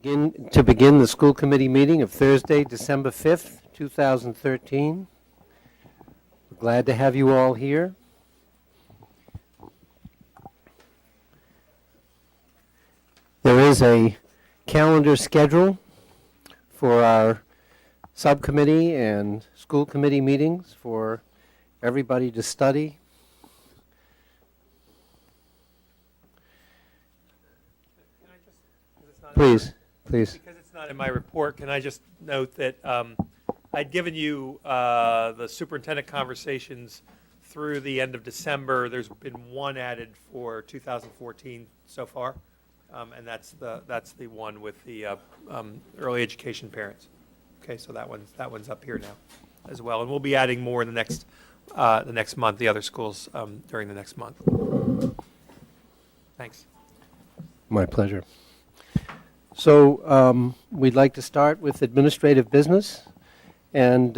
begin the school committee meeting of Thursday, December 5th, 2013. We're glad to have you all here. There is a calendar schedule for our subcommittee and school committee meetings for everybody to study. Please. Because it's not in my report, can I just note that I'd given you the superintendent conversations through the end of December. There's been one added for 2014 so far, and that's the one with the early education parents. Okay, so that one's up here now as well, and we'll be adding more in the next month. The other schools during the next month. Thanks. My pleasure. So we'd like to start with administrative business, and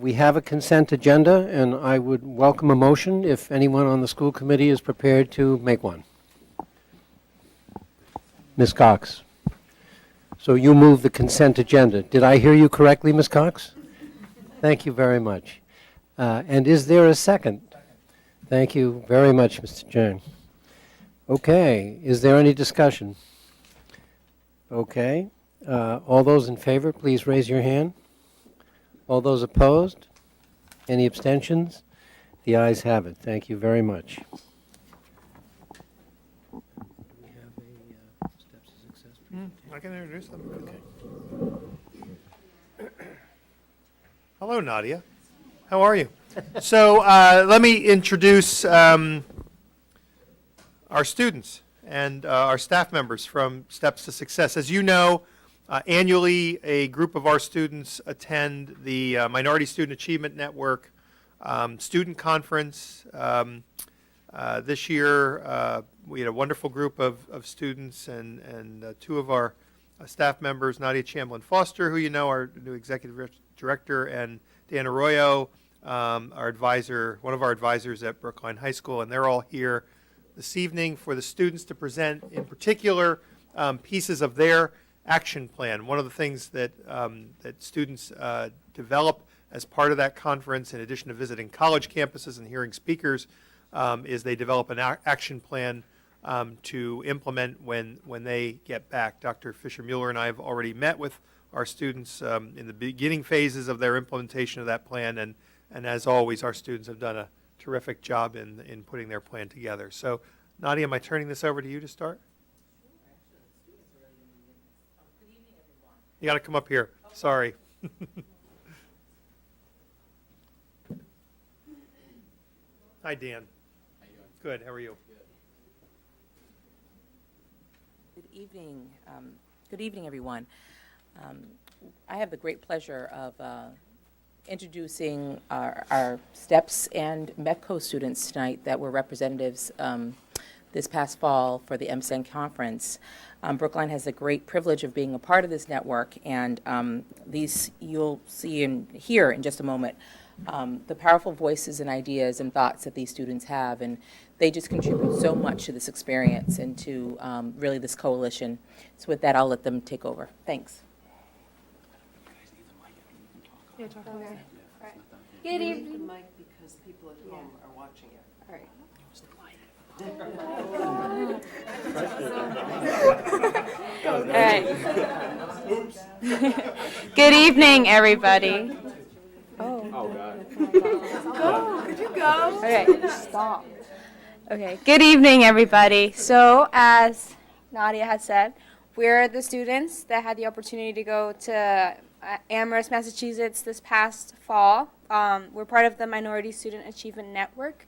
we have a consent agenda, and I would welcome a motion if anyone on the school committee is prepared to make one. Ms. Cox. So you move the consent agenda. Did I hear you correctly, Ms. Cox? Thank you very much. And is there a second? Thank you very much, Mr. Jang. Okay, is there any discussion? Okay. All those in favor, please raise your hand. All those opposed? Any abstentions? The ayes have it. Thank you very much. Do we have a steps to success presentation? I can introduce them. Okay. Hello, Nadia. How are you? So let me introduce our students and our staff members from Steps to Success. As you know, annually a group of our students attend the Minority Student Achievement Network student conference. This year we had a wonderful group of students, and two of our staff members, Nadia Chamberlain-Foster, who you know, our new executive director, and Dan Arroyo, our advisor, one of our advisors at Brookline High School, and they're all here this evening for the students to present, in particular, pieces of their action plan. One of the things that that students develop as part of that conference, in addition to visiting college campuses and hearing speakers, is they develop an action plan to implement when they get back. Dr. Fisher-Mueller and I have already met with our students in the beginning phases of their implementation of that plan, and as always, our students have done a terrific job in putting their plan together. So, Nadia, am I turning this over to you to start? Good evening, everyone. You got to come up here. Okay. Sorry. Hi, Dan. How you doing? Good. How are you? Good evening. Good evening, everyone. I have the great pleasure of introducing our STEPS and MEPCO students tonight that were representatives this past fall for the MSAN conference. Brookline has the great privilege of being a part of this network, and these you'll see and hear in just a moment the powerful voices and ideas and thoughts that these students have, and they just contribute so much to this experience and to really this coalition. So with that, I'll let them take over. Thanks. Okay. Right. Good You evening. need the mic because people at home are watching it. All right. All right. Good evening, everybody. Oh, God. Go, could you go? Okay, stop. Okay, good evening, everybody. So, as Nadia had said, we're the students that had the opportunity to go to Amherst, Massachusetts this past fall. We're part of the Minority Student Achievement Network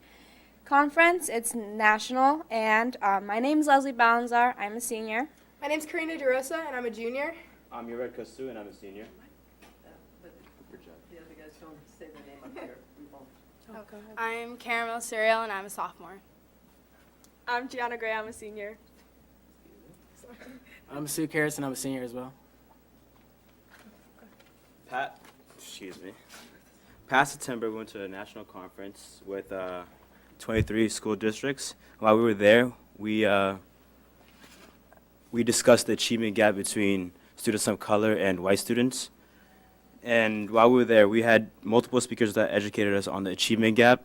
conference. It's national, and my name is Leslie Balanzar. I'm a senior. My name's Karina DeRosa, and I'm a junior. I'm Yured Kostu, and I'm a senior. The other guys don't say their name up here. We won't. Oh, go ahead. I'm Caramel Cereal, and I'm a sophomore. I'm Gianna Gray, I'm a senior. I'm Sue Karras, and I'm a senior as well. Past September, we went to a national conference with 23 school districts. While we were there, we discussed the achievement gap between students of color and white students. And while we were there, we had multiple speakers that educated us on the achievement gap.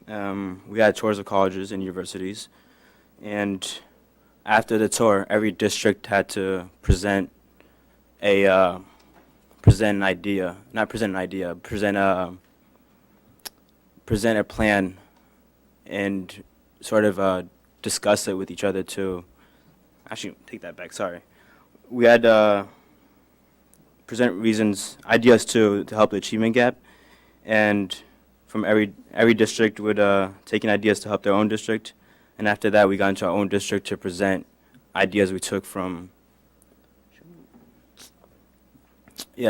We had tours of colleges and universities. And after the tour, every district had to present a plan and sort of discuss it with each other to, actually, take that back, sorry. We had present ideas to help the achievement gap, and from every district would take in ideas to help their own district, and after that we got into our own district to present ideas we took from,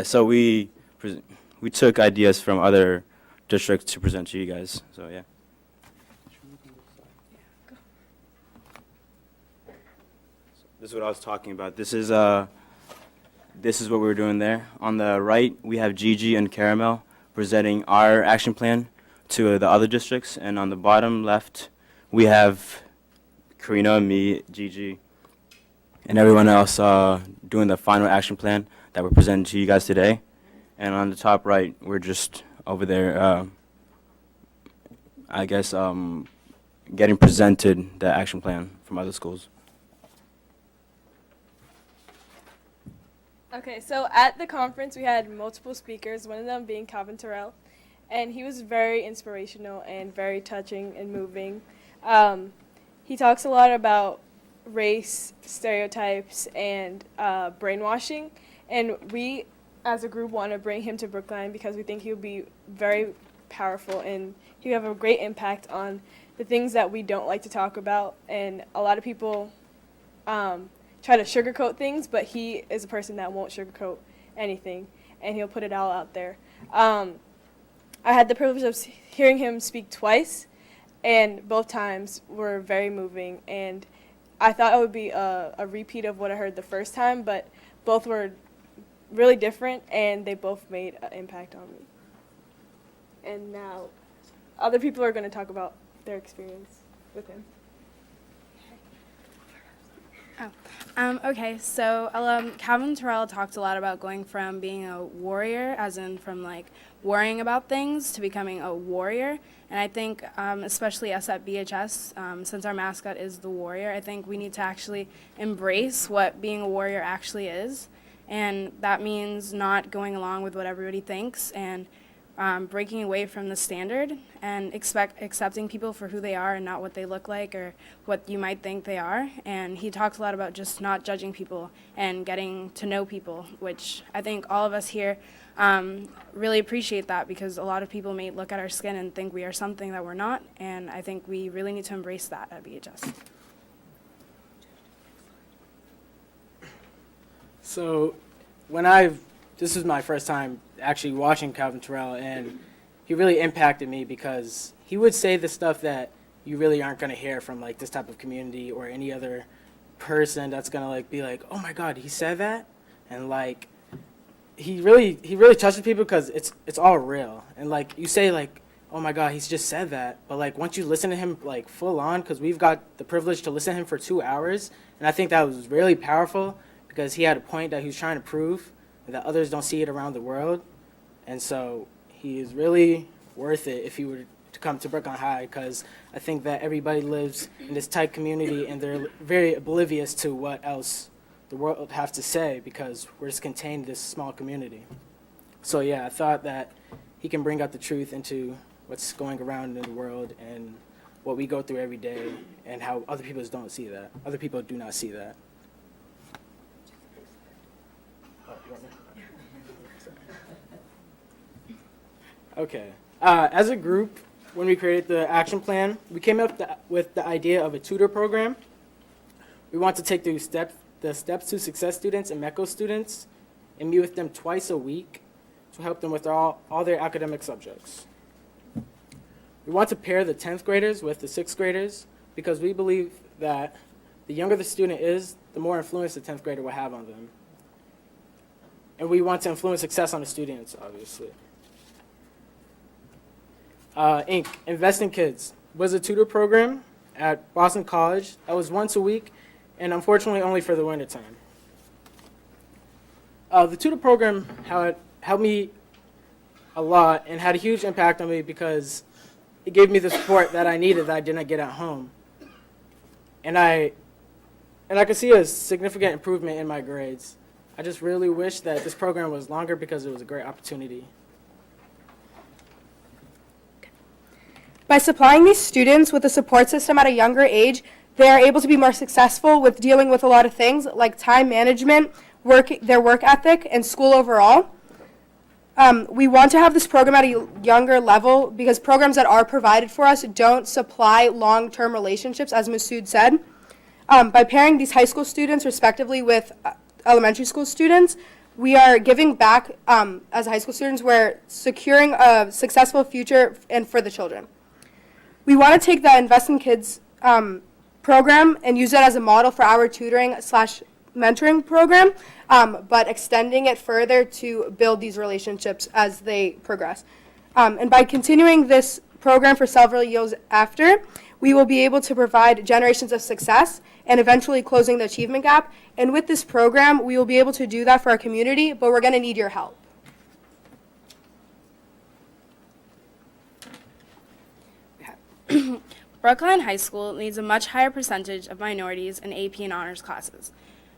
so we took ideas from other districts to present to you guys, so yeah. This is what I was talking about. This is what we were doing there. On the right, we have Gigi and Caramel presenting our action plan to the other districts, and on the bottom left, we have Karina, me, Gigi, and everyone else doing the final action plan that we're presenting to you guys today. And on the top right, we're just over there, getting presented the action plan from other schools. Okay, so at the conference we had multiple speakers, one of them being Calvin Terrell, and he was very inspirational and very touching and moving. He talks a lot about race, stereotypes, and brainwashing, and we as a group want to bring him to Brookline because we think he would be very powerful and he would have a great impact on the things that we don't like to talk about, and a lot of people try to sugarcoat things, but he is a person that won't sugarcoat anything, and he'll put it all out there. I had the privilege of hearing him speak twice, and both times were very moving, and I thought it would be a repeat of what I heard the first time, but both were really different, and they both made an impact on me. And now other people are going to talk about their experience with him. Okay, so Calvin Terrell talked a lot about going from being a warrior, as in from like worrying about things, to becoming a warrior. And I think, especially us at BHS, since our mascot is the warrior, I think we need to actually embrace what being a warrior actually is. And that means not going along with what everybody thinks and breaking away from the standard and accepting people for who they are and not what they look like or what you might think they are. And he talks a lot about just not judging people and getting to know people, which I think all of us here really appreciate that, because a lot of people may look at our skin and think we are something that we're not, and I think we really need to embrace that at BHS. So this was my first time actually watching Calvin Terrell, and he really impacted me because he would say the stuff that you really aren't going to hear from like this type of community or any other person that's going to like be like, oh my God, he said that? And like, he really touches people because it's all real. And like, you say like, oh my God, he's just said that. But like, once you listen to him like full on, because we've got the privilege to listen to him for 2 hours, and I think that was really powerful because he had a point that he was trying to prove that others don't see it around the world. And so he is really worth it if he were to come to Brookline High, because I think that everybody lives in this tight community and they're very oblivious to what else the world has to say because we're just contained in this small community. So yeah, I thought that he can bring out the truth into what's going around in the world and what we go through every day and how other people don't see that. Other people do not see that. Okay. As a group, when we created the action plan, we came up with the idea of a tutor program. We want to take the Steps to Success students and MECO students and meet with them twice a week to help them with all their academic subjects. We want to pair the 10th graders with the 6th graders because we believe that the younger the student is, the more influence the 10th grader will have on them. And we want to influence success on the students, obviously. Inc., Invest in Kids, was a tutor program at Boston College that was once a week, and unfortunately only for the wintertime. The tutor program, how it helped me a lot and had a huge impact on me because it gave me the support that I needed that I didn't get at home. And I could see a significant improvement in my grades. I just really wish that this program was longer because it was a great opportunity. By supplying these students with a support system at a younger age, they are able to be more successful with dealing with a lot of things like time management, their work ethic, and school overall. We want to have this program at a younger level because programs that are provided for us don't supply long-term relationships, as Masood said. By pairing these high school students respectively with elementary school students, we are giving back as high school students. We're securing a successful future and for the children. We want to take the Invest in Kids program and use it as a model for our tutoring/mentoring program, but extending it further to build these relationships as they progress. And by continuing this program for several years after, we will be able to provide generations of success and eventually closing the achievement gap. And with this program, we will be able to do that for our community, but we're going to need your help. Brookline High School needs a much higher percentage of minorities in AP and honors classes.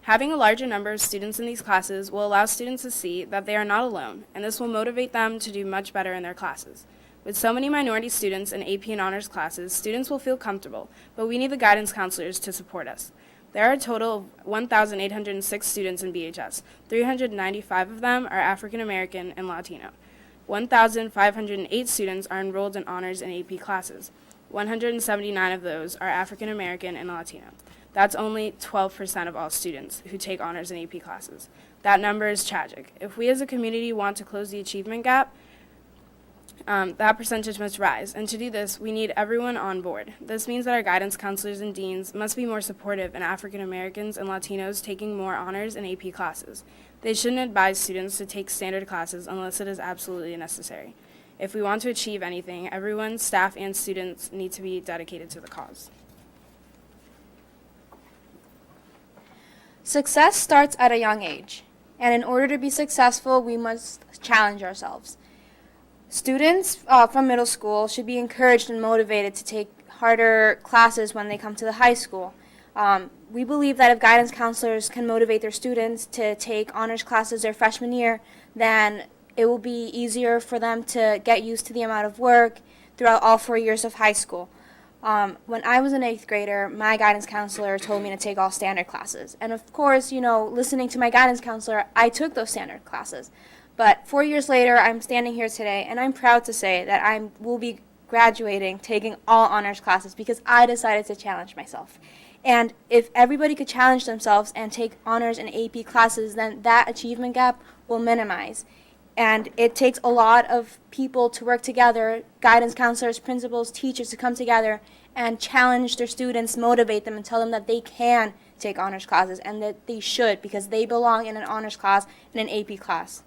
Having a larger number of students in these classes will allow students to see that they are not alone, and this will motivate them to do much better in their classes. With so many minority students in AP and honors classes, students will feel comfortable, but we need the guidance counselors to support us. There are a total of 1,806 students in BHS. 395 of them are African American and Latino. 1,508 students are enrolled in honors and AP classes. 179 of those are African American and Latino. That's only 12% of all students who take honors and AP classes. That number is tragic. If we as a community want to close the achievement gap, that percentage must rise, and to do this, we need everyone on board. This means that our guidance counselors and deans must be more supportive in African Americans and Latinos taking more honors and AP classes. They shouldn't advise students to take standard classes unless it is absolutely necessary. If we want to achieve anything, everyone, staff and students, need to be dedicated to the cause. Success starts at a young age, and in order to be successful, we must challenge ourselves. Students from middle school should be encouraged and motivated to take harder classes when they come to the high school. We believe that if guidance counselors can motivate their students to take honors classes their freshman year, then it will be easier for them to get used to the amount of work throughout all 4 years of high school. When I was an 8th grader, my guidance counselor told me to take all standard classes. And of course, listening to my guidance counselor, I took those standard classes. But 4 years later, I'm standing here today, and I'm proud to say that I will be graduating, taking all honors classes because I decided to challenge myself. And if everybody could challenge themselves and take honors and AP classes, then that achievement gap will minimize. And it takes a lot of people to work together, guidance counselors, principals, teachers, to come together and challenge their students, motivate them, and tell them that they can take honors classes and that they should because they belong in an honors class and an AP class.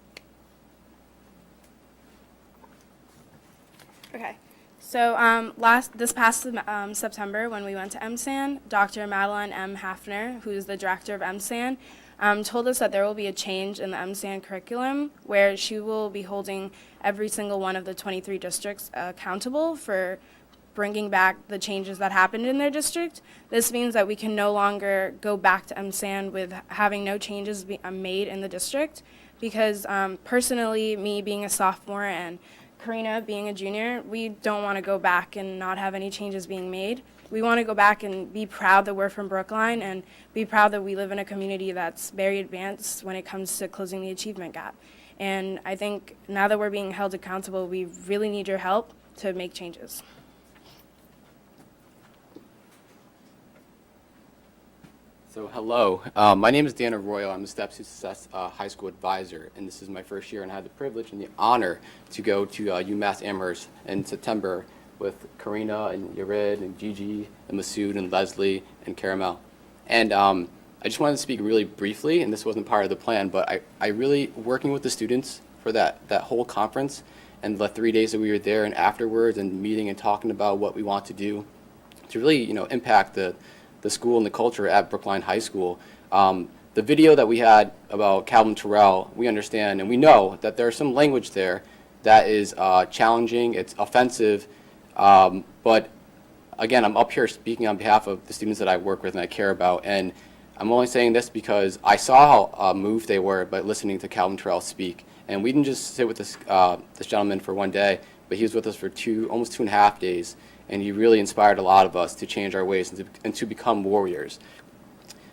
Okay. So this past September, when we went to MSAN, Dr. Madeline M. Hafner, who is the director of MSAN, told us that there will be a change in the MSAN curriculum where she will be holding every single one of the 23 districts accountable for bringing back the changes that happened in their district. This means that we can no longer go back to MSAN with having no changes made in the district because personally, me being a sophomore and Karina being a junior, we don't want to go back and not have any changes being made. We want to go back and be proud that we're from Brookline and be proud that we live in a community that's very advanced when it comes to closing the achievement gap. And I think now that we're being held accountable, we really need your help to make changes. So hello, my name is Dan Arroyo. I'm the Steps to Success High School Advisor, and this is my first year, and I had the privilege and the honor to go to UMass Amherst in September with Karina and Yared and Gigi and Masood and Leslie and Caramel. And I just wanted to speak really briefly, and this wasn't part of the plan, but I really, working with the students for that whole conference and the 3 days that we were there and afterwards and meeting and talking about what we want to do to really, impact the school and the culture at Brookline High School. the video that we had about Calvin Terrell, we understand and we know that there's some language there that is challenging, it's offensive, but again, I'm up here speaking on behalf of the students that I work with and I care about, and I'm only saying this because I saw how moved they were by listening to Calvin Terrell speak. And we didn't just sit with this gentleman for one day, but he was with us for almost 2.5 days, and he really inspired a lot of us to change our ways and to become warriors.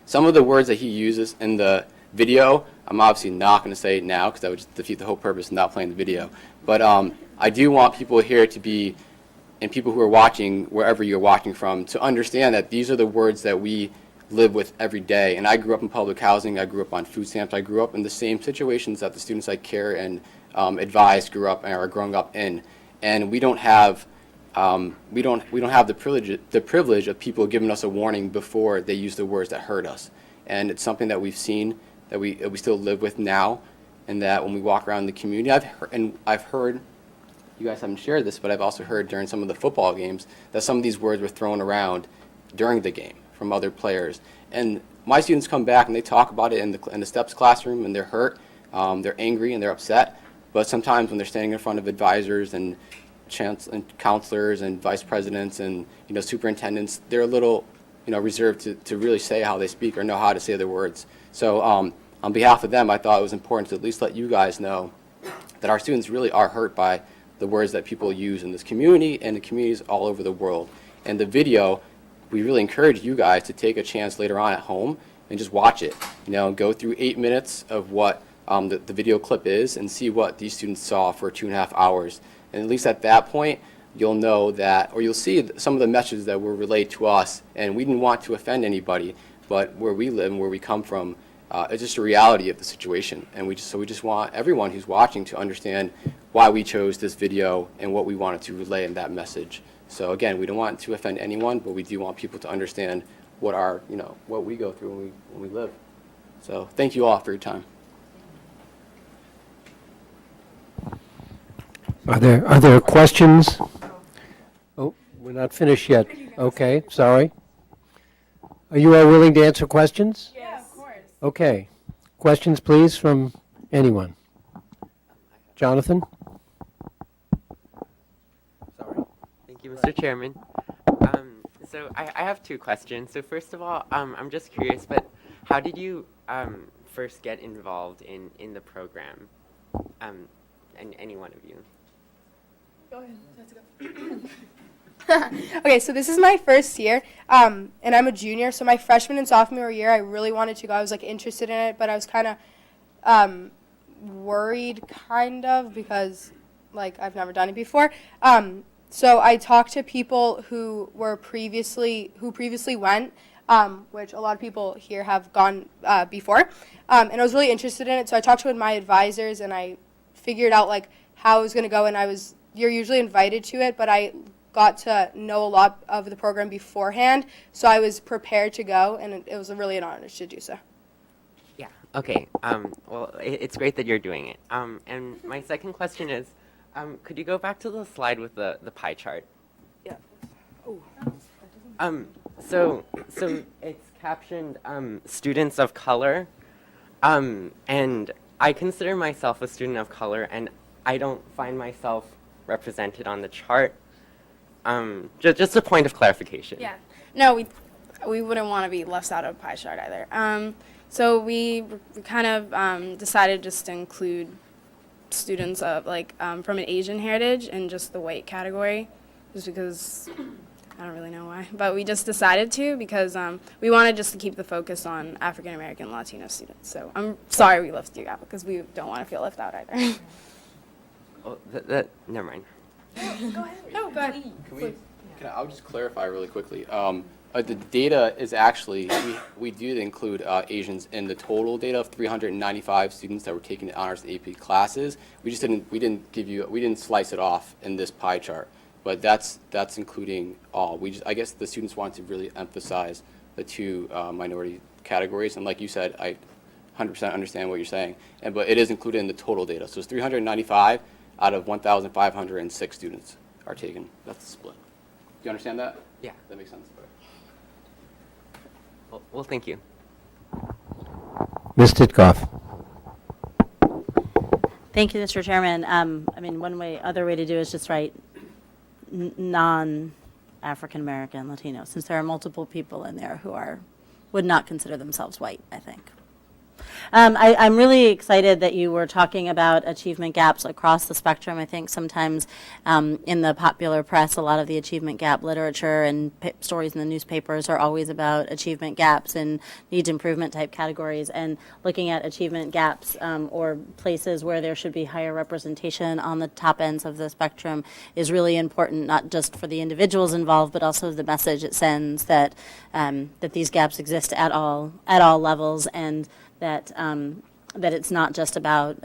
Some of the words that he uses in the video, I'm obviously not going to say it now because that would just defeat the whole purpose of not playing the video. But I do want people here to be, and people who are watching, wherever you're watching from, to understand that these are the words that we live with every day. And I grew up in public housing. I grew up on food stamps. I grew up in the same situations that the students I care and advise grew up and are growing up in. And we don't have the privilege of people giving us a warning before they use the words that hurt us. And it's something that we've seen that we still live with now, and that when we walk around the community, I've heard, you guys haven't shared this, but I've also heard during some of the football games that some of these words were thrown around during the game from other players. And my students come back and they talk about it in the STEPS classroom, and they're hurt, they're angry, and they're upset. But sometimes when they're standing in front of advisors and counselors and vice presidents and superintendents, they're a little reserved to really say how they speak or know how to say their words. So on behalf of them, I thought it was important to at least let you guys know that our students really are hurt by the words that people use in this community and the communities all over the world. And the video, we really encourage you guys to take a chance later on at home and just watch it. Go through 8 minutes of what the video clip is and see what these students saw for 2.5 hours. And at least at that point, you'll know that, or you'll see some of the messages that were relayed to us. And we didn't want to offend anybody, but where we live and where we come from, it's just a reality of the situation. And we just want everyone who's watching to understand why we chose this video and what we wanted to relay in that message. So again, we don't want to offend anyone, but we do want people to understand what what we go through when we live. So thank you all for your time. Are there questions? Oh, we're not finished yet. Okay, sorry. Are you all willing to answer questions? Yes, of course. Okay. Questions, please, from anyone. Jonathan? Sorry. Thank you, Mr. Chairman. So I have 2 questions. So first of all, I'm just curious, but how did you first get involved in the program? And any one of you? Go ahead. Okay, so this is my first year, and I'm a junior. So my freshman and sophomore year, I really wanted to go. I was interested in it, but I was kind of worried, because I've never done it before. So I talked to people who previously went, which a lot of people here have gone before, and I was really interested in it. So I talked to my advisors, and I figured out how it was going to go. And you're usually invited to it, but I got to know a lot of the program beforehand, so I was prepared to go, and it was really an honor to do so. Yeah. Okay. Well, it's great that you're doing it. And my second question is, could you go back to the slide with the pie chart? Yeah. So it's captioned students of color, and I consider myself a student of color, and I don't find myself represented on the chart. Just a point of clarification. Yeah. No, we wouldn't want to be left out of a pie chart either. So we kind of decided just to include students of from an Asian heritage in just the white category, just because I don't really know why, but we just decided to because we wanted just to keep the focus on African American Latino students. So I'm sorry we left you out because we don't want to feel left out either. Oh, never mind. No, go ahead. I'll just clarify really quickly. The data is actually, we did include Asians in the total data of 395 students that were taking the honors AP classes. We didn't slice it off in this pie chart, but that's including all. I guess the students want to really emphasize the 2 minority categories, and like you said, I 100% understand what you're saying, but it is included in the total data. So it's 395 out of 1,506 students are taken. That's the split. Do you understand that? Yeah. That makes sense. Well, thank you. Ms. Titkoff. Thank you, Mr. Chairman. I mean, other way to do is just write non-African American Latino, since there are multiple people in there who would not consider themselves white, I think. I'm really excited that you were talking about achievement gaps across the spectrum. I think sometimes in the popular press, a lot of the achievement gap literature and stories in the newspapers are always about achievement gaps and needs improvement type categories. And looking at achievement gaps or places where there should be higher representation on the top ends of the spectrum is really important, not just for the individuals involved, but also the message it sends that that these gaps exist at all levels, and that it's not just about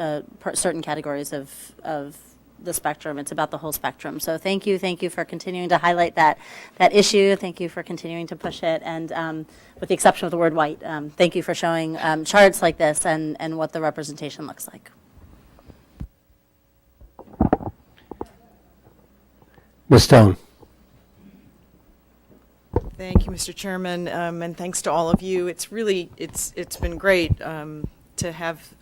certain categories of the spectrum. It's about the whole spectrum. So thank you for continuing to highlight that issue. Thank you for continuing to push it. And with the exception of the word white, thank you for showing charts like this and what the representation looks like. Ms. Stone. Thank you, Mr. Chairman, and thanks to all of you. It's been great to have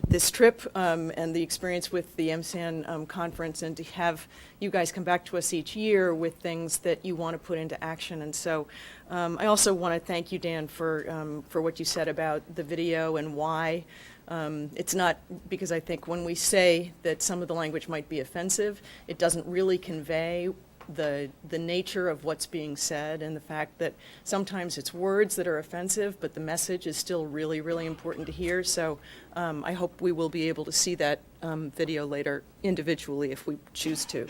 this trip and the experience with the MSAN conference, and to have you guys come back to us each year with things that you want to put into action. And so I also want to thank you, Dan, for what you said about the video and why. It's not, because I think when we say that some of the language might be offensive, it doesn't really convey the nature of what's being said, and the fact that sometimes it's words that are offensive, but the message is still really, really important to hear. So I hope we will be able to see that video later individually if we choose to.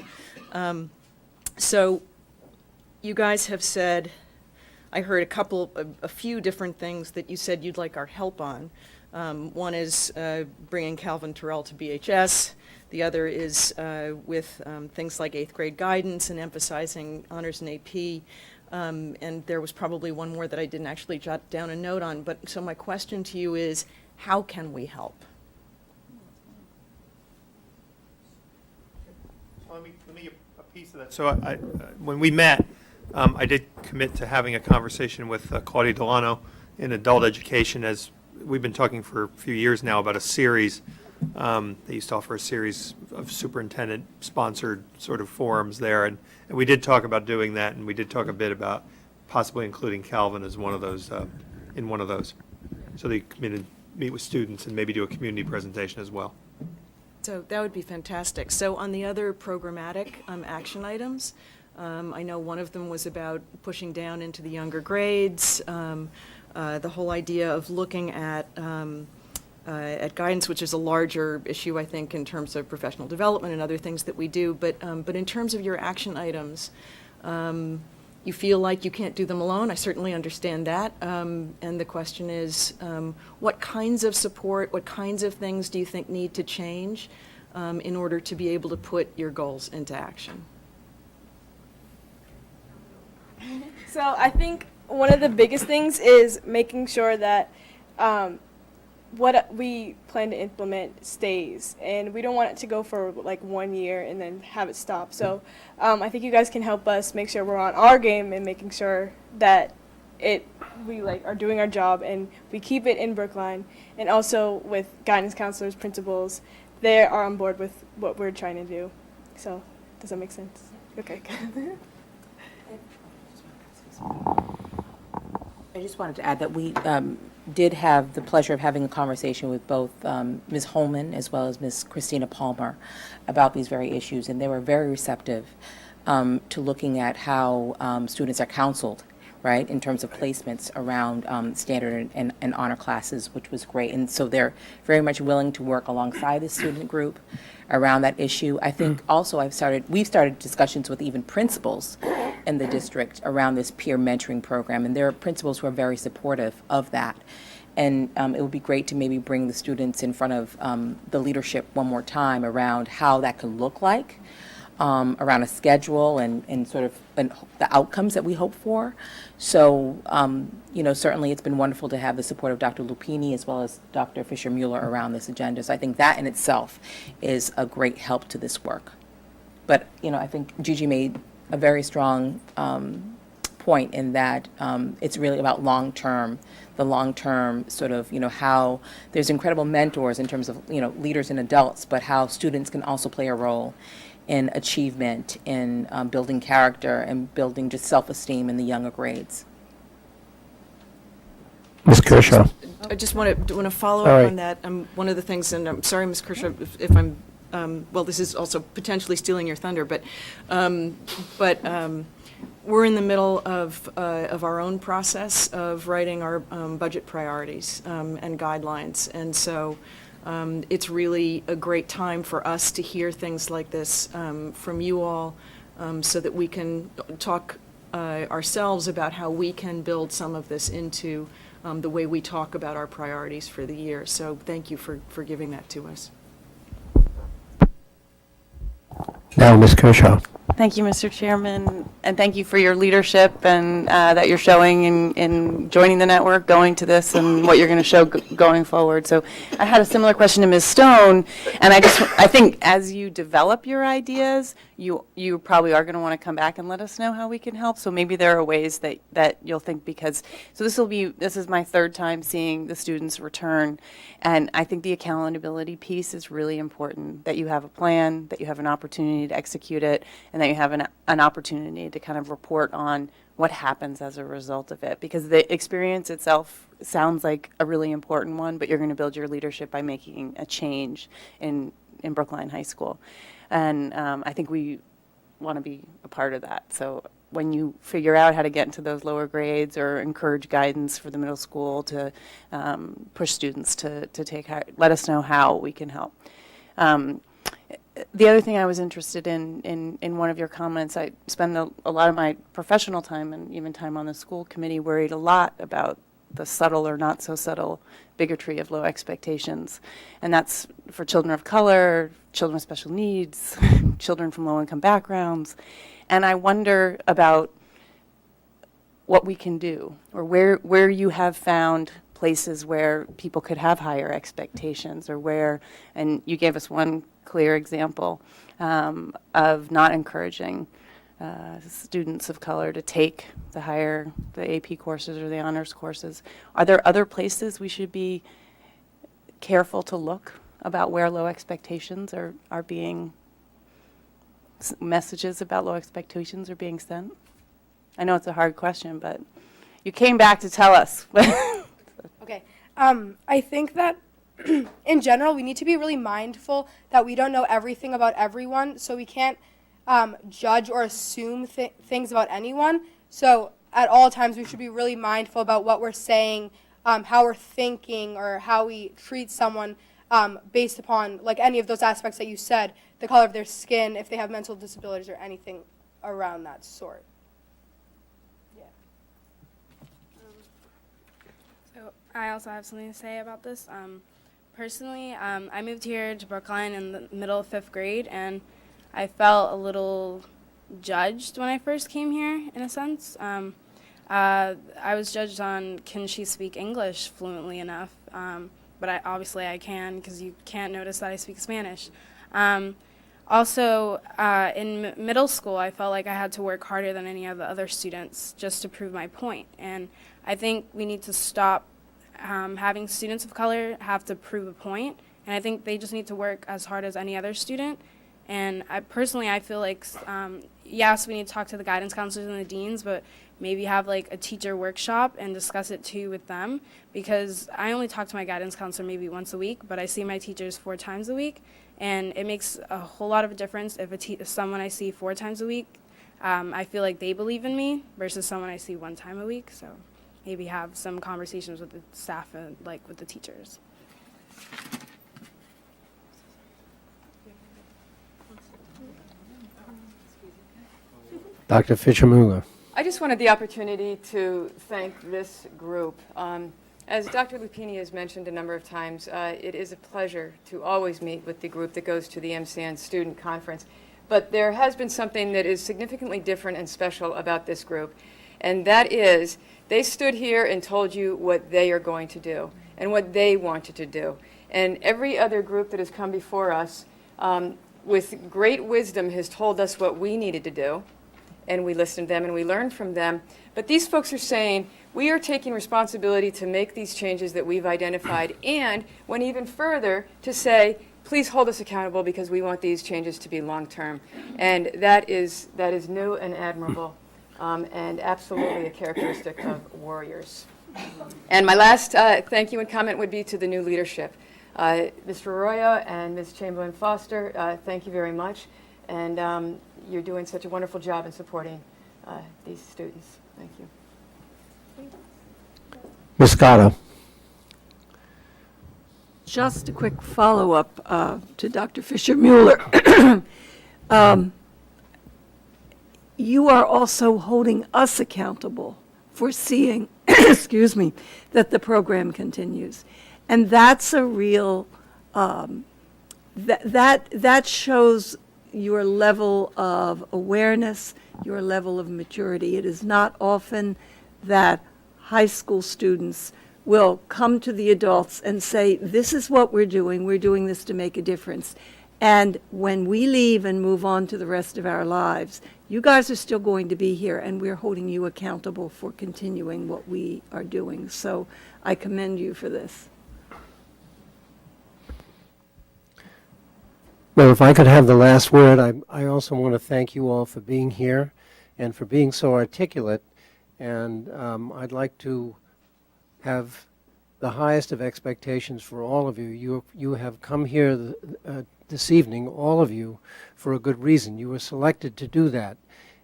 So you guys have said, I heard a few different things that you said you'd like our help on. One is bringing Calvin Terrell to BHS. The other is with things like 8th grade guidance and emphasizing honors and AP. And there was probably one more that I didn't actually jot down a note on. But so my question to you is, how can we help? Let me give a piece of that. So when we met, I did commit to having a conversation with Claudia Delano in adult education, as we've been talking for a few years now about a series. They used to offer a series of superintendent-sponsored sort of forums there, and we did talk about doing that, and we did talk a bit about possibly including Calvin as one of those, in one of those. So they come in and meet with students and maybe do a community presentation as well. So that would be fantastic. So on the other programmatic action items, I know one of them was about pushing down into the younger grades, the whole idea of looking at guidance, which is a larger issue, I think, in terms of professional development and other things that we do. But in terms of your action items, you feel like you can't do them alone. I certainly understand that. And the question is, what kinds of support, what kinds of things do you think need to change in order to be able to put your goals into action? So I think one of the biggest things is making sure that what we plan to implement stays, and we don't want it to go for like 1 year and then have it stop. So I think you guys can help us make sure we're on our game and making sure that we like are doing our job and we keep it in Brookline, and also with guidance counselors, principals, they are on board with what we're trying to do. So does that make sense? Okay, good. I just wanted to add that we did have the pleasure of having a conversation with both Ms. Holman as well as Ms. Christina Palmer about these very issues, and they were very receptive to looking at how students are counseled, right, in terms of placements around standard and honor classes, which was great. And so they're very much willing to work alongside the student group around that issue. I think also we've started discussions with even principals in the district around this peer mentoring program, and there are principals who are very supportive of that. And it would be great to maybe bring the students in front of the leadership one more time around how that could look like, around a schedule and sort of the outcomes that we hope for. So, certainly it's been wonderful to have the support of Dr. Lupini as well as Dr. Fisher-Mueller around this agenda. So I think that in itself is a great help to this work. But, I think Gigi made a very strong point in that it's really about the long-term sort of, how there's incredible mentors in terms of, leaders and adults, but how students can also play a role in achievement, in building character, and building just self-esteem in the younger grades. Ms. Kershaw. I just want to follow Sorry. up on that. One of the things, and I'm sorry, Ms. Kershaw, if I'm, well, this is also potentially stealing your thunder, but we're in the middle of our own process of writing our budget priorities and guidelines. And so it's really a great time for us to hear things like this from you all so that we can talk ourselves about how we can build some of this into the way we talk about our priorities for the year. So thank you for giving that to us. Now, Ms. Kershaw. Thank you, Mr. Chairman, and thank you for your leadership and that you're showing in joining the network, going to this, and what you're going to show going forward. So I had a similar question to Ms. Stone, and I think as you develop your ideas, you probably are going to want to come back and let us know how we can help. So maybe there are ways that you'll think, because this is my third time seeing the students return, and I think the accountability piece is really important, that you have a plan, that you have an opportunity to execute it, and that you have an opportunity to kind of report on what happens as a result of it. Because the experience itself sounds like a really important one, but you're going to build your leadership by making a change in Brookline High School. And I think we want to be a part of that. So when you figure out how to get into those lower grades or encourage guidance for the middle school to push students to take higher, let us know how we can help. The other thing I was interested in one of your comments, I spend a lot of my professional time and even time on the school committee worried a lot about the subtle or not so subtle bigotry of low expectations. And that's for children of color, children with special needs, children from low income backgrounds. And I wonder about what we can do, or where you have found places where people could have higher expectations, or where, and you gave us one clear example of not encouraging students of color to take the AP courses or the honors courses. Are there other places we should be careful to look about where low expectations are being, messages about low expectations are being sent? I know it's a hard question, but you came back to tell us. Okay. I think that in general, we need to be really mindful that we don't know everything about everyone, so we can't judge or assume things about anyone. So at all times, we should be really mindful about what we're saying, how we're thinking, or how we treat someone based upon like any of those aspects that you said, the color of their skin, if they have mental disabilities, or anything around that sort. So I also have something to say about this. Personally, I moved here to Brookline in the middle of 5th grade, and I felt a little judged when I first came here, in a sense. I was judged on, can she speak English fluently enough? But obviously I can, because you can't notice that I speak Spanish. Also, in middle school, I felt like I had to work harder than any of the other students just to prove my point. And I think we need to stop having students of color have to prove a point, and I think they just need to work as hard as any other student. And I feel like, yes, we need to talk to the guidance counselors and the deans, but maybe have like a teacher workshop and discuss it too with them, because I only talk to my guidance counselor maybe once a week, but I see my teachers 4 times a week, and it makes a whole lot of a difference if someone I see 4 times a week, I feel like they believe in me versus someone I see 1 time a week. So maybe have some conversations with the staff and like with the teachers. Dr. Fisher-Muller. I just wanted the opportunity to thank this group. As Dr. Lupini has mentioned a number of times, it is a pleasure to always meet with the group that goes to the MSAN Student Conference. But there has been something that is significantly different and special about this group, and that is they stood here and told you what they are going to do and what they wanted to do. And every other group that has come before us with great wisdom has told us what we needed to do. and we listen to them and we learn from them. But these folks are saying, we are taking responsibility to make these changes that we've identified, and went even further to say, please hold us accountable because we want these changes to be long-term. And that is new and admirable, and absolutely a characteristic of warriors. And my last thank you and comment would be to the new leadership. Mr. Arroyo and Ms. Chamberlain-Foster, thank you very much. And you're doing such a wonderful job in supporting these students. Thank you. Ms. Scotto. Just a quick follow-up to Dr. Fisher-Mueller. You are also holding us accountable for seeing, excuse me, that the program continues. And that's a real, that shows your level of awareness, your level of maturity. It is not often that high school students will come to the adults and say, this is what we're doing this to make a difference. And when we leave and move on to the rest of our lives, you guys are still going to be here, and we're holding you accountable for continuing what we are doing. So I commend you for this. Well, if I could have the last word, I also want to thank you all for being here and for being so articulate. And I'd like to have the highest of expectations for all of you. You have come here this evening, all of you, for a good reason. You were selected to do that.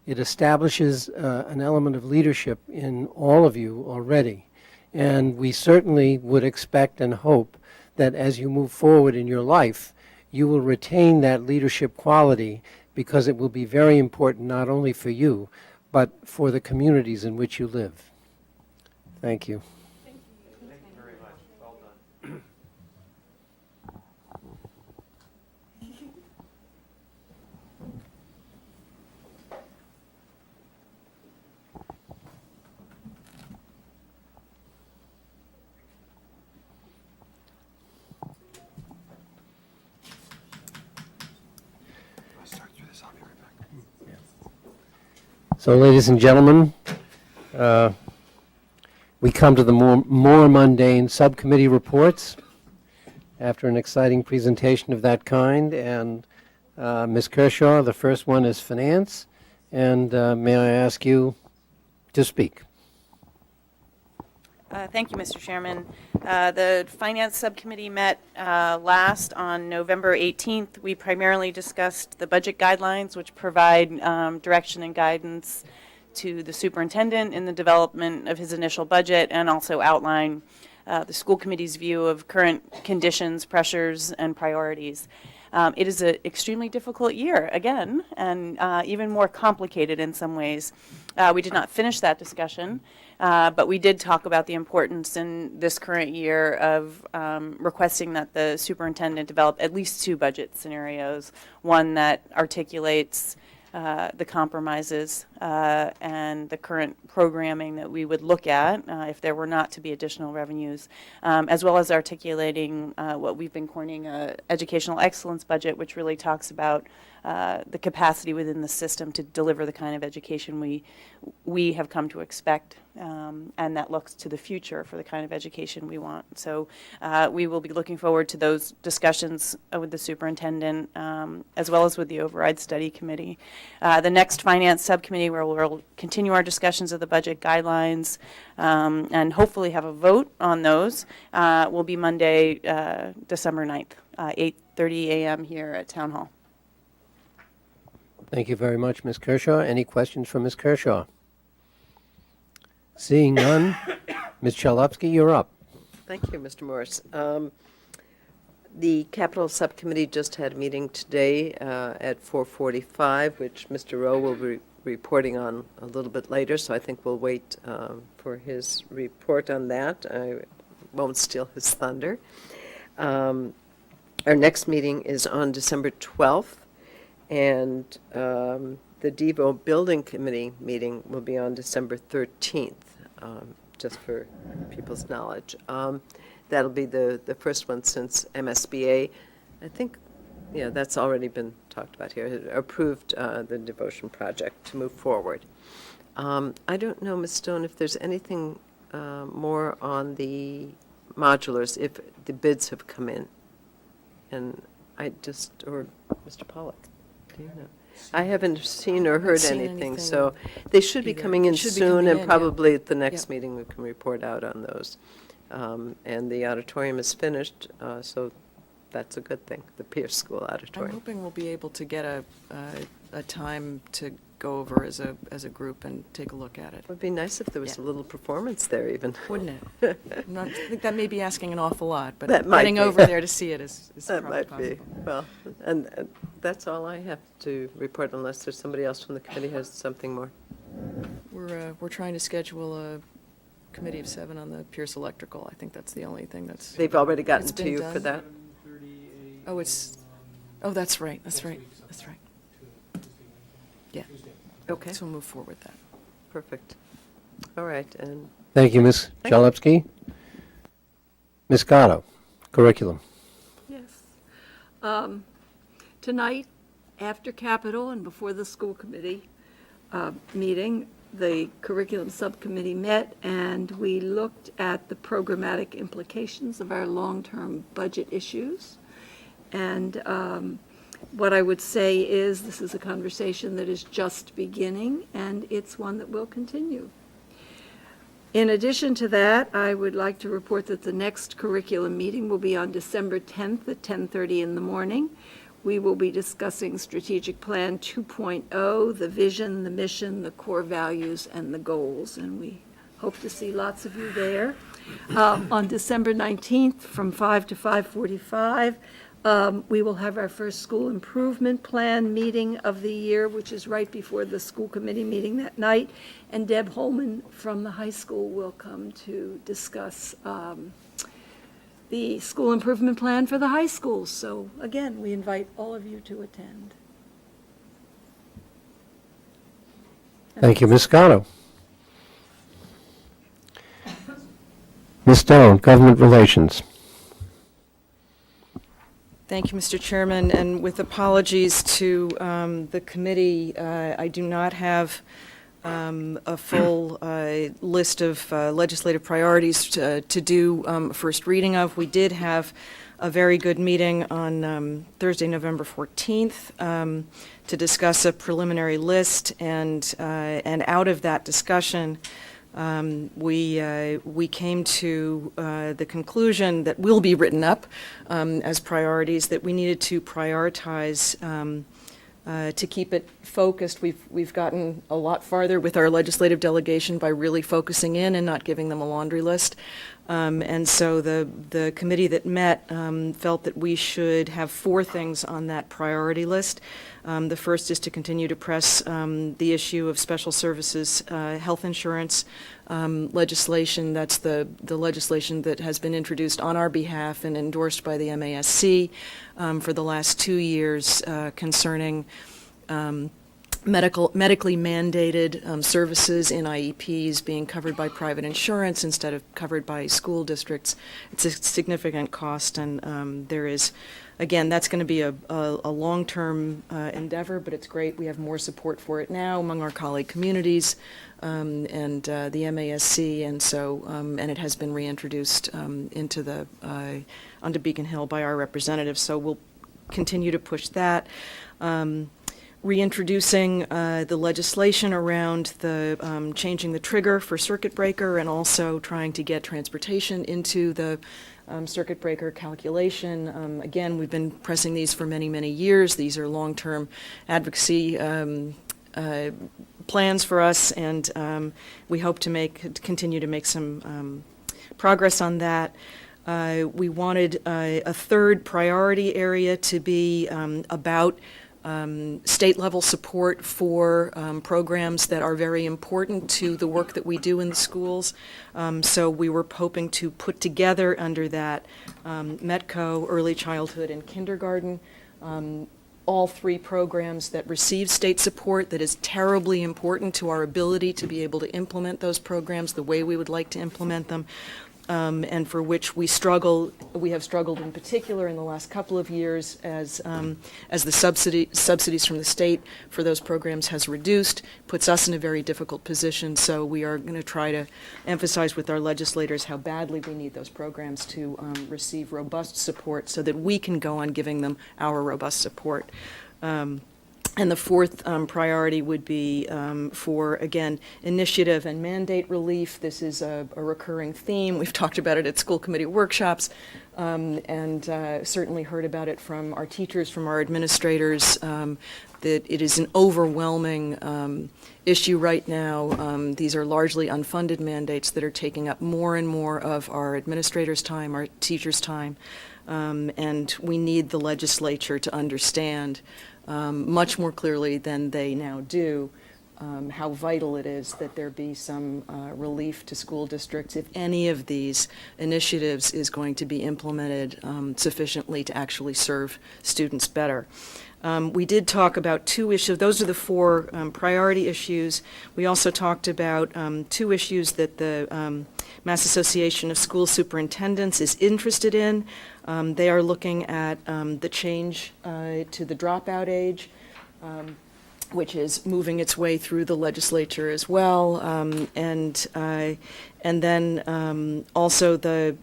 It establishes an element of leadership in all of you already. And we certainly would expect and hope that as you move forward in your life, you will retain that leadership quality, because it will be very important not only for you, but for the communities in which you live. Thank you. Thank you very much. Well done. So, ladies and gentlemen, we come to the more mundane subcommittee reports after an exciting presentation of that kind. And Ms. Kershaw, the first one is Finance. And may I ask you to speak? Thank you, Mr. Chairman. The Finance Subcommittee met last on November 18th. We primarily discussed the budget guidelines, which provide direction and guidance to the superintendent in the development of his initial budget, and also outline the school committee's view of current conditions, pressures, and priorities. It is an extremely difficult year, again, and even more complicated in some ways. We did not finish that discussion, but we did talk about the importance in this current year of requesting that the superintendent develop at least 2 budget scenarios, one that articulates the compromises and the current programming that we would look at if there were not to be additional revenues, as well as articulating what we've been coining an educational excellence budget, which really talks about the capacity within the system to deliver the kind of education we have come to expect, and that looks to the future for the kind of education we want. So we will be looking forward to those discussions with the superintendent, as well as with the override study committee. The next finance subcommittee, where we'll continue our discussions of the budget guidelines and hopefully have a vote on those, will be Monday, December 9th, 8:30 a.m. here at Town Hall. Thank you very much, Ms. Kershaw. Any questions from Ms. Kershaw? Seeing none, Ms. Chalupsky, you're up. Thank you, Mr. Morris. The Capital Subcommittee just had a meeting today at 4:45, which Mr. Rowe will be reporting on a little bit later, so I think we'll wait for his report on that. I won't steal his thunder. Our next meeting is on December 12th. And the Devo Building Committee meeting will be on December 13th, just for people's knowledge. That'll be the first one since MSBA. I think yeah, that's already been talked about here, approved the devotion project to move forward. I don't know, Ms. Stone, if there's anything more on the modulars, if the bids have come in. And or Mr. Pollock, do you know? I haven't seen or heard seen anything, anything so they should be either. coming in It should be soon, coming and in, yeah. probably at the next Yep. meeting we can report out on those. And the auditorium is finished, so that's a good thing, the Pierce School I'm auditorium. hoping we'll be able to get a time to go over as a group and take a look at it. It would be nice if there was a Yeah. little performance there even. Wouldn't it? I think that may be asking an awful lot, but That might getting be. over there to see it is That probably might possible. be. Well, and that's all I have to report unless there's somebody else from the committee has something more. We're trying to schedule a committee of 7 on the Pierce Electrical. I think that's the only thing that's. They've already gotten It's to been you done? for that? That's right, that's right, that's right. Yeah. Okay, So we'll move forward with that. perfect. All right, and Thank you, Ms. Jalewski. Ms. Gatto, curriculum. Yes. Tonight, after Capitol and before the school committee meeting, the curriculum subcommittee met, and we looked at the programmatic implications of our long-term budget issues. And what I would say is this is a conversation that is just beginning, and it's one that will continue. In addition to that, I would like to report that the next curriculum meeting will be on December 10th at 10:30 in the morning. We will be discussing Strategic Plan 2.0, the vision, the mission, the core values, and the goals, and we hope to see lots of you there. On December 19th, from 5 to 5:45, we will have our first school improvement plan meeting of the year, which is right before the school committee meeting that night. And Deb Holman from the high school will come to discuss the school improvement plan for the high schools. So again, we invite all of you to attend. Thank you, Ms. Gatto. Ms. Stone, government relations. Thank you, Mr. Chairman, and with apologies to the committee, I do not have a full list of legislative priorities to do a first reading of. We did have a very good meeting on Thursday, November 14th, to discuss a preliminary list, and out of that discussion, we came to the conclusion that will be written up as priorities, that we needed to prioritize to keep it focused. We've gotten a lot farther with our legislative delegation by really focusing in and not giving them a laundry list. And so the committee that met felt that we should have 4 things on that priority list. The first is to continue to press the issue of special services health insurance legislation. That's the legislation that has been introduced on our behalf and endorsed by the MASC for the last 2 years concerning medically mandated services in IEPs being covered by private insurance instead of covered by school districts. It's a significant cost, and there is, again, that's going to be a long-term endeavor, but it's great. We have more support for it now among our colleague communities and the MASC, and so and it has been reintroduced onto Beacon Hill by our representatives. So we'll continue to push that. Reintroducing the legislation around the changing the trigger for circuit breaker, and also trying to get transportation into the circuit breaker calculation. Again, we've been pressing these for many, many years. These are long-term advocacy plans for us, and we hope to continue to make some progress on that. We wanted a third priority area to be about state-level support for programs that are very important to the work that we do in the schools. So we were hoping to put together under that METCO, early childhood and kindergarten, all 3 programs that receive state support that is terribly important to our ability to be able to implement those programs the way we would like to implement them. and for which we have struggled in particular in the last couple of years as the subsidies from the state for those programs has reduced, puts us in a very difficult position. So we are going to try to emphasize with our legislators how badly we need those programs to receive robust support so that we can go on giving them our robust support. And the fourth priority would be for, again, initiative and mandate relief. This is a recurring theme. We've talked about it at school committee workshops, and certainly heard about it from our teachers, from our administrators, that it is an overwhelming issue right now. These are largely unfunded mandates that are taking up more and more of our administrators' time, our teachers' time, and we need the legislature to understand much more clearly than they now do, how vital it is that there be some relief to school districts if any of these initiatives is going to be implemented sufficiently to actually serve students better. We did talk about two issues. Those are the four priority issues. We also talked about two issues that the Mass Association of School Superintendents is interested in. They are looking at the change to the dropout age, which is moving its way through the legislature as well, and then also the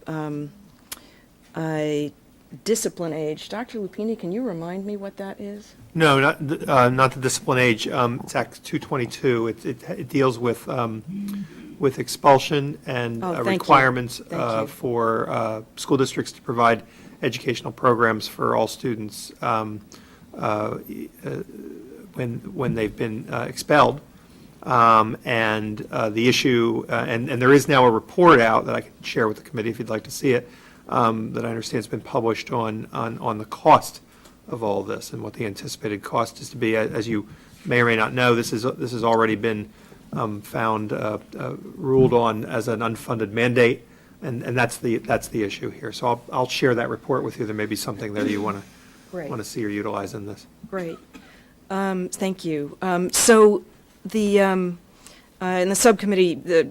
discipline age. Dr. Lupini, can you remind me what that is? No, not the discipline age. It's Act 222. It deals with expulsion and requirements for school districts to provide educational programs for all students when they've been expelled. And the issue, and there is now a report out that I can share with the committee if you'd like to see it, that I understand has been published on the cost of all this and what the anticipated cost is to be. As you may or may not know, this has already been found ruled on as an unfunded mandate, and that's the issue here. So I'll share that report with you. There may be something there that you want to see or utilize in this. Great. Thank you. So the in the subcommittee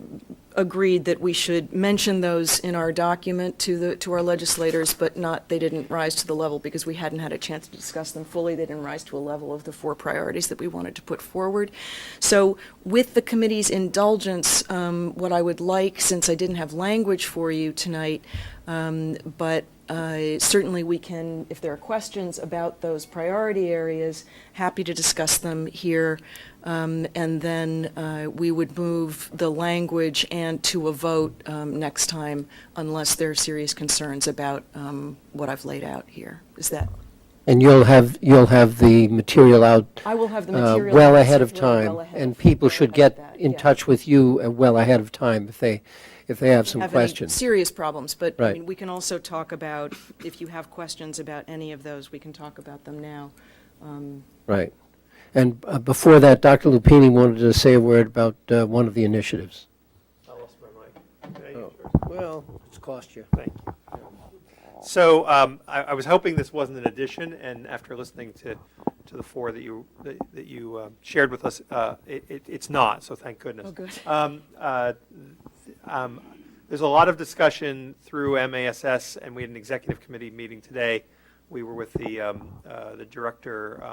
agreed that we should mention those in our document to our legislators, but they didn't rise to the level because we hadn't had a chance to discuss them fully. They didn't rise to a level of the four priorities that we wanted to put forward. So with the committee's indulgence, what I would like, since I didn't have language for you tonight, but certainly we can, if there are questions about those priority areas, happy to discuss them here. And then we would move the language and to a vote next time unless there are serious concerns about what I've laid out here. Is that? And you'll have the material out I will have the material well out, ahead of certainly time, well ahead and of- people well should ahead of get that, in yeah. touch with you well ahead of time if they have some Have questions. any serious problems, but I Right. mean, we can also talk about, if you have questions about any of those, we can talk about them now. Right. And before that, Dr. Lupini wanted to say a word about one of the initiatives. I lost my mic. Oh, well, it's cost you. Thank you. So I was hoping this wasn't an addition, and after listening to the four that you shared with us, it's not. So thank goodness. Oh, good. There's a lot of discussion through MASS, and we had an executive committee meeting today. We were with the director,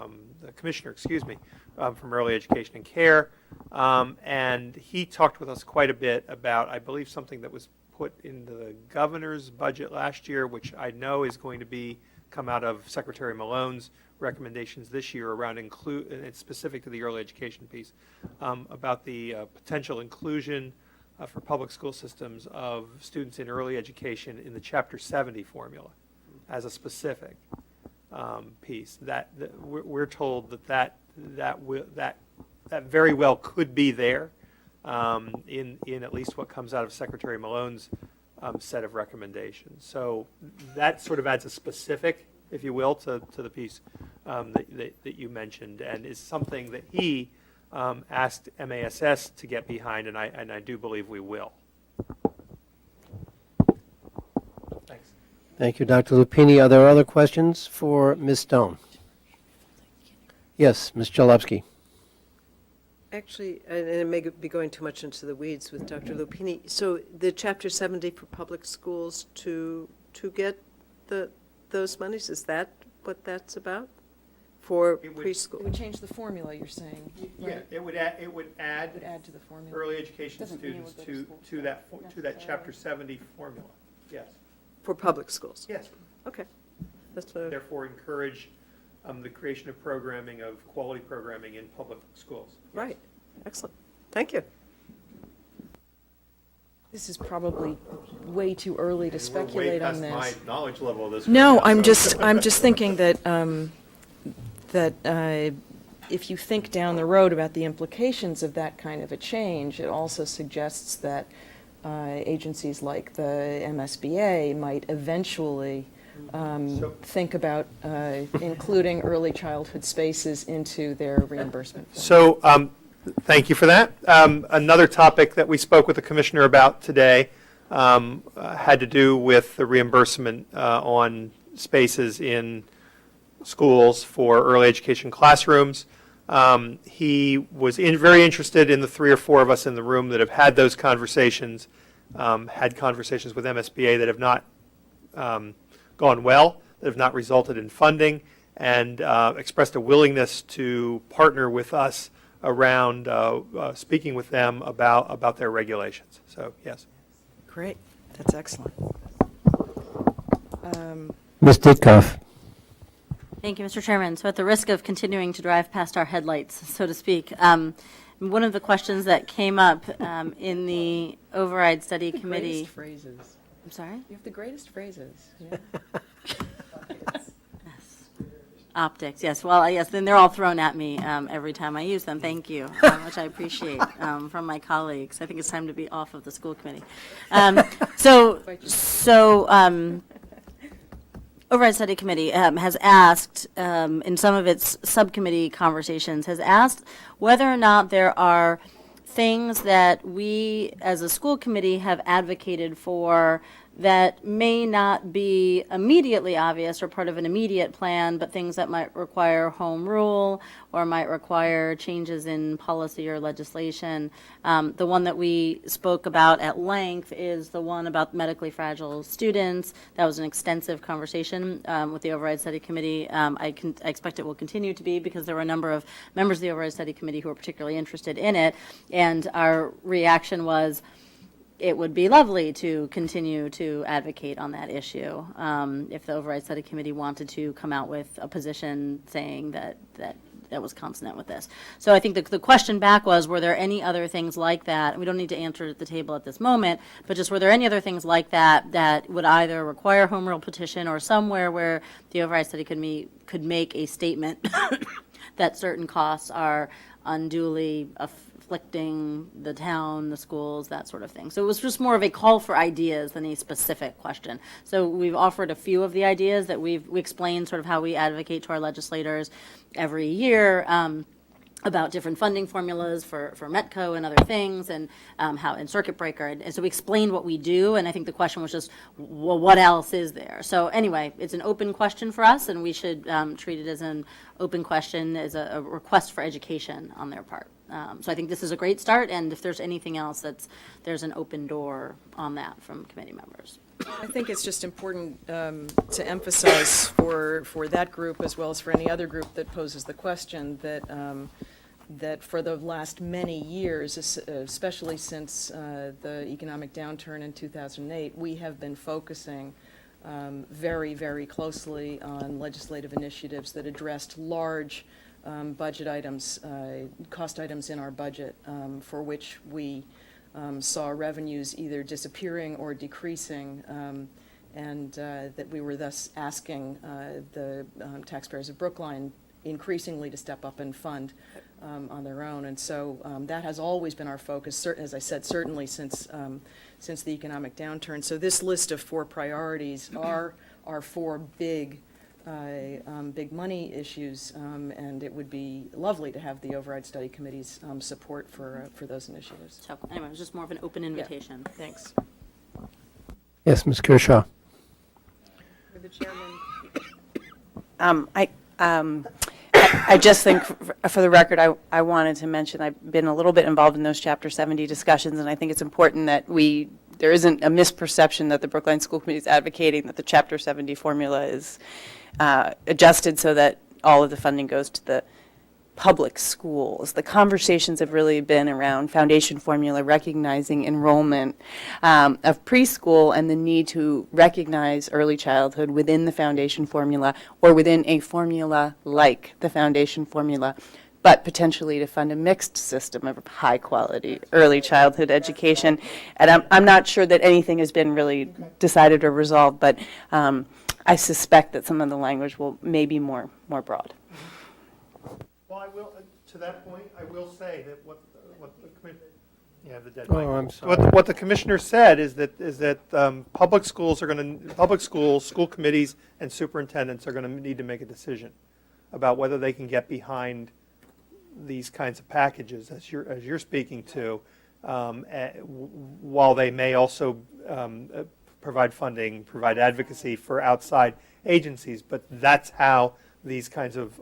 the commissioner, from Early Education and Care, and he talked with us quite a bit about, I believe, something that was put into the governor's budget last year, which I know is going to come out of Secretary Malone's recommendations this year around and it's specific to the early education piece, about the potential inclusion for public school systems of students in early education in the Chapter 70 formula as a specific piece. We're told that very well could be there in at least what comes out of Secretary Malone's set of recommendations. So that sort of adds a specific, if you will, to the piece that you mentioned, and is something that he asked MASS to get behind, and I do believe we will. Thanks. Thank you, Dr. Lupini. Are there other questions for Ms. Stone? Yes, Ms. Jalopsky. Actually, and it may be going too much into the weeds with Dr. Lupini, so the Chapter 70 for public schools to get those monies, is that what that's about? For It would- It preschool? would change the formula, you're saying? Yeah, right? it would add It would add to the formula. early education Doesn't mean students we'll go to school to that Chapter 70 formula. Yes, For public schools? yes. Okay. That's what, Therefore, encourage the creation of programming, of quality programming in public schools. Yes. right. Excellent. Thank you. This is probably way too early to speculate on We're way past this. my knowledge level of this. No, right now, so- I'm just thinking that, if you think down the road about the implications of that kind of a change, it also suggests that agencies like the MSBA might eventually think about including early childhood spaces into their reimbursement. So, thank you for that. Another topic that we spoke with the commissioner about today had to do with the reimbursement on spaces in schools for early education classrooms. He was very interested in the 3 or 4 of us in the room that have had those conversations, had conversations with MSBA that have not gone well, that have not resulted in funding, and expressed a willingness to partner with us around speaking with them about their regulations. So, yes. Great, that's excellent. Ms. Ditkoff. Thank you, Mr. Chairman. So at the risk of continuing to drive past our headlights, so to speak, one of the questions that came up in the Override Study Committee. Greatest phrases. I'm sorry? You have the greatest phrases. Yeah. Optics, yes. Well, yes, then they're all thrown at me every time I use them. Thank you, which I appreciate from my colleagues. I think it's time to be off of the school committee. Override Study Committee has asked, in some of its subcommittee conversations, has asked whether or not there are things that we, as a school committee, have advocated for that may not be immediately obvious or part of an immediate plan, but things that might require home rule or might require changes in policy or legislation. The one that we spoke about at length is the one about medically fragile students. That was an extensive conversation with the Override Study Committee. I expect it will continue to be because there were a number of members of the Override Study Committee who were particularly interested in it, and our reaction was, it would be lovely to continue to advocate on that issue if the Override Study Committee wanted to come out with a position saying that was consonant with this. So I think the question back was, were there any other things like that? We don't need to answer it at the table at this moment, but just were there any other things like that that would either require home rule petition or somewhere where the Override Study could make a statement that certain costs are unduly afflicting the town, the schools, that sort of thing. So it was just more of a call for ideas than a specific question. So we've offered a few of the ideas that we explained sort of how we advocate to our legislators every year about different funding formulas for Metco and other things, and how in circuit breaker. And so we explained what we do, and I think the question was just, well, what else is there? So anyway, it's an open question for us, and we should treat it as an open question, as a request for education on their part. So I think this is a great start, and if there's anything else, there's an open door on that from committee members. I think it's just important to emphasize for that group, as well as for any other group that poses the question, that for the last many years, especially since the economic downturn in 2008, we have been focusing very, very closely on legislative initiatives that addressed large budget items, cost items in our budget, for which we saw revenues either disappearing or decreasing, and that we were thus asking the taxpayers of Brookline increasingly to step up and fund on their own. And so that has always been our focus, as I said, certainly since the economic downturn. So this list of 4 priorities are 4 big money issues, and it would be lovely to have the Override Study Committee's support for those initiatives. So anyway, it was just more of an open invitation. Yeah. Thanks. Yes, Ms. Kershaw. For the chairman. I just think, for the record, I wanted to mention, I've been a little bit involved in those Chapter 70 discussions, and I think it's important that there isn't a misperception that the Brookline School Committee is advocating that the Chapter 70 formula is adjusted so that all of the funding goes to the public schools. The conversations have really been around foundation formula, recognizing enrollment of preschool and the need to recognize early childhood within the foundation formula or within a formula like the foundation formula, but potentially to fund a mixed system of high-quality early childhood education. And I'm not sure that anything has been really decided or resolved, but I suspect that some of the language may be more broad. Well, I will, to that point, I will say that what the commission, you have the deadline. Oh, I'm sorry. What the commissioner said is that public schools are going to, public schools, school committees, and superintendents are going to need to make a decision about whether they can get behind these kinds of packages, as you're speaking to, while they may also provide funding, provide advocacy for outside agencies. But that's how these kinds of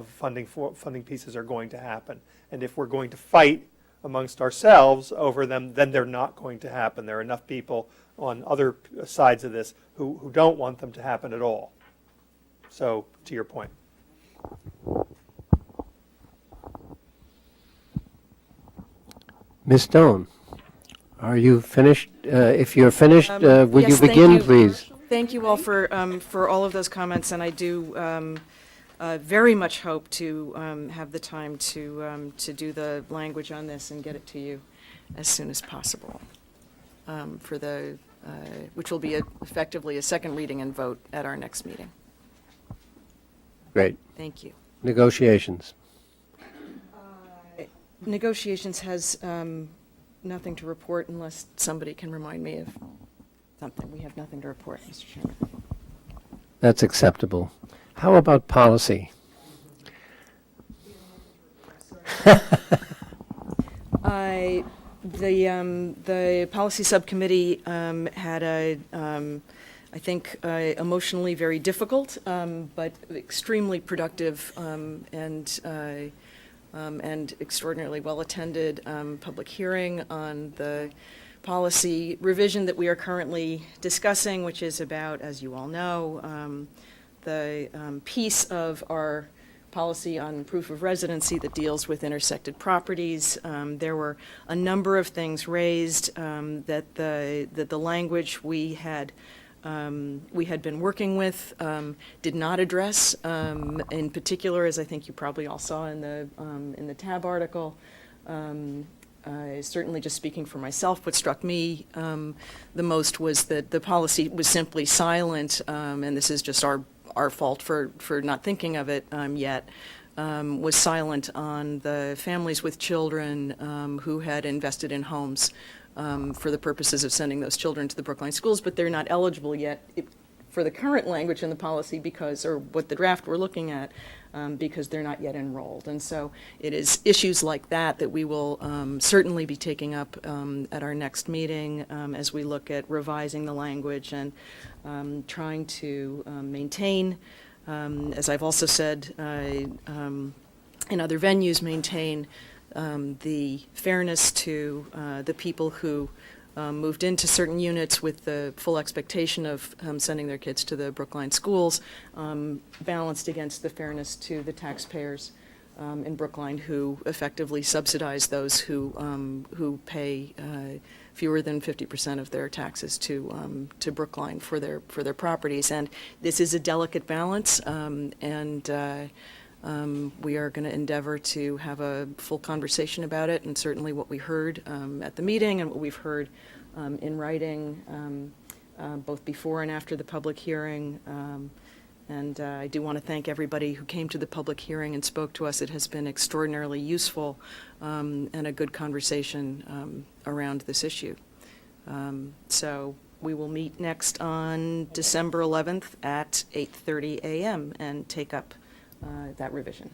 funding pieces are going to happen. And if we're going to fight amongst ourselves over them, then they're not going to happen. There are enough people on other sides of this who don't want them to happen at all. So, to your point. Ms. Stone, are you finished? If you're finished, would Yes, you thank begin, please? Thank you all for all of those comments, and I do very much hope to have the time to do the language on this and get it to you as soon as possible for the which will be effectively a second reading and vote at our next meeting. Great. Thank you. Negotiations. Negotiations has nothing to report unless somebody can remind me of something. We have nothing to report, Mr. Chairman. That's acceptable. How about policy? The policy subcommittee had I think, emotionally very difficult, but extremely productive and extraordinarily well-attended public hearing on the policy revision that we are currently discussing, which is about, as you all know, the piece of our policy on proof of residency that deals with intersected properties. There were a number of things raised that the language we had been working with did not address. In particular, as I think you probably all saw in the TAB article, certainly just speaking for myself, what struck me the most was that the policy was simply silent, and this is just our fault for not thinking of it yet, was silent on the families with children who had invested in homes for the purposes of sending those children to the Brookline schools, but they're not eligible yet for the current language in the policy or what the draft we're looking at, because they're not yet enrolled. And so it is issues like that that we will certainly be taking up at our next meeting as we look at revising the language and trying to maintain, as I've also said in other venues, maintain the fairness to the people who moved into certain units with the full expectation of sending their kids to the Brookline schools, balanced against the fairness to the taxpayers in Brookline who effectively subsidize those who pay fewer than 50% of their taxes to Brookline for their properties. And this is a delicate balance, and we are going to endeavor to have a full conversation about it, and certainly what we heard at the meeting and what we've heard in writing both before and after the public hearing. And I do want to thank everybody who came to the public hearing and spoke to us. It has been extraordinarily useful and a good conversation around this issue. So we will meet next on December 11th at 8:30 a.m. and take up that revision.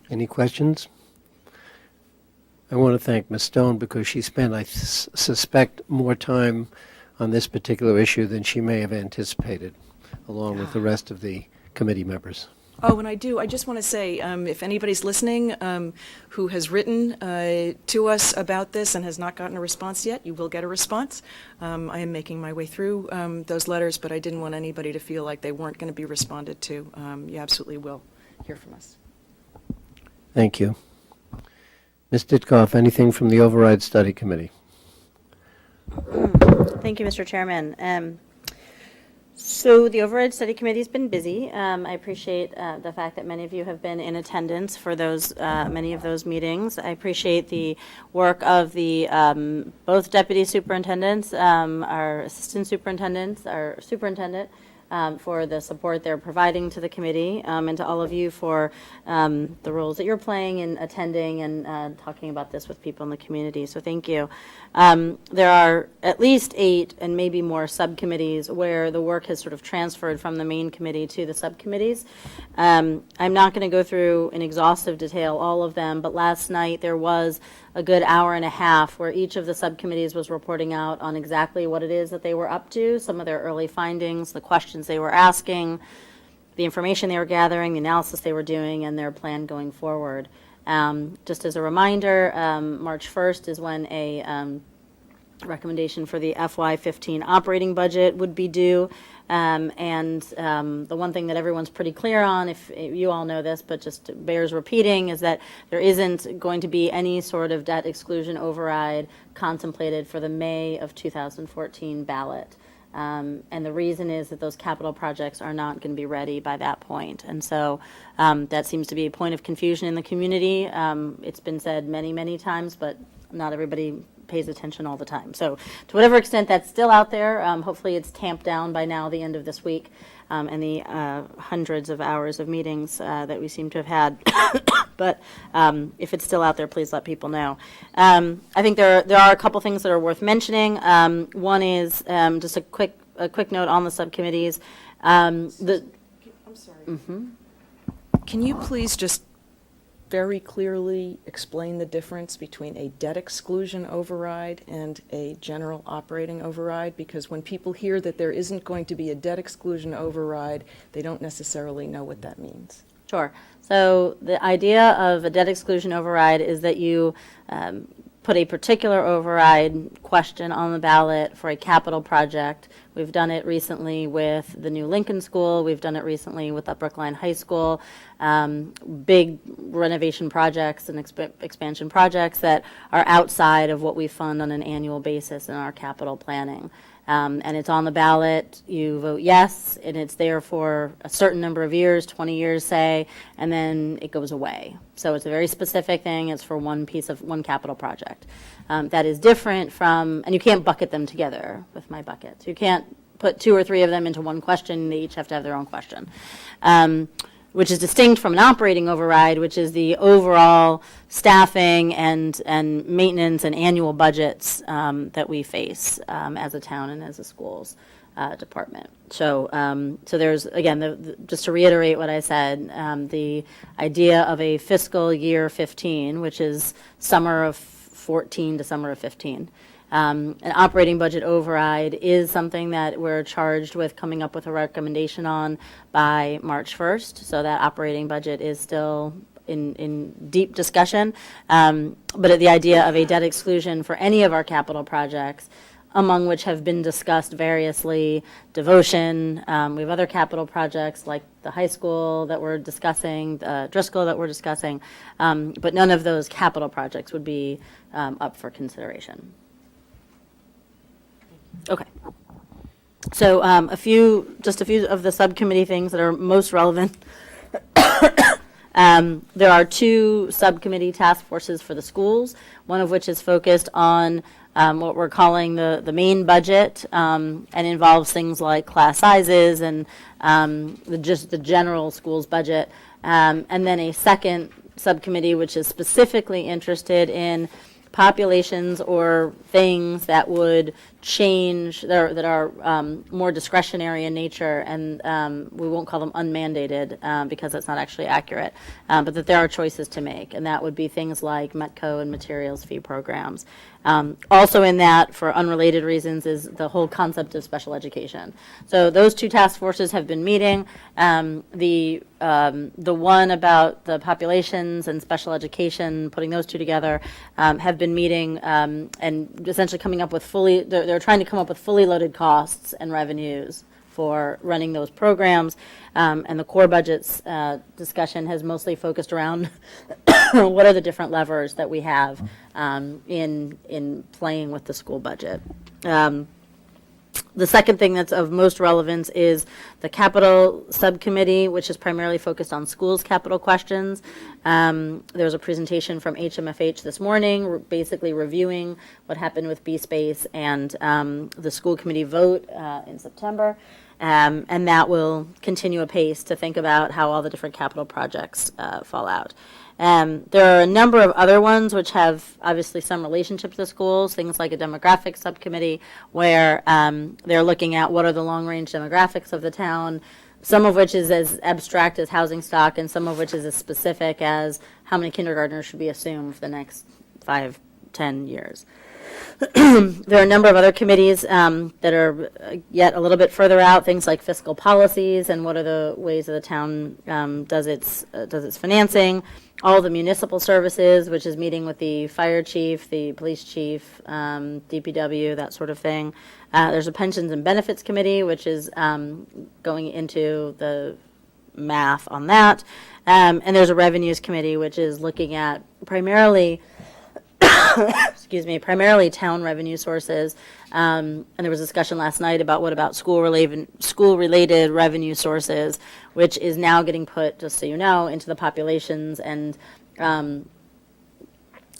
Any questions? I want to thank Ms. Stone because she spent, I suspect, more time on this particular issue than she may have anticipated, along with the rest of the committee members. Oh, and I just want to say, if anybody's listening who has written to us about this and has not gotten a response yet, you will get a response. I am making my way through those letters, but I didn't want anybody to feel like they weren't going to be responded to. You absolutely will hear from us. Thank you. Ms. Ditkoff, anything from the Override Study Committee? Thank you, Mr. Chairman. So the Override Study Committee has been busy. I appreciate the fact that many of you have been in attendance for those many of those meetings. I appreciate the work of the both deputy superintendents, our assistant superintendents, our superintendent, for the support they're providing to the committee, and to all of you for the roles that you're playing in attending and talking about this with people in the community. So thank you. There are at least 8 and maybe more subcommittees where the work has sort of transferred from the main committee to the subcommittees. I'm not going to go through in exhaustive detail all of them, but last night there was a good hour and a half where each of the subcommittees was reporting out on exactly what it is that they were up to, some of their early findings, the questions they were asking, the information they were gathering, the analysis they were doing, and their plan going forward. Just as a reminder, March 1st is when a recommendation for the FY15 operating budget would be due. The one thing that everyone's pretty clear on, if you all know this, but just bears repeating, is that there isn't going to be any sort of debt exclusion override contemplated for the May of 2014 ballot. And the reason is that those capital projects are not going to be ready by that point. And so that seems to be a point of confusion in the community. It's been said many, many times, but not everybody pays attention all the time. So to whatever extent that's still out there, hopefully it's tamped down by now, the end of this week, and the hundreds of hours of meetings that we seem to have had. But if it's still out there, please let people know. I think there are a couple things that are worth mentioning. One is just a quick note on the subcommittees. I'm sorry. Mm-hmm. Can you please just very clearly explain the difference between a debt exclusion override and a general operating override? Because when people hear that there isn't going to be a debt exclusion override, they don't necessarily know what that means. Sure. So the idea of a debt exclusion override is that you put a particular override question on the ballot for a capital project. We've done it recently with the new Lincoln School. We've done it recently with Upper Brookline High School. Big renovation projects and expansion projects that are outside of what we fund on an annual basis in our capital planning. And it's on the ballot. You vote yes, and it's there for a certain number of years, 20 years, say, and then it goes away. So it's a very specific thing. It's for one capital project. That is different from, and you can't bucket them together with my buckets. You can't put 2 or 3 of them into one question. They each have to have their own question. Which is distinct from an operating override, which is the overall staffing and maintenance and annual budgets that we face as a town and as a schools department. So there's, again, just to reiterate what I said, the idea of a fiscal year 15, which is summer of 14 to summer of 15. An operating budget override is something that we're charged with coming up with a recommendation on by March 1st. So that operating budget is still in deep discussion. But the idea of a debt exclusion for any of our capital projects, among which have been discussed variously, devotion, we have other capital projects like the high school that we're discussing, Driscoll that we're discussing, but none of those capital projects would be up for consideration. Okay. So a few of the subcommittee things that are most relevant. There are 2 subcommittee task forces for the schools, one of which is focused on what we're calling the main budget, and involves things like class sizes and just the general schools budget. And then a second subcommittee which is specifically interested in populations or things that would change, that are more discretionary in nature, and we won't call them unmandated because that's not actually accurate, but that there are choices to make, and that would be things like METCO and materials fee programs. Also in that, for unrelated reasons, is the whole concept of special education. So those two task forces have been meeting. The one about the populations and special education, putting those two together, have been meeting and essentially coming up with they're trying to come up with fully loaded costs and revenues for running those programs. And the core budgets discussion has mostly focused around what are the different levers that we have in playing with the school budget. The second thing that's of most relevance is the capital subcommittee, which is primarily focused on schools' capital questions. There was a presentation from HMFH this morning, basically reviewing what happened with B-Space and the school committee vote in September. And that will continue apace to think about how all the different capital projects fall out. There are a number of other ones which have obviously some relationship to the schools, things like a demographics subcommittee where they're looking at what are the long-range demographics of the town, some of which is as abstract as housing stock and some of which is as specific as how many kindergartners should be assumed for the next 5-10 years. There are a number of other committees that are yet a little bit further out, things like fiscal policies and what are the ways that the town does its financing. All the municipal services, which is meeting with the fire chief, the police chief, DPW, that sort of thing. There's a pensions and benefits committee, which is going into the math on that. And there's a revenues committee, which is looking at primarily primarily town revenue sources. And there was discussion last night about what about school-related revenue sources, which is now getting put, just so you know, into the populations and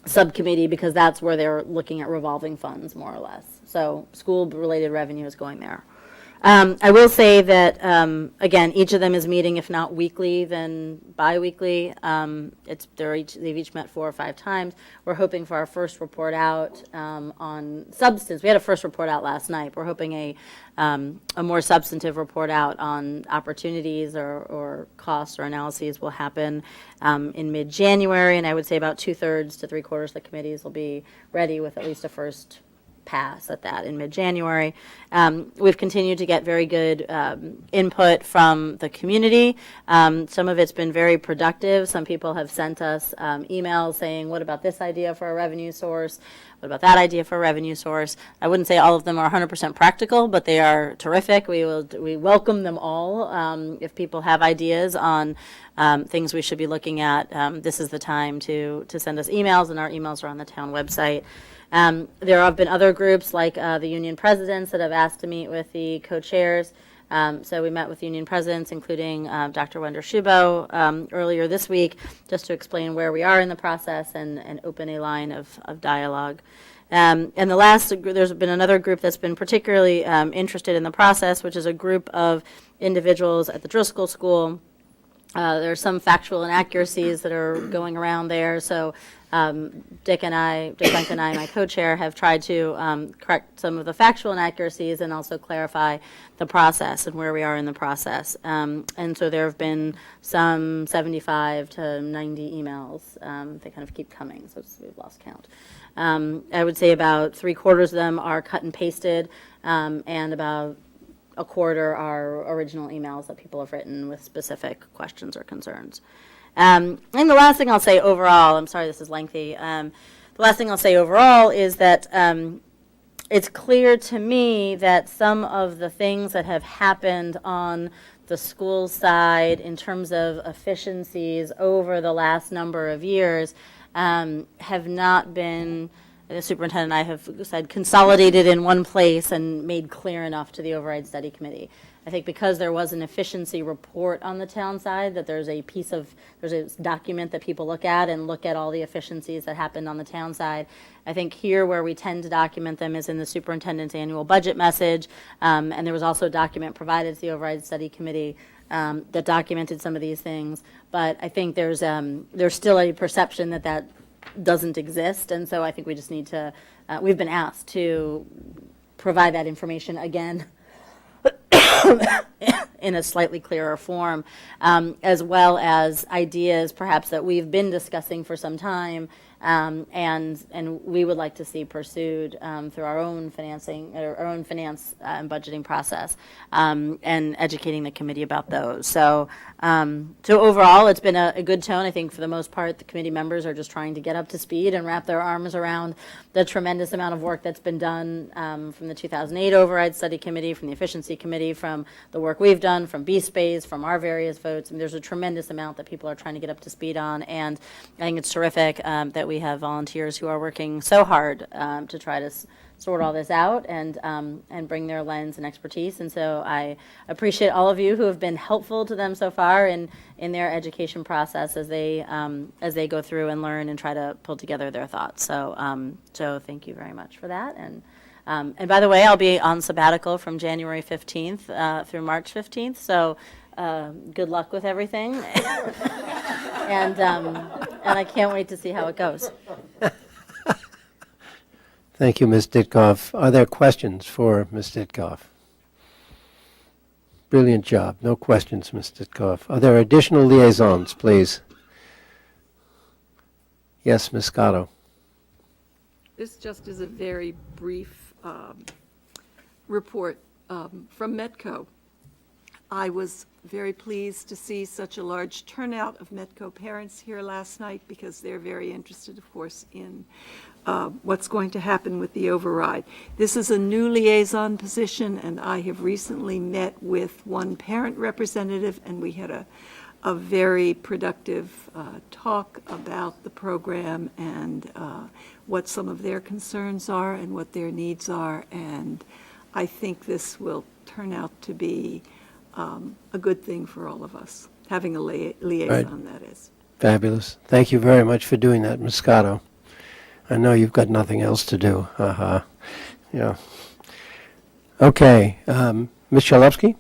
subcommittee, because that's where they're looking at revolving funds, more or less. So school-related revenue is going there. I will say that, again, each of them is meeting, if not weekly, then bi-weekly. They've each met 4 or 5 times. We're hoping for our first report out on substance. We had a first report out last night. We're hoping a more substantive report out on opportunities or costs or analyses will happen in mid-January, and I would say about 2/3 to 3/4 of the committees will be ready with at least a first pass at that in mid-January. We've continued to get very good input from the community. Some of it's been very productive. Some people have sent us emails saying, what about this idea for a revenue source? What about that idea for a revenue source? I wouldn't say all of them are 100% practical, but they are terrific. We welcome them all. If people have ideas on things we should be looking at, this is the time to send us emails, and our emails are on the town website. There have been other groups like the union presidents that have asked to meet with the co-chairs. So we met with union presidents, including Dr. Wender Shubo earlier this week, just to explain where we are in the process and open a line of dialogue. And there's been another group that's been particularly interested in the process, which is a group of individuals at the Driscoll School. There are some factual inaccuracies that are going around there, so Dick Bunk and I, my co-chair, have tried to correct some of the factual inaccuracies and also clarify the process and where we are in the process. And so there have been some 75 to 90 emails. They kind of keep coming, so we've lost count. I would say about 3/4 of them are cut and pasted, and about 1/4 are original emails that people have written with specific questions or concerns. And the last thing I'll say overall, I'm sorry this is lengthy, the last thing I'll say overall is that it's clear to me that some of the things that have happened on the school side in terms of efficiencies over the last number of years have not been, the superintendent and I have said, consolidated in one place and made clear enough to the Override Study Committee. I think because there was an efficiency report on the town side, that there's a document that people look at all the efficiencies that happened on the town side. I think here where we tend to document them is in the superintendent's annual budget message, and there was also a document provided to the Override Study Committee that documented some of these things. But I think there's still a perception that doesn't exist, and so I think we just need to, we've been asked to provide that information again in a slightly clearer form, as well as ideas perhaps that we've been discussing for some time, and we would like to see pursued through our own financing, or our own finance and budgeting process, and educating the committee about those. So overall, it's been a good tone. I think for the most part, the committee members are just trying to get up to speed and wrap their arms around the tremendous amount of work that's been done from the 2008 Override Study Committee, from the Efficiency Committee, from the work we've done, from B-Space, from our various votes. And there's a tremendous amount that people are trying to get up to speed on. And I think it's terrific that we have volunteers who are working so hard to try to sort all this out and bring their lens and expertise. And so I appreciate all of you who have been helpful to them so far in their education process as they go through and learn and try to pull together their thoughts. So thank you very much for that. And by the way, I'll be on sabbatical from January 15th through March 15th. So good luck with everything. and I can't wait to see how it goes. Thank you, Ms. Ditkoff. Are there questions for Ms. Ditkoff? Brilliant job. No questions, Ms. Ditkoff. Are there additional liaisons, please? Yes, Ms. Scotto. This just is a very brief report from Metco. I was very pleased to see such a large turnout of Metco parents here last night because they're very interested, of course, in what's going to happen with the override. This is a new liaison position, and I have recently met with one parent representative, and we had a very productive talk about the program and what some of their concerns are and what their needs are. And I think this will turn out to be a good thing for all of us, having a liaison, that is. Fabulous. Thank you very much for doing that, Ms. Scotto. I know you've got nothing else to do. Yeah. Okay. Ms. Chalupsky?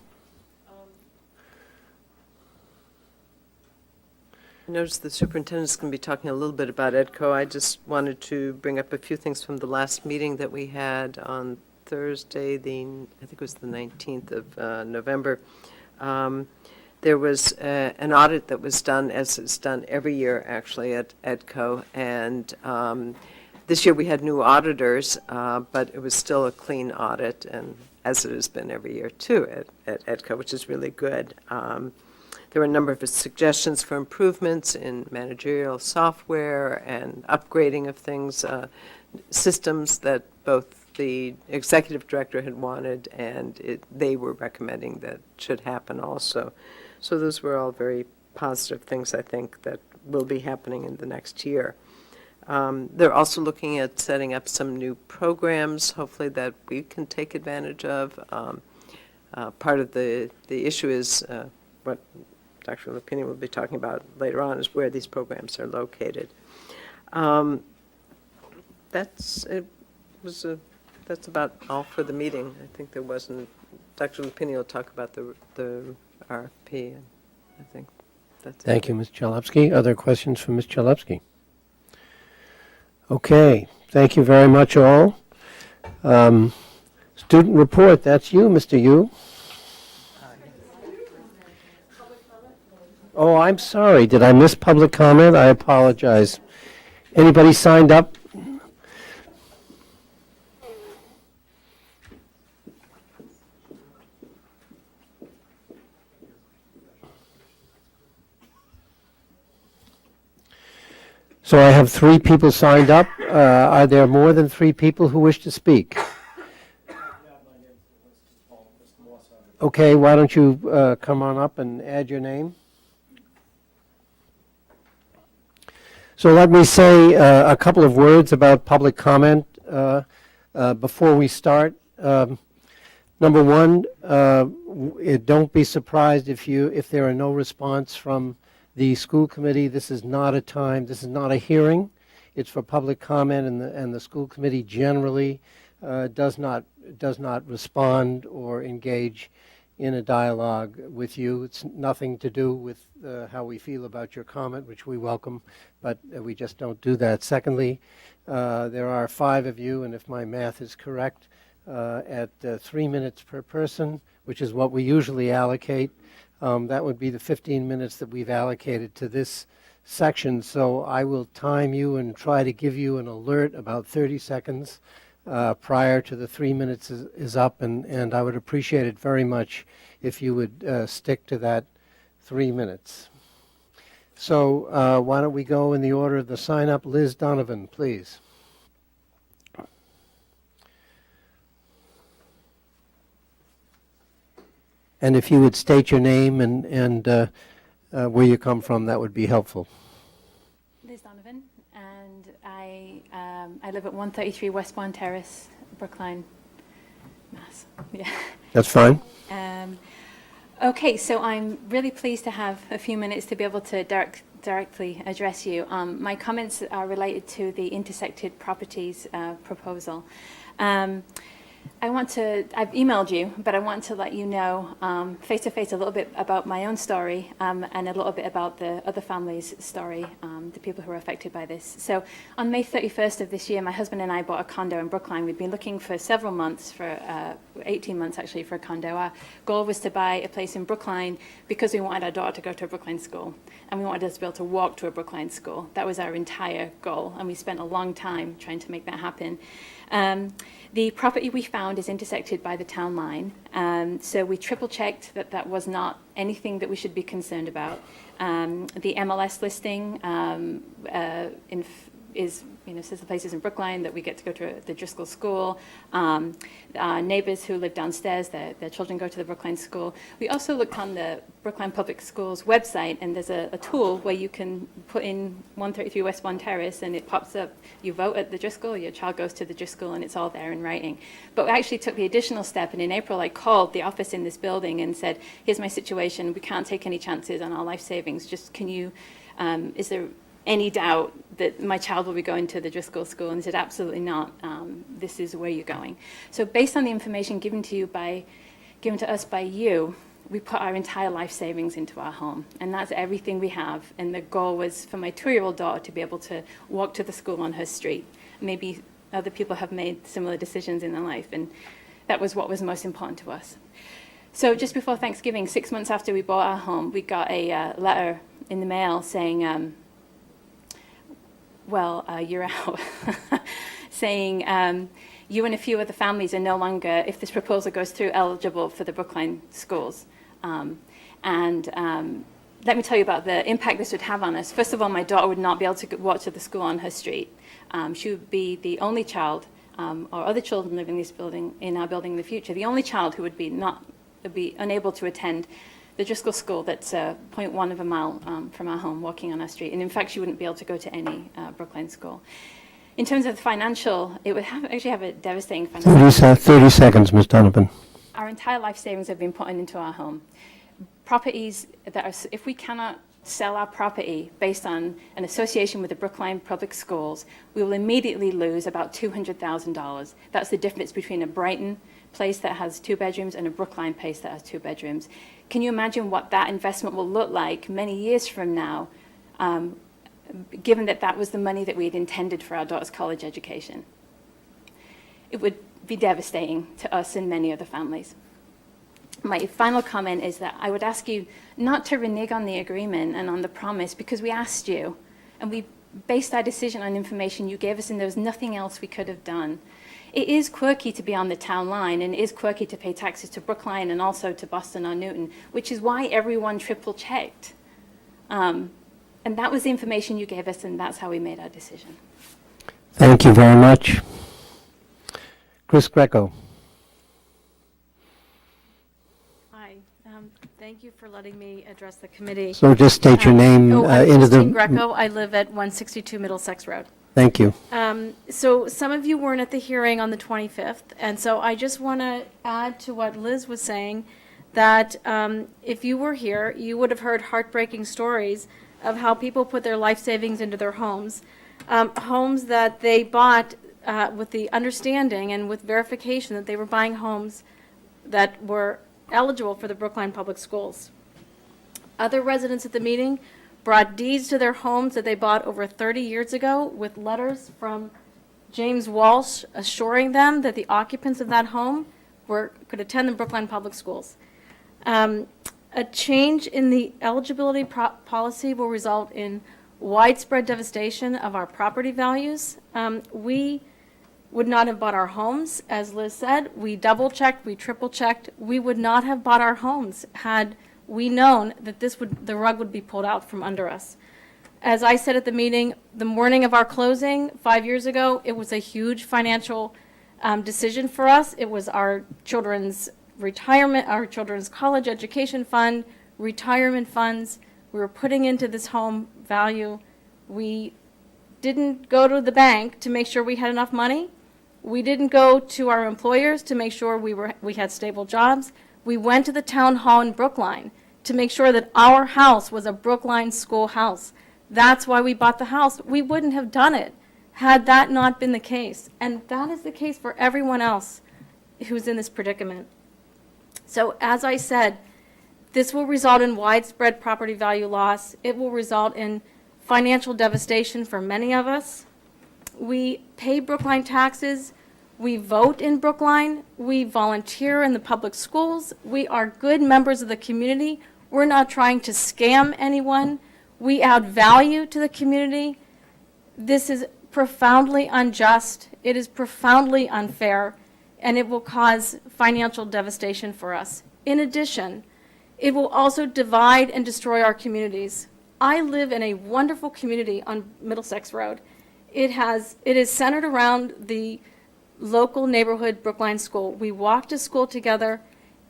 I noticed the superintendent's going to be talking a little bit about EDCO. I just wanted to bring up a few things from the last meeting that we had on Thursday, I think it was the 19th of November. There was an audit that was done, as it's done every year, actually, at EDCO. And this year we had new auditors, but it was still a clean audit, and as it has been every year, too, at EDCO, which is really good. There were a number of suggestions for improvements in managerial software and upgrading of things, systems that both the executive director had wanted and they were recommending that should happen also. So those were all very positive things, I think, that will be happening in the next year. They're also looking at setting up some new programs, hopefully, that we can take advantage of. Part of the issue is what Dr. Lupini will be talking about later on, is where these programs are located. That's about all for the meeting. I think there wasn't. Dr. Lupini will talk about the RFP, and I think that's it. Thank you, Ms. Chalupsky. Other questions for Ms. Chalupsky? Okay. Thank you very much, all. Student report. That's you, Mr. Yu. Oh, I'm sorry. Did I miss public comment? I apologize. Anybody signed up? So I have 3 people signed up. Are there more than 3 people who wish to speak? Okay, why don't you come on up and add your name? So let me say a couple of words about public comment before we start. Number one, don't be surprised if there are no response from the school committee. This is not a hearing. It's for public comment, and the school committee generally does not respond or engage in a dialogue with you. It's nothing to do with how we feel about your comment, which we welcome, but we just don't do that. Secondly, there are 5 of you, and if my math is correct, at 3 minutes per person, which is what we usually allocate. That would be the 15 minutes that we've allocated to this section. So I will time you and try to give you an alert about 30 seconds prior to the 3 minutes is up, and I would appreciate it very much if you would stick to that 3 minutes. So why don't we go in the order of the sign-up? Liz Donovan, please. And if you would state your name and where you come from, that would be helpful. Liz Donovan, and I live at 133 Westbourne Terrace, Brookline, Mass. Yeah. That's fine. Okay, so I'm really pleased to have a few minutes to be able to directly address you. My comments are related to the intersected properties proposal. I've emailed you, but I want to let you know face-to-face a little bit about my own story and a little bit about the other family's story, the people who are affected by this. So on May 31st of this year, my husband and I bought a condo in Brookline. We'd been looking for several months, for 18 months actually, for a condo. Our goal was to buy a place in Brookline because we wanted our daughter to go to a Brookline school, and we wanted us to be able to walk to a Brookline school. That was our entire goal, and we spent a long time trying to make that happen. The property we found is intersected by the town line, so we triple-checked that that was not anything that we should be concerned about. The MLS listing says the places in Brookline that we get to go to the Driscoll School. Our neighbors who live downstairs, their children go to the Brookline School. We also looked on the Brookline Public Schools website, and there's a tool where you can put in 133 Westbourne Terrace, and it pops up. You vote at the Driscoll, your child goes to the Driscoll, and it's all there in writing. But we actually took the additional step, and in April I called the office in this building and said, here's my situation. We can't take any chances on our life savings. Just can you, is there any doubt that my child will be going to the Driscoll School? And they said, absolutely not. This is where you're going. So based on the information given to us by you, we put our entire life savings into our home. And that's everything we have. And the goal was for my 2-year-old daughter to be able to walk to the school on her street. Maybe other people have made similar decisions in their life, and that was what was most important to us. So just before Thanksgiving, 6 months after we bought our home, we got a letter in the mail saying, you're out, saying you and a few other families are no longer, if this proposal goes through, eligible for the Brookline schools. Let me tell you about the impact this would have on us. First of all, my daughter would not be able to walk to the school on her street. She would be the only child, or other children living in our building in the future, the only child who would be unable to attend the Driscoll School that's 0.1 of a mile from our home, walking on our street. And in fact, she wouldn't be able to go to any Brookline school. In terms of the financial, it would actually have a devastating financial. 30 seconds, Ms. Donovan. Our entire life savings have been put into our home. Properties that are, if we cannot sell our property based on an association with the Brookline Public Schools, we will immediately lose about $200,000. That's the difference between a Brighton place that has 2 bedrooms and a Brookline place that has 2 bedrooms. Can you imagine what that investment will look like many years from now, given that that was the money that we had intended for our daughter's college education? It would be devastating to us and many other families. My final comment is that I would ask you not to renege on the agreement and on the promise, because we asked you, and we based our decision on information you gave us, and there was nothing else we could have done. It is quirky to be on the town line, and it is quirky to pay taxes to Brookline and also to Boston or Newton, which is why everyone triple-checked. And that was the information you gave us, and that's how we made our decision. Thank you very much. Chris Greco. Hi. Thank you for letting me address the committee. So just state your name I'm into the... Christine Greco. I live at 162 Middlesex Road. Thank you. So some of you weren't at the hearing on the 25th, and so I just want to add to what Liz was saying, that if you were here, you would have heard heartbreaking stories of how people put their life savings into their homes, homes that they bought with the understanding and with verification that they were buying homes that were eligible for the Brookline Public Schools. Other residents at the meeting brought deeds to their homes that they bought over 30 years ago with letters from James Walsh assuring them that the occupants of that home could attend the Brookline Public Schools. A change in the eligibility policy will result in widespread devastation of our property values. We would not have bought our homes, as Liz said. We double-checked, we triple-checked. We would not have bought our homes had we known that the rug would be pulled out from under us. As I said at the meeting, the morning of our closing 5 years ago, it was a huge financial decision for us. It was our children's retirement, our children's college education fund, retirement funds. We were putting into this home value. We didn't go to the bank to make sure we had enough money. We didn't go to our employers to make sure we had stable jobs. We went to the town hall in Brookline to make sure that our house was a Brookline school house. That's why we bought the house. We wouldn't have done it had that not been the case. And that is the case for everyone else who's in this predicament. So as I said, this will result in widespread property value loss. It will result in financial devastation for many of us. We pay Brookline taxes. We vote in Brookline. We volunteer in the public schools. We are good members of the community. We're not trying to scam anyone. We add value to the community. This is profoundly unjust. It is profoundly unfair, and it will cause financial devastation for us. In addition, it will also divide and destroy our communities. I live in a wonderful community on Middlesex Road. It is centered around the local neighborhood Brookline School. We walk to school together,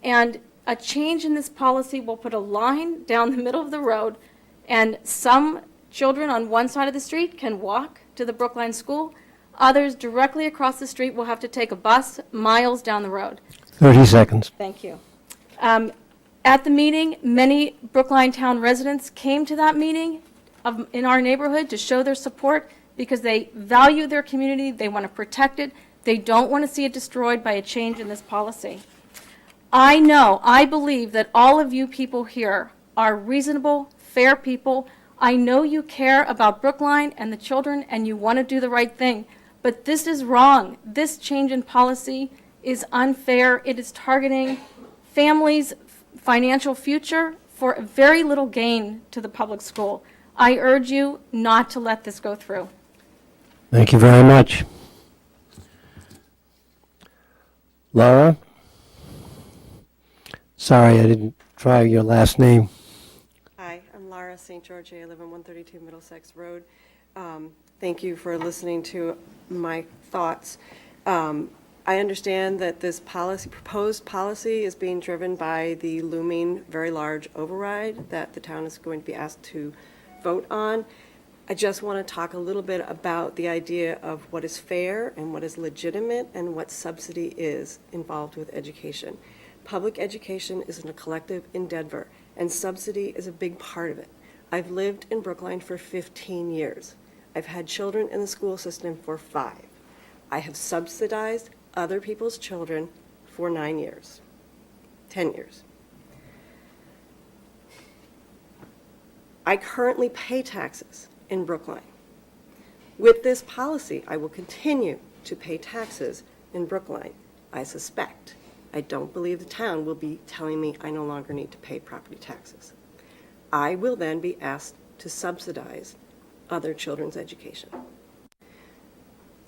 and a change in this policy will put a line down the middle of the road, and some children on one side of the street can walk to the Brookline School. Others directly across the street will have to take a bus miles down the road. 30 seconds. Thank you. At the meeting, many Brookline town residents came to that meeting in our neighborhood to show their support because they value their community, they want to protect it, they don't want to see it destroyed by a change in this policy. I believe that all of you people here are reasonable, fair people. I know you care about Brookline and the children and you want to do the right thing, but this is wrong. This change in policy is unfair. It is targeting families' financial future for very little gain to the public school. I urge you not to let this go through. Thank you very much. Laura? Sorry, I didn't try your last name. Hi, I'm Laura St. George. I live on 132 Middlesex Road. Thank you for listening to my thoughts. I understand that this proposed policy is being driven by the looming very large override that the town is going to be asked to vote on. I just want to talk a little bit about the idea of what is fair and what is legitimate and what subsidy is involved with education. Public education is a collective endeavor, and subsidy is a big part of it. I've lived in Brookline for 15 years. I've had children in the school system for 5. I have subsidized other people's children for 9 years, 10 years. I currently pay taxes in Brookline. With this policy, I will continue to pay taxes in Brookline, I suspect. I don't believe the town will be telling me I no longer need to pay property taxes. I will then be asked to subsidize other children's education.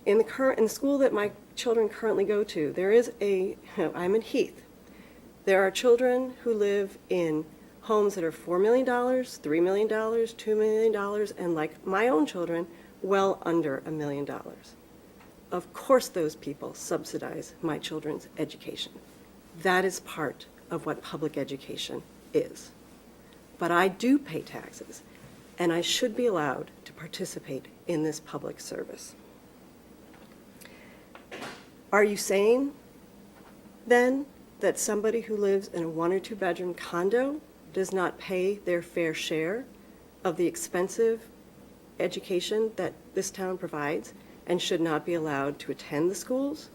In the school that my children currently go to, I'm in Heath. There are children who live in homes that are $4 million, $3 million, $2 million, and like my own children, well under $1 million. Of course those people subsidize my children's education. That is part of what public education is. But I do pay taxes, and I should be allowed to participate in this public service. Are you saying, then, that somebody who lives in a 1 or 2 bedroom condo does not pay their fair share of the expensive education that this town provides and should not be allowed to attend the schools?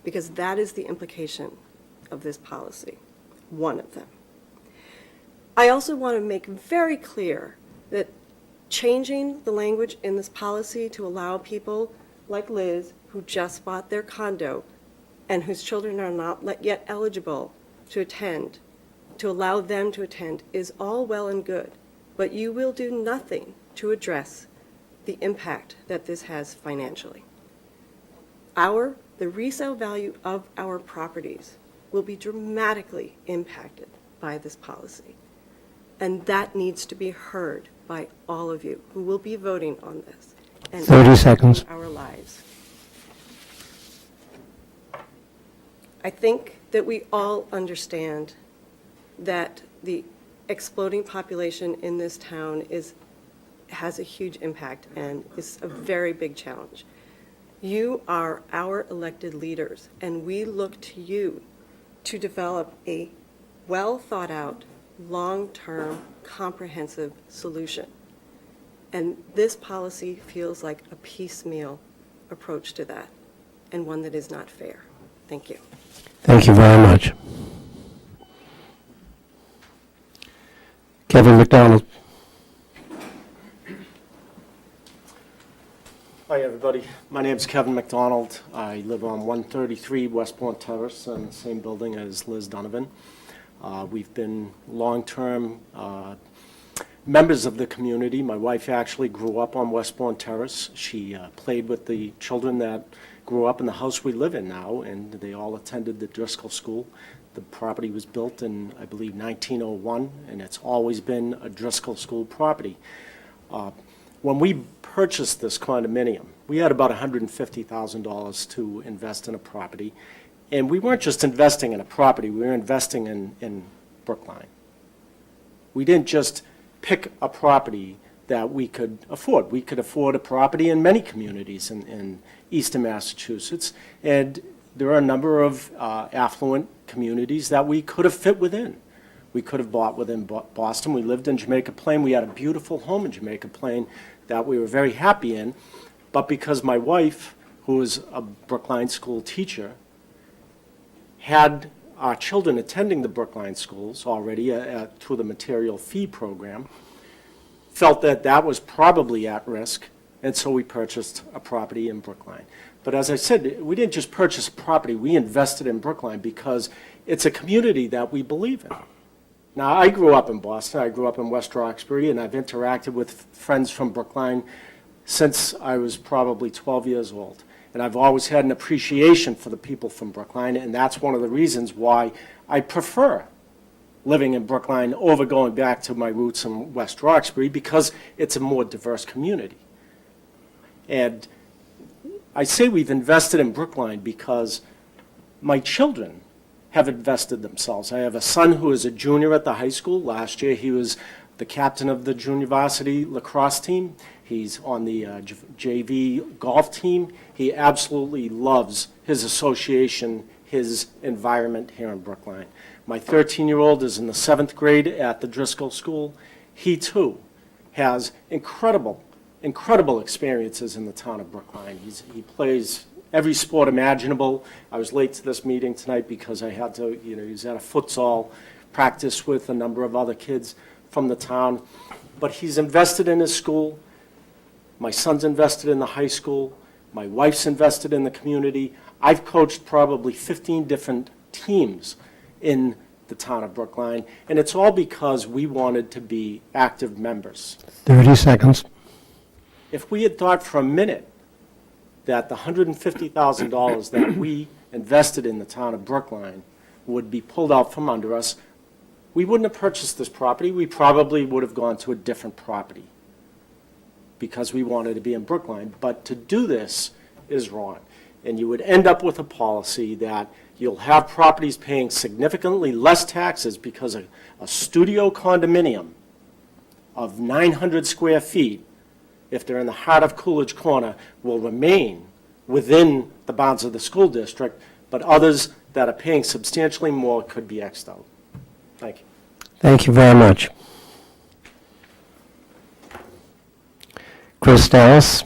Because that is the implication of this policy, one of them. I also want to make very clear that changing the language in this policy to allow people like Liz, who just bought their condo and whose children are not yet eligible to attend, to allow them to attend, is all well and good, but you will do nothing to address the impact that this has financially. The resale value of our properties will be dramatically impacted by this policy. And that needs to be heard by all of you who will be voting on this. And 30 seconds. Our lives. I think that we all understand that the exploding population in this town has a huge impact and is a very big challenge. You are our elected leaders, and we look to you to develop a well-thought-out, long-term, comprehensive solution. And this policy feels like a piecemeal approach to that, and one that is not fair. Thank you. Thank you very much. Kevin McDonald. Hi, everybody. My name is Kevin McDonald. I live on 133 Westbourne Terrace in the same building as Liz Donovan. We've been long-term members of the community. My wife actually grew up on Westbourne Terrace. She played with the children that grew up in the house we live in now, and they all attended the Driscoll School. The property was built in, I believe, 1901, and it's always been a Driscoll School property. When we purchased this condominium, we had about $150,000 to invest in a property. And we weren't just investing in a property, we were investing in Brookline. We didn't just pick a property that we could afford. We could afford a property in many communities in eastern Massachusetts. And there are a number of affluent communities that we could have fit within. We could have bought within Boston. We lived in Jamaica Plain. We had a beautiful home in Jamaica Plain that we were very happy in. But because my wife, who was a Brookline school teacher, had our children attending the Brookline schools already through the material fee program, felt that that was probably at risk, and so we purchased a property in Brookline. But as I said, we didn't just purchase a property, we invested in Brookline because it's a community that we believe in. Now, I grew up in Boston, I grew up in West Roxbury, and I've interacted with friends from Brookline since I was probably 12 years old. And I've always had an appreciation for the people from Brookline, and that's one of the reasons why I prefer living in Brookline over going back to my roots in West Roxbury, because it's a more diverse community. And I say we've invested in Brookline because my children have invested themselves. I have a son who is a junior at the high school. Last year he was the captain of the junior varsity lacrosse team. He's on the JV golf team. He absolutely loves his association, his environment here in Brookline. My 13-year-old is in the 7th grade at the Driscoll School. He, too, has incredible experiences in the town of Brookline. He plays every sport imaginable. I was late to this meeting tonight because I had to, he's at a futsal practice with a number of other kids from the town. But he's invested in his school. My son's invested in the high school. My wife's invested in the community. I've coached probably 15 different teams in the town of Brookline, and it's all because we wanted to be active members. 30 seconds. If we had thought for a minute that the $150,000 that we invested in the town of Brookline would be pulled out from under us, we wouldn't have purchased this property. We probably would have gone to a different property because we wanted to be in Brookline. But to do this is wrong. And you would end up with a policy that you'll have properties paying significantly less taxes because a studio condominium of 900 square feet, if they're in the heart of Coolidge Corner, will remain within the bounds of the school district, but others that are paying substantially more could be X'd out. Thank you. Thank you very much. Chris Dallas.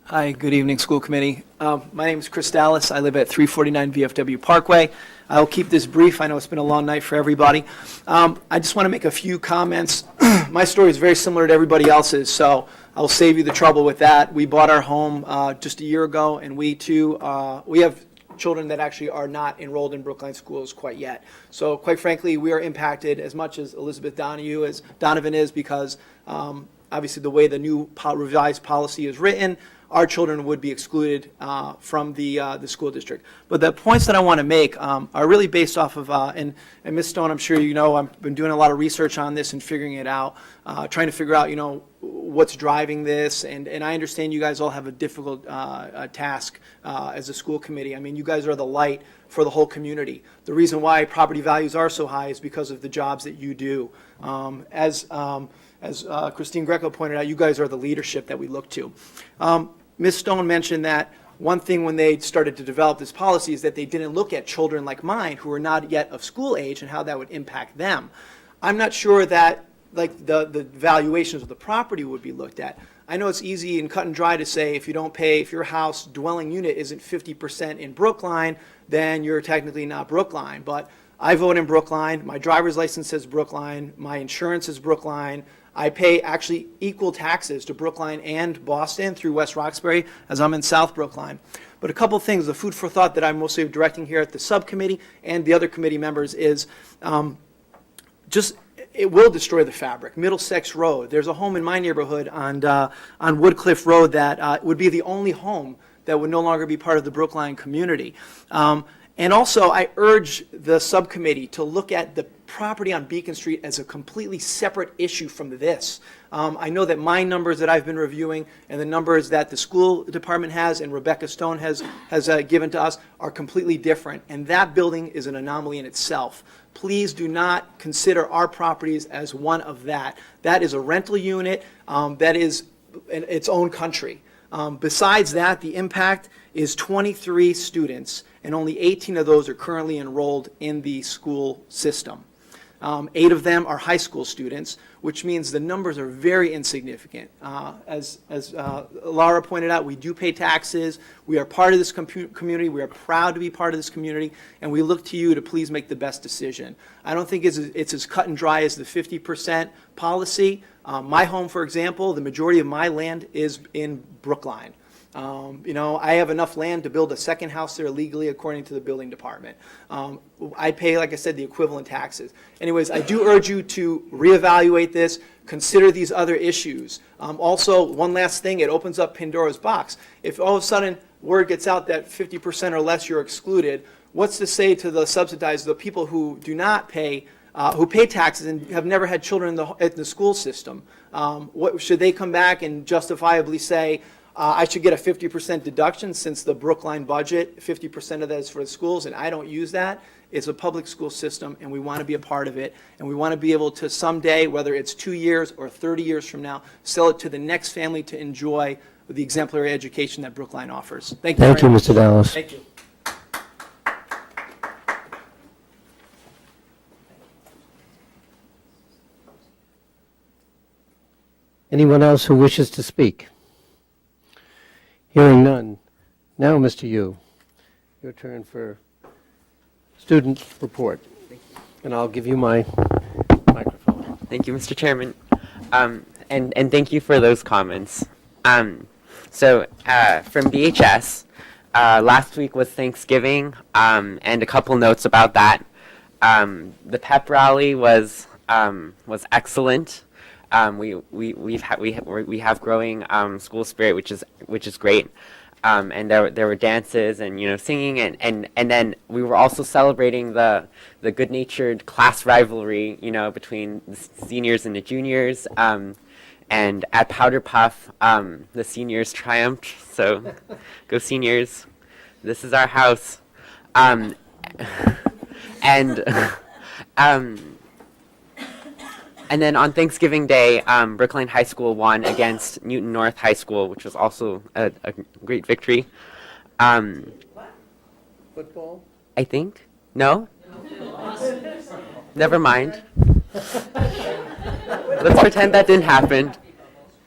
Hi, good evening, school committee. My name is Chris Dallas. I live at 349 VFW Parkway. I'll keep this brief. I know it's been a long night for everybody. I just want to make a few comments. My story is very similar to everybody else's, so I'll save you the trouble with that. We bought our home just a year ago, and we have children that actually are not enrolled in Brookline schools quite yet. So quite frankly, we are impacted as much as Elizabeth Donovan is, because obviously the way the new revised policy is written, our children would be excluded from the school district. But the points that I want to make are really based off of, and Ms. Stone, I'm sure you know, I've been doing a lot of research on this and figuring it out, trying to figure out, what's driving this, and I understand you guys all have a difficult task as a school committee. I mean, you guys are the light for the whole community. The reason why property values are so high is because of the jobs that you do. As Christine Greco pointed out, you guys are the leadership that we look to. Ms. Stone mentioned that one thing when they started to develop this policy is that they didn't look at children like mine who are not yet of school age and how that would impact them. I'm not sure that the valuations of the property would be looked at. I know it's easy and cut and dry to say if your house dwelling unit isn't 50% in Brookline, then you're technically not Brookline. But I vote in Brookline, my driver's license says Brookline, my insurance is Brookline. I pay actually equal taxes to Brookline and Boston through West Roxbury, as I'm in South Brookline. But a couple things, the food for thought that I'm mostly directing here at the subcommittee and the other committee members is it will destroy the fabric. Middlesex Road, there's a home in my neighborhood on Woodcliff Road that would be the only home that would no longer be part of the Brookline community. And also, I urge the subcommittee to look at the property on Beacon Street as a completely separate issue from this. I know that my numbers that I've been reviewing and the numbers that the school department has and Rebecca Stone has given to us are completely different, and that building is an anomaly in itself. Please do not consider our properties as one of that. That is a rental unit that is in its own country. Besides that, the impact is 23 students, and only 18 of those are currently enrolled in the school system. 8 of them are high school students, which means the numbers are very insignificant. As Laura pointed out, we do pay taxes. We are part of this community. We are proud to be part of this community, and we look to you to please make the best decision. I don't think it's as cut and dry as the 50% policy. My home, for example, the majority of my land is in Brookline. I have enough land to build a second house there legally according to the building department. I pay, like I said, the equivalent taxes. Anyways, I do urge you to reevaluate this, consider these other issues. Also, one last thing, it opens up Pandora's box. If all of a sudden word gets out that 50% or less you're excluded, what's to say to the subsidized, the people who do not pay, who pay taxes and have never had children in the school system? What should they come back and justifiably say, I should get a 50% deduction since the Brookline budget, 50% of that is for the schools, and I don't use that? It's a public school system, and we want to be a part of it, and we want to be able to someday, whether it's 2 years or 30 years from now, sell it to the next family to enjoy the exemplary education that Brookline offers. Thank you very much. Mr. Dallas. Thank you. Anyone else who wishes to speak? Hearing none. Now, Mr. Yu, your turn for student report. And I'll give you my microphone. Thank you, Mr. Chairman. And thank you for those comments. From BHS, last week was Thanksgiving, and a couple notes about that. The pep rally was excellent. We have growing school spirit, which is great. And there were dances and singing and then we were also celebrating the good-natured class rivalry between the seniors and the juniors. And at Powder Puff, the seniors triumphed. So go seniors! This is our house. And then on Thanksgiving Day, Brookline High School won against Newton North High School, which was also a great victory. Football? I think? No? Never mind. Let's pretend that didn't happen.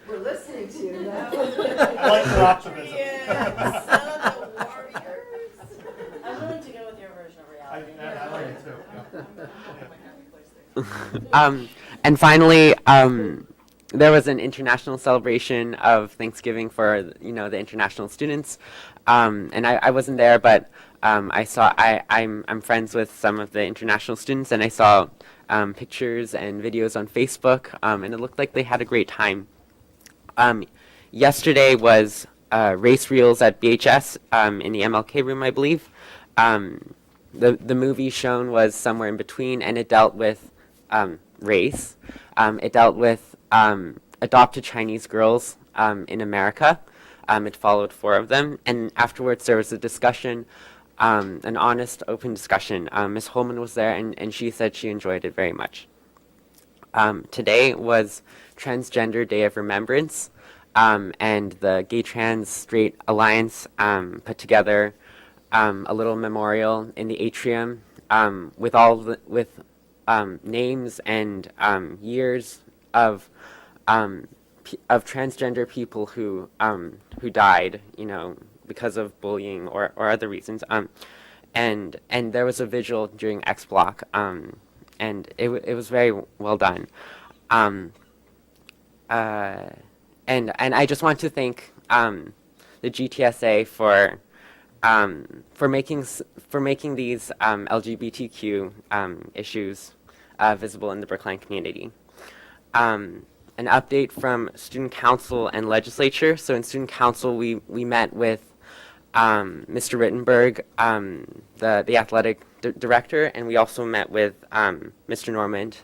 We're listening to you now. I like your optimism. I'm willing to go with your version of reality. And finally, there was an international celebration of Thanksgiving for, you know, the international students. And I wasn't there, but I'm friends with some of the international students, and I saw pictures and videos on Facebook, and it looked like they had a great time. Yesterday was race reels at BHS in the MLK room, I believe. The movie shown was somewhere in between, and it dealt with race. It dealt with adopted Chinese girls in America. It followed 4 of them, and afterwards there was a discussion, an honest, open discussion. Ms. Holman was there, and she said she enjoyed it very much. Today was Transgender Day of Remembrance, and the Gay Trans Straight Alliance put together a little memorial in the atrium with names and years of transgender people who died, you know, because of bullying or other reasons. And there was a vigil during X Block, and it was very well done. And I just want to thank the GTSA for making these LGBTQ issues visible in the Brookline community. An update from Student Council and Legislature. So in Student Council, we met with Mr. Rittenberg, the athletic director, and we also met with Mr. Normand,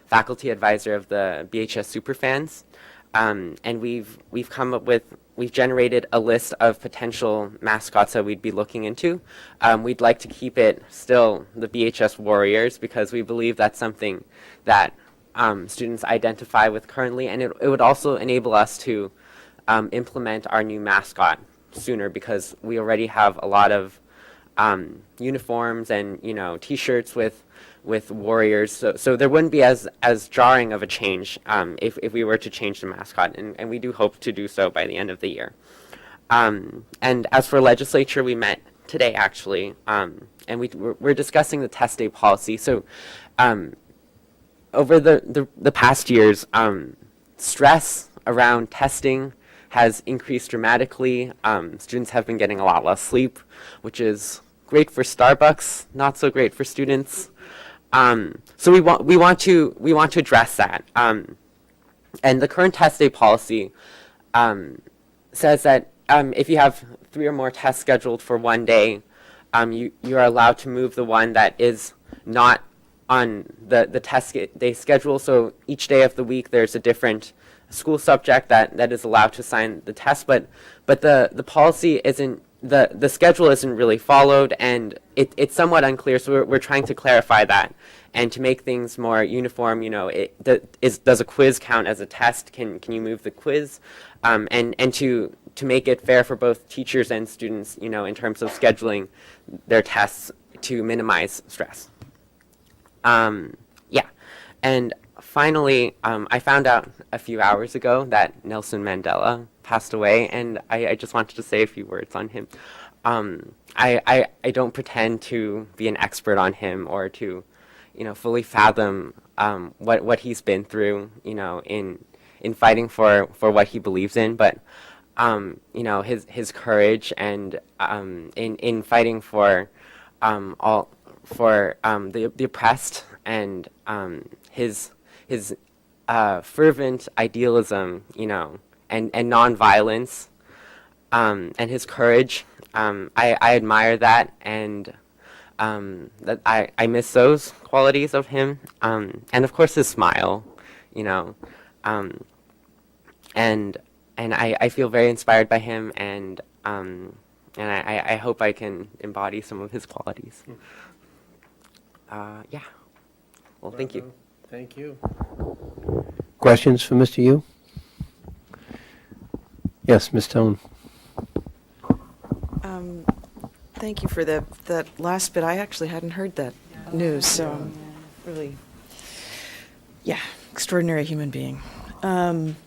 faculty advisor of the BHS Superfans. And we've generated a list of potential mascots that we'd be looking into. We'd like to keep it still the BHS Warriors because we believe that's something that students identify with currently, and it would also enable us to implement our new mascot sooner because we already have a lot of uniforms and, you know, T-shirts with warriors, so there wouldn't be as jarring of a change if we were to change the mascot, and we do hope to do so by the end of the year. And as for legislature, we met today actually, and we're discussing the test day policy. So over the past years, stress around testing has increased dramatically. Students have been getting a lot less sleep, which is great for Starbucks, not so great for students. So we want to address that. And the current test day policy says that if you have 3 or more tests scheduled for one day, you are allowed to move the one that is not on the test day schedule. So each day of the week there's a different school subject that is allowed to sign the test, but the policy isn't, the schedule isn't really followed, and it's somewhat unclear, so we're trying to clarify that. And to make things more uniform, you know, does a quiz count as a test? Can you move the quiz? And to make it fair for both teachers and students, you know, in terms of scheduling their tests to minimize stress. Yeah. And finally, I found out a few hours ago that Nelson Mandela passed away, and I just wanted to say a few words on him. I don't pretend to be an expert on him or to, you know, fully fathom what he's been through, you know, in fighting for what he believes in, but you know, his courage and in fighting for the oppressed, and his fervent idealism, you know, and nonviolence, and his courage. I admire that, and that I miss those qualities of him, and of course his smile, you know, and I feel very inspired by him, and I hope I can embody some of his qualities. Yeah. Well, thank you. Thank you. Questions for Mr. Yu? Yes, Ms. Tone. Thank you for that last bit. I actually hadn't heard that news, so really, yeah, extraordinary human being. Jonathan,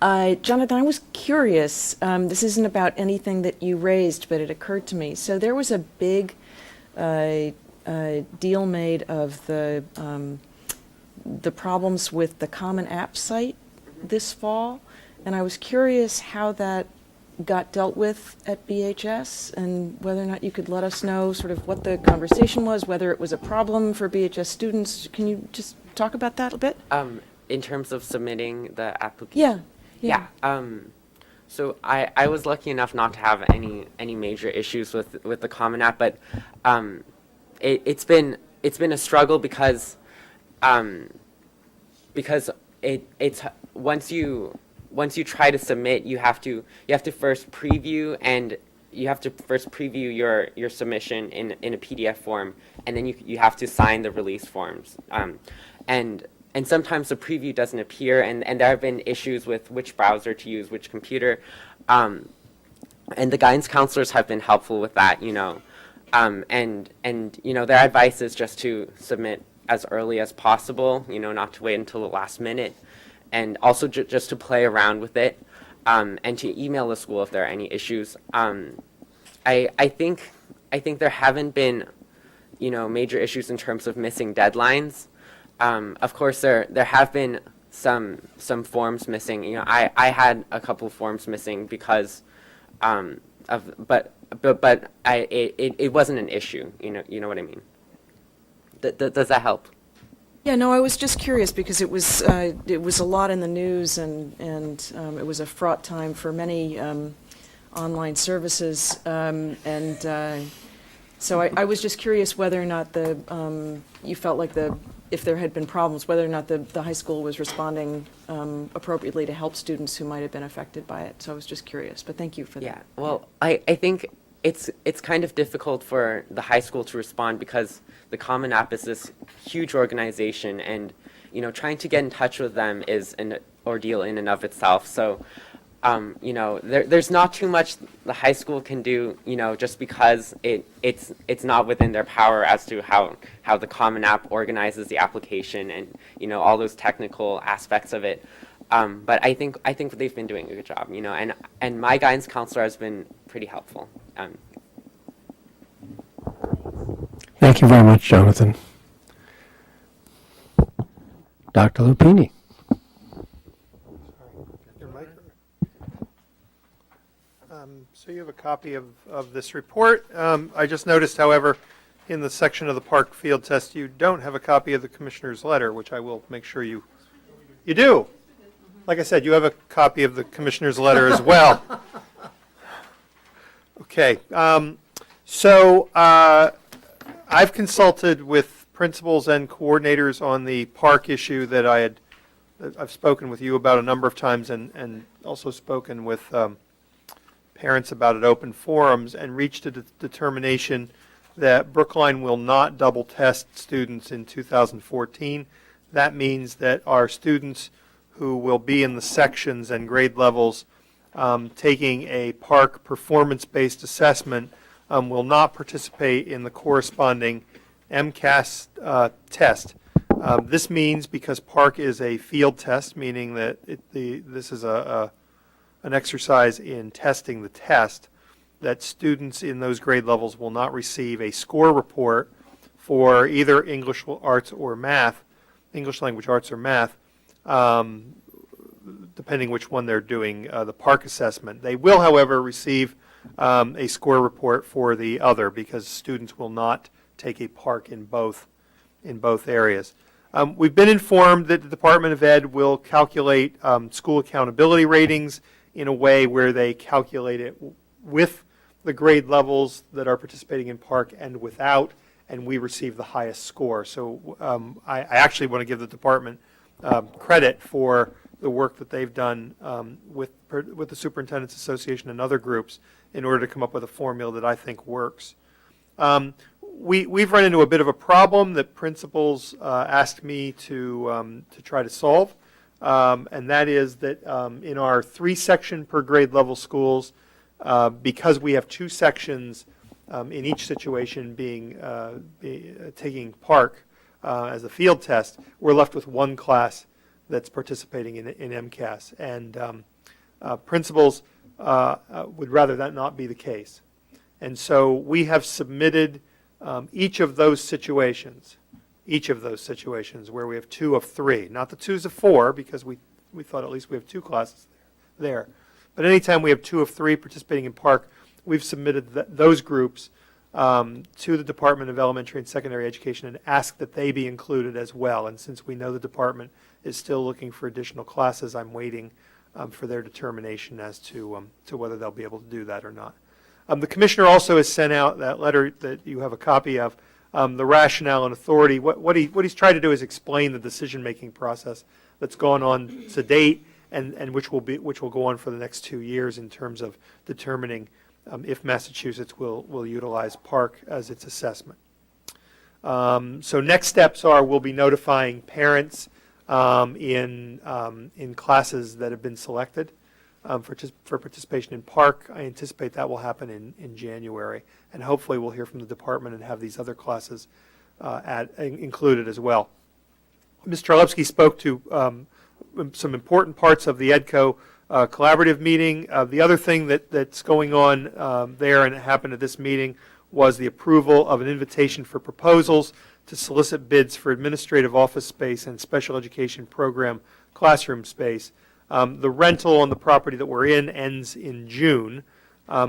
I was curious. This isn't about anything that you raised, but it occurred to me. So there was a big deal made of the problems with the Common App site this fall, and I was curious how that got dealt with at BHS, and whether or not you could let us know sort of what the conversation was, whether it was a problem for BHS students. Can you just talk about that a bit? In terms of submitting the application? Yeah. So I was lucky enough not to have any major issues with the Common App, but it's been a struggle because it's once you try to submit, you have to first preview, and you have to first preview your submission in a PDF form, and then you have to sign the release forms. And sometimes the preview doesn't appear, and there have been issues with which browser to use, which computer. And the guidance counselors have been helpful with that, and their advice is just to submit as early as possible, not to wait until the last minute, and also just to play around with it, and to email the school if there are any issues. I think there haven't been, major issues in terms of missing deadlines. Of course, there have been some forms missing. I had a couple of forms missing because but it wasn't an issue. You know what I mean. Does that help? Yeah, no, I was just curious because it was a lot in the news, and it was a fraught time for many online services, so I was just curious whether or not you felt like if there had been problems, whether or not the high school was responding appropriately to help students who might have been affected by it. So I was just curious, but thank you for that. Yeah, well, I think it's kind of difficult for the high school to respond because the Common App is this huge organization, and trying to get in touch with them is an ordeal in and of itself. So there's not too much the high school can do, just because it's not within their power as to how the Common App organizes the application and all those technical aspects of it. But I think they've been doing a good job, and my guidance counselor has been pretty helpful. Thank you very much, Jonathan. Dr. Lupini. So you have a copy of this report. I just noticed, however, in the section of the park field test, you don't have a copy of the commissioner's letter, which I will make sure you do. Like I said, you have a copy of the commissioner's letter as well. Okay. So I've consulted with principals and coordinators on the park issue that I've spoken with you about a number of times, and also spoken with parents about at open forums, and reached a determination that Brookline will not double test students in 2014. That means that our students who will be in the sections and grade levels taking a park performance-based assessment will not participate in the corresponding MCAS test. This means, because park is a field test, meaning that this is an exercise in testing the test, that students in those grade levels will not receive a score report for either English language arts or math, depending which one they're doing the park assessment. They will, however, receive a score report for the other, because students will not take a park in both areas. We've been informed that the Department of Ed will calculate school accountability ratings in a way where they calculate it with the grade levels that are participating in park and without, and we receive the highest score. So I actually want to give the department credit for the work that they've done with the Superintendent's Association and other groups in order to come up with a formula that I think works. We've run into a bit of a problem that principals asked me to try to solve, and that is that in our 3-section per grade level schools, because we have 2 sections in each situation being taking park as a field test, we're left with 1 class that's participating in MCAS, and principals would rather that not be the case. And so we have submitted each of those situations where we have 2 of 3, not the 2s of 4, because we thought at least we have 2 classes there. But anytime we have 2 of 3 participating in Park, we've submitted those groups to the Department of Elementary and Secondary Education and asked that they be included as well. And since we know the department is still looking for additional classes, I'm waiting for their determination as to whether they'll be able to do that or not. The commissioner also has sent out that letter that you have a copy of, the rationale and authority. What he's tried to do is explain the decision-making process that's gone on to date, and which will go on for the next 2 years in terms of determining if Massachusetts will utilize Park as its assessment. So next steps are we'll be notifying parents in classes that have been selected for participation in Park. I anticipate that will happen in January, and hopefully we'll hear from the department and have these other classes included as well. Ms. Charlevsky spoke to some important parts of the EDCO collaborative meeting. The other thing that's going on there, and it happened at this meeting, was the approval of an invitation for proposals to solicit bids for administrative office space and special education program classroom space. The rental on the property that we're in ends in June.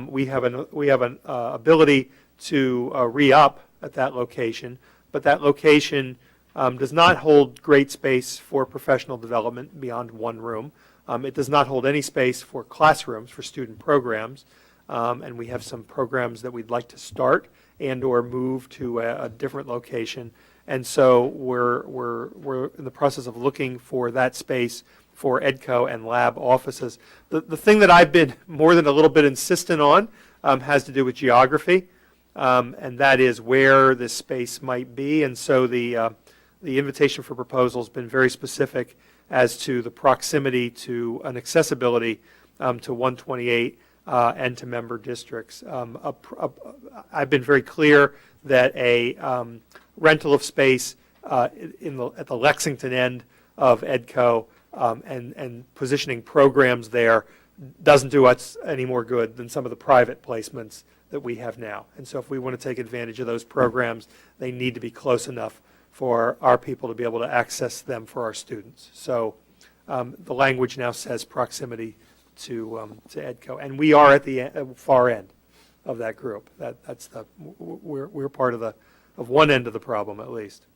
We have an ability to re-up at that location, but that location does not hold great space for professional development beyond 1 room. It does not hold any space for classrooms for student programs, and we have some programs that we'd like to start and or move to a different location. And so we're in the process of looking for that space for EDCO and lab offices. The thing that I've been more than a little bit insistent on has to do with geography, and that is where this space might be. And so the invitation for proposal has been very specific as to the proximity to an accessibility to 128 and to member districts. I've been very clear that a rental of space at the Lexington end of EDCO and positioning programs there doesn't do us any more good than some of the private placements that we have now. And so if we want to take advantage of those programs, they need to be close enough for our people to be able to access them for our students. So the language now says proximity to EDCO, and we are at the far end of that group. We're part of one end of the problem at least.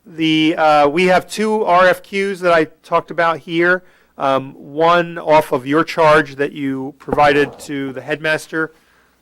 We have 2 RFQs that I talked about here. One off of your charge that you provided to the headmaster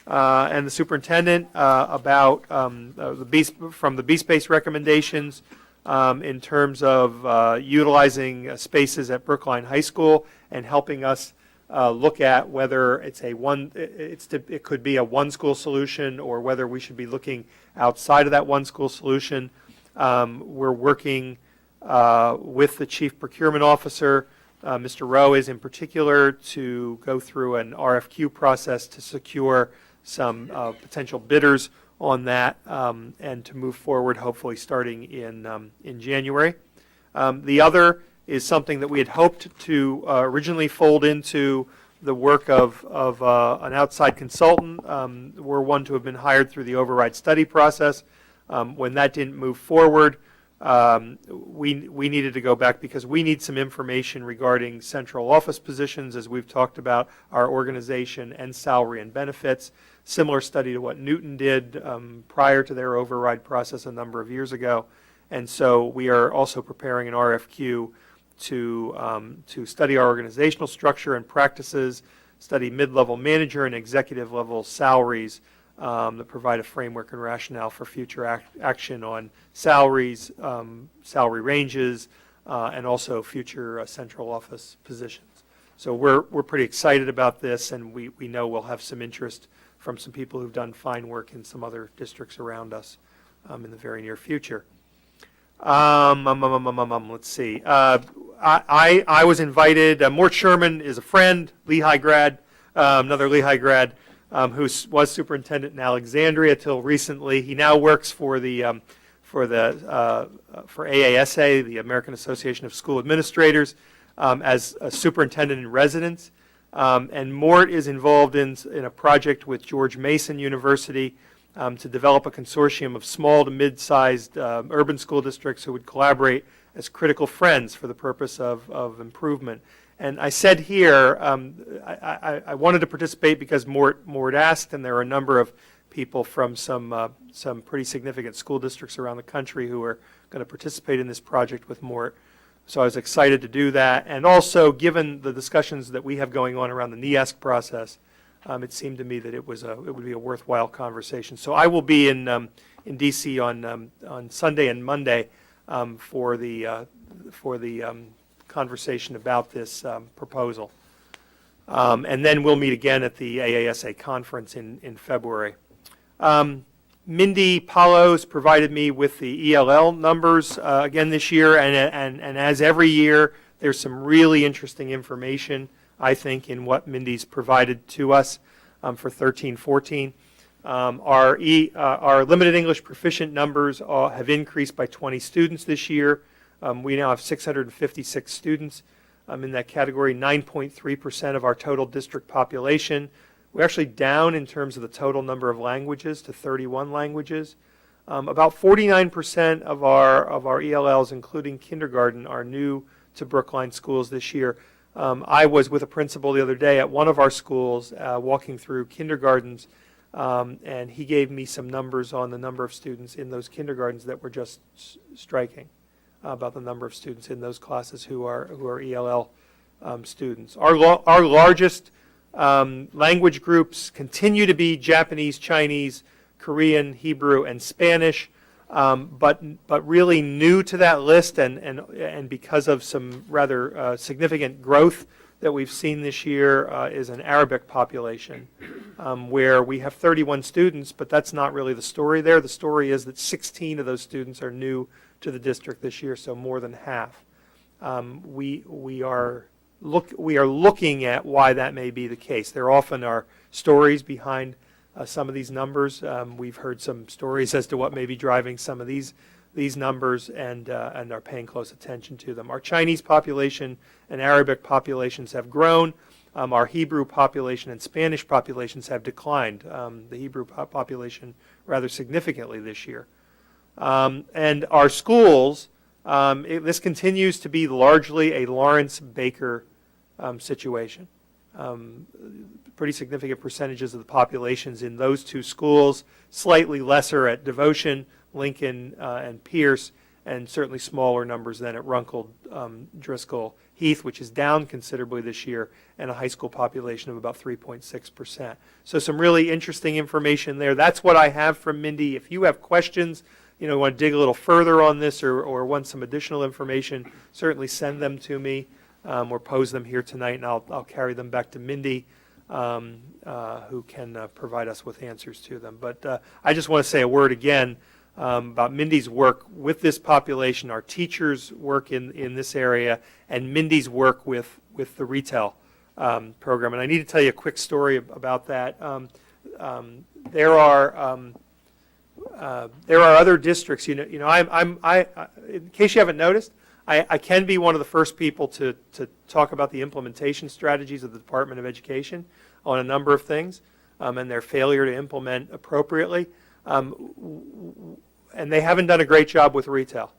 and the superintendent about from the B-Space recommendations in terms of utilizing spaces at Brookline High School and helping us look at whether it could be a one-school solution or whether we should be looking outside of that one-school solution. We're working with the Chief Procurement Officer, Mr. Rowe is in particular, to go through an RFQ process to secure some potential bidders on that and to move forward hopefully starting in January. The other is something that we had hoped to originally fold into the work of an outside consultant. We're one to have been hired through the override study process. When that didn't move forward, we needed to go back because we need some information regarding central office positions, as we've talked about, our organization and salary and benefits. Similar study to what Newton did prior to their override process a number of years ago. And so we are also preparing an RFQ to study our organizational structure and practices, study mid-level manager and executive level salaries that provide a framework and rationale for future action on salaries, salary ranges, and also future central office positions. So we're pretty excited about this, and we know we'll have some interest from some people who've done fine work in some other districts around us in the very near future. Let's see. I was invited. Mort Sherman is a friend, Lehigh grad, another Lehigh grad, who was superintendent in Alexandria till recently. He now works for AASA, the American Association of School Administrators, as a superintendent in residence. And Mort is involved in a project with George Mason University to develop a consortium of small to mid-sized urban school districts who would collaborate as critical friends for the purpose of improvement. And I said here, I wanted to participate because Mort asked, and there are a number of people from some pretty significant school districts around the country who are going to participate in this project with Mort. So I was excited to do that. And also, given the discussions that we have going on around the NEASC process, it seemed to me that it would be a worthwhile conversation. So I will be in D.C. on Sunday and Monday for the conversation about this proposal. And then we'll meet again at the AASA conference in February. Mindy Palos provided me with the ELL numbers again this year, and as every year, there's some really interesting information, I think, in what Mindy's provided to us for 13-14. Our limited English proficient numbers have increased by 20 students this year. We now have 656 students in that category, 9.3% of our total district population. We're actually down in terms of the total number of languages to 31 languages. About 49% of our ELLs, including kindergarten, are new to Brookline schools this year. I was with a principal the other day at one of our schools walking through kindergartens, and he gave me some numbers on the number of students in those kindergartens that were just striking, about the number of students in those classes who are ELL students. Our largest language groups continue to be Japanese, Chinese, Korean, Hebrew, and Spanish, but really new to that list, and because of some rather significant growth that we've seen this year is an Arabic population, where we have 31 students, but that's not really the story there. The story is that 16 of those students are new to the district this year, so more than half. We are looking at why that may be the case. There often are stories behind some of these numbers. We've heard some stories as to what may be driving some of these numbers, and are paying close attention to them. Our Chinese population and Arabic populations have grown. Our Hebrew population and Spanish populations have declined. The Hebrew population rather significantly this year. And our schools, this continues to be largely a Lawrence Baker situation. Pretty significant percentages of the populations in those two schools, slightly lesser at Devotion, Lincoln, and Pierce, and certainly smaller numbers than at Runkle, Driscoll, Heath, which is down considerably this year, and a high school population of about 3.6%. So some really interesting information there. That's what I have from Mindy. If you have questions, want to dig a little further on this, or want some additional information, certainly send them to me, or pose them here tonight, and I'll carry them back to Mindy, who can provide us with answers to them. But I just want to say a word again about Mindy's work with this population, our teachers' work in this area, and Mindy's work with the retail program. And I need to tell you a quick story about that. There are other districts. In case you haven't noticed, I can be one of the first people to talk about the implementation strategies of the Department of Education on a number of things, and their failure to implement appropriately. And they haven't done a great job with retail.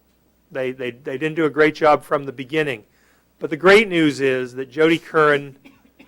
They didn't do a great job from the beginning. But the great news is that Jody Curran,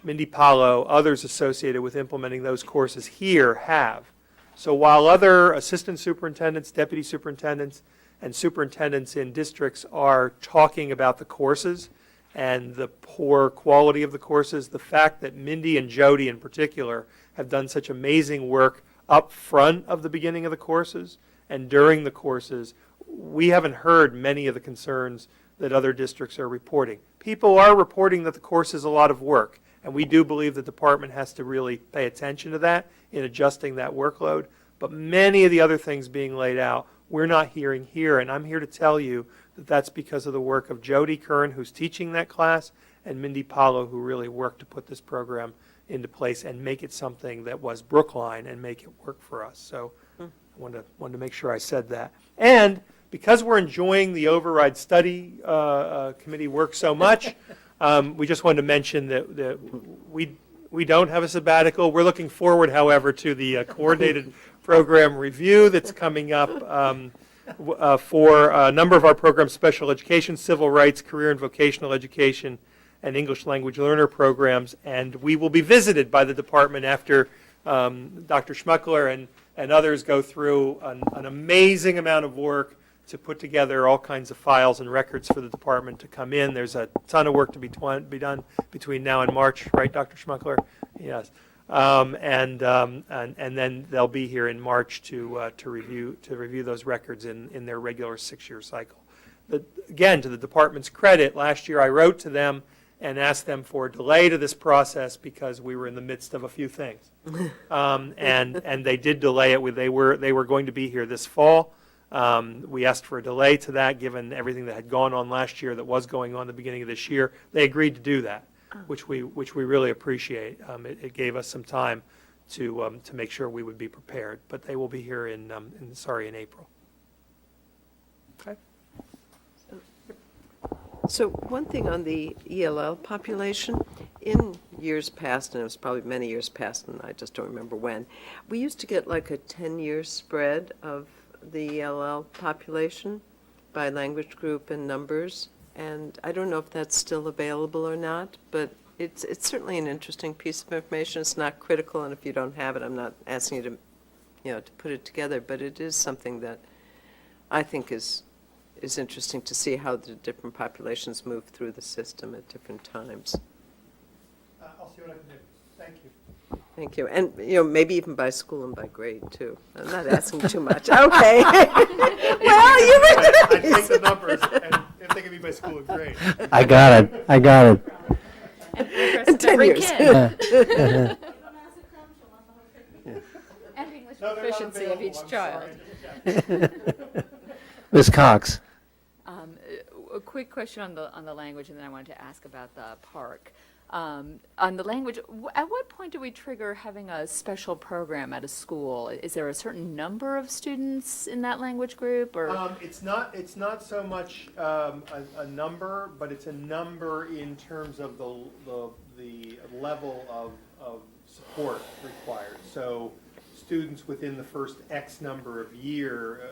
Mindy Palo, others associated with implementing those courses here have. So while other assistant superintendents, deputy superintendents, and superintendents in districts are talking about the courses and the poor quality of the courses, the fact that Mindy and Jody in particular have done such amazing work up front of the beginning of the courses and during the courses, we haven't heard many of the concerns that other districts are reporting. People are reporting that the course is a lot of work, and we do believe the department has to really pay attention to that in adjusting that workload. But many of the other things being laid out, we're not hearing here, and I'm here to tell you that that's because of the work of Jody Kern, who's teaching that class, and Mindy Palo, who really worked to put this program into place and make it something that was Brookline and make it work for us. So I wanted to make sure I said that. And because we're enjoying the Override Study Committee work so much, we just wanted to mention that we We don't have a sabbatical. We're looking forward, however, to the coordinated program review that's coming up for a number of our programs: special education, civil rights, career and vocational education, and English language learner programs. And we will be visited by the department after Dr. Schmuckler and others go through an amazing amount of work to put together all kinds of files and records for the department to come in. There's a ton of work to be done between now and March, right, Dr. Schmuckler? Yes. And then they'll be here in March to review those records in their regular 6-year cycle. Again, to the department's credit, last year I wrote to them and asked them for a delay to this process because we were in the midst of a few things, and they did delay it. They were going to be here this fall. We asked for a delay to that, given everything that had gone on last year, that was going on at the beginning of this year. They agreed to do that, which we really appreciate. It gave us some time to make sure we would be prepared. But they will be here in April. Okay. So one thing on the ELL population, in years past, and it was probably many years past, and I just don't remember when, we used to get like a 10-year spread of the ELL population by language group and numbers, and I don't know if that's still available or not, but it's certainly an interesting piece of information. It's not critical, and if you don't have it, I'm not asking you to, to put it together, but it is something that I think is interesting to see how the different populations move through the system at different times. I'll see what I can do. Thank you. Thank you. And, maybe even by school and by grade, too. I'm not asking too much. Okay. Well, you were I take the numbers, and if they can be by school and grade. I got it. And 10 years. And English proficiency of each child. Ms. Cox. A quick question on the language, and then I wanted to ask about the park. On the language, at what point do we trigger having a special program at a school? Is there a certain number of students in that language group, or? It's not so much a number, but it's a number in terms of the level of support required. So students within the first X number of year,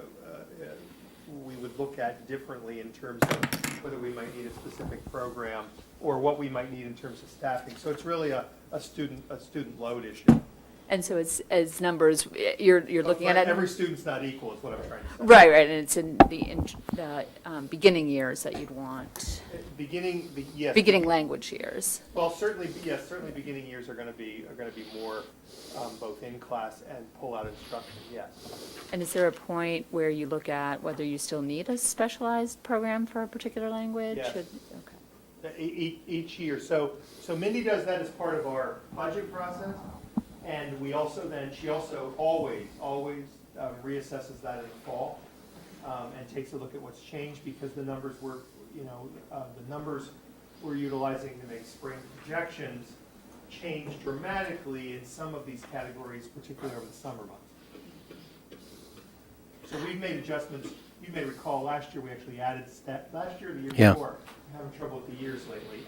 we would look at differently in terms of whether we might need a specific program or what we might need in terms of staffing. So it's really a student load issue. And so it's as numbers, you're looking at it. Every student's not equal is what I'm trying to say. Right, and it's in the beginning years that you'd want. Yes. Beginning language years. Well, certainly beginning years are going to be more both in class and pull out instruction. Yes. And is there a point where you look at whether you still need a specialized program for a particular language? Yes. Okay. Each year. So Mindy does that as part of our budget process, and she also always reassesses that in the fall and takes a look at what's changed, because the numbers we're utilizing to make spring projections changed dramatically in some of these categories, particularly over the summer months. So we've made adjustments. You may recall last year we actually added last year or the year before. I'm having trouble with the years lately.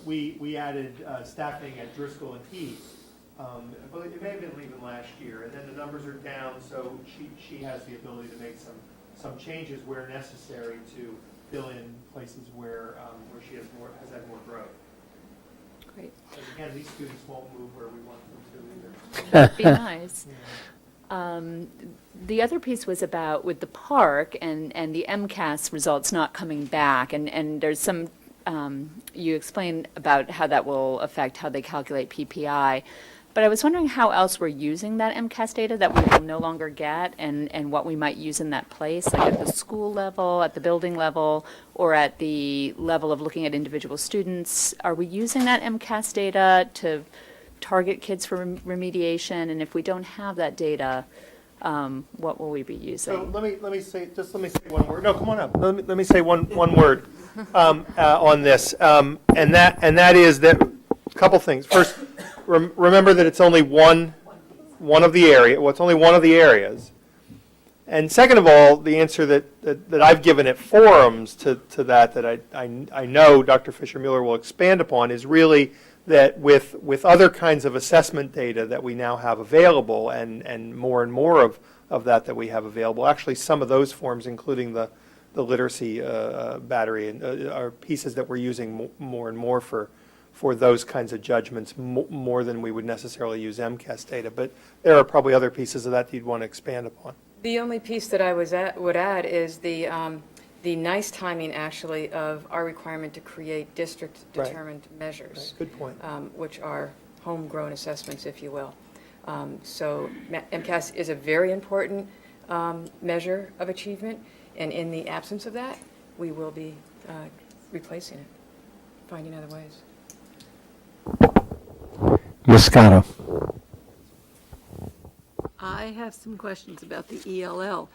We added staffing at Driscoll and Heath. But it may have been even last year, and then the numbers are down, so she has the ability to make some changes where necessary to fill in places where she has had more growth. Great. Because again, these students won't move where we want them to either. That'd be nice. The other piece was about with the park and the MCAS results not coming back, and there's some, you explained about how that will affect how they calculate PPI, but I was wondering how else we're using that MCAS data that we will no longer get, and what we might use in that place, like at the school level, at the building level, or at the level of looking at individual students. Are we using that MCAS data to target kids for remediation? And if we don't have that data, what will we be using? So let me say one word. No, come on up. Let me say one word on this, and that is that a couple things. First, remember that it's only one of the area. Well, it's only one of the areas. And second of all, the answer that I've given at forums to that I know Dr. Fisher-Mueller will expand upon is really that with other kinds of assessment data that we now have available, and more of that we have available, actually some of those forms, including the literacy battery, and are pieces that we're using more and more for those kinds of judgments, more than we would necessarily use MCAS data. But there are probably other pieces of that you'd want to expand upon. The only piece that I would add is the nice timing, actually, of our requirement to create district-determined measures. Good point. Which are homegrown assessments, if you will. So MCAS is a very important measure of achievement, and in the absence of that, we will be replacing it, finding other ways. Ms. Scotto. I have some questions about the ELL.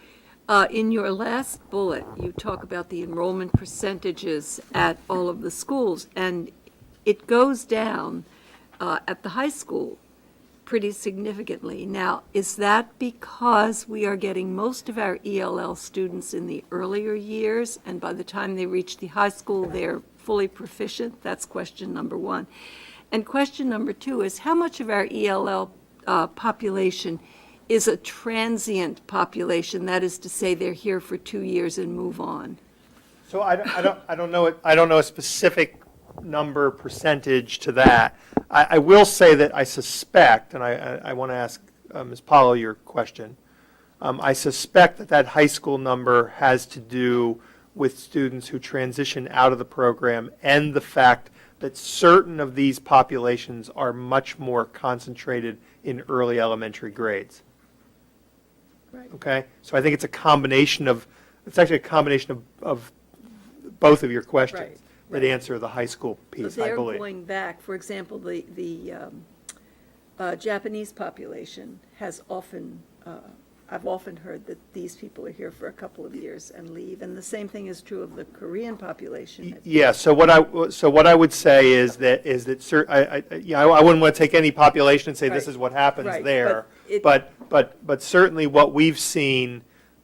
In your last bullet, you talk about the enrollment percentages at all of the schools, and it goes down at the high school pretty significantly. Now, is that because we are getting most of our ELL students in the earlier years, and by the time they reach the high school, they're fully proficient? That's question number one. And question number two is, how much of our ELL population is a transient population? That is to say, they're here for 2 years and move on. So I don't know a specific number percentage to that. I will say that I suspect, and I want to ask Ms. Paulo your question. I suspect that high school number has to do with students who transition out of the program, and the fact that certain of these populations are much more concentrated in early elementary grades. Right. Okay, so I think it's actually a combination of both of your questions that answer the high school piece, I They're believe. going back, for example, the Japanese population has often, I've often heard that these people are here for a couple of years and leave, and the same thing is true of the Korean population. Yeah. So what I would say is that I wouldn't want to take any population and say this is what happens there. But certainly what we've seen,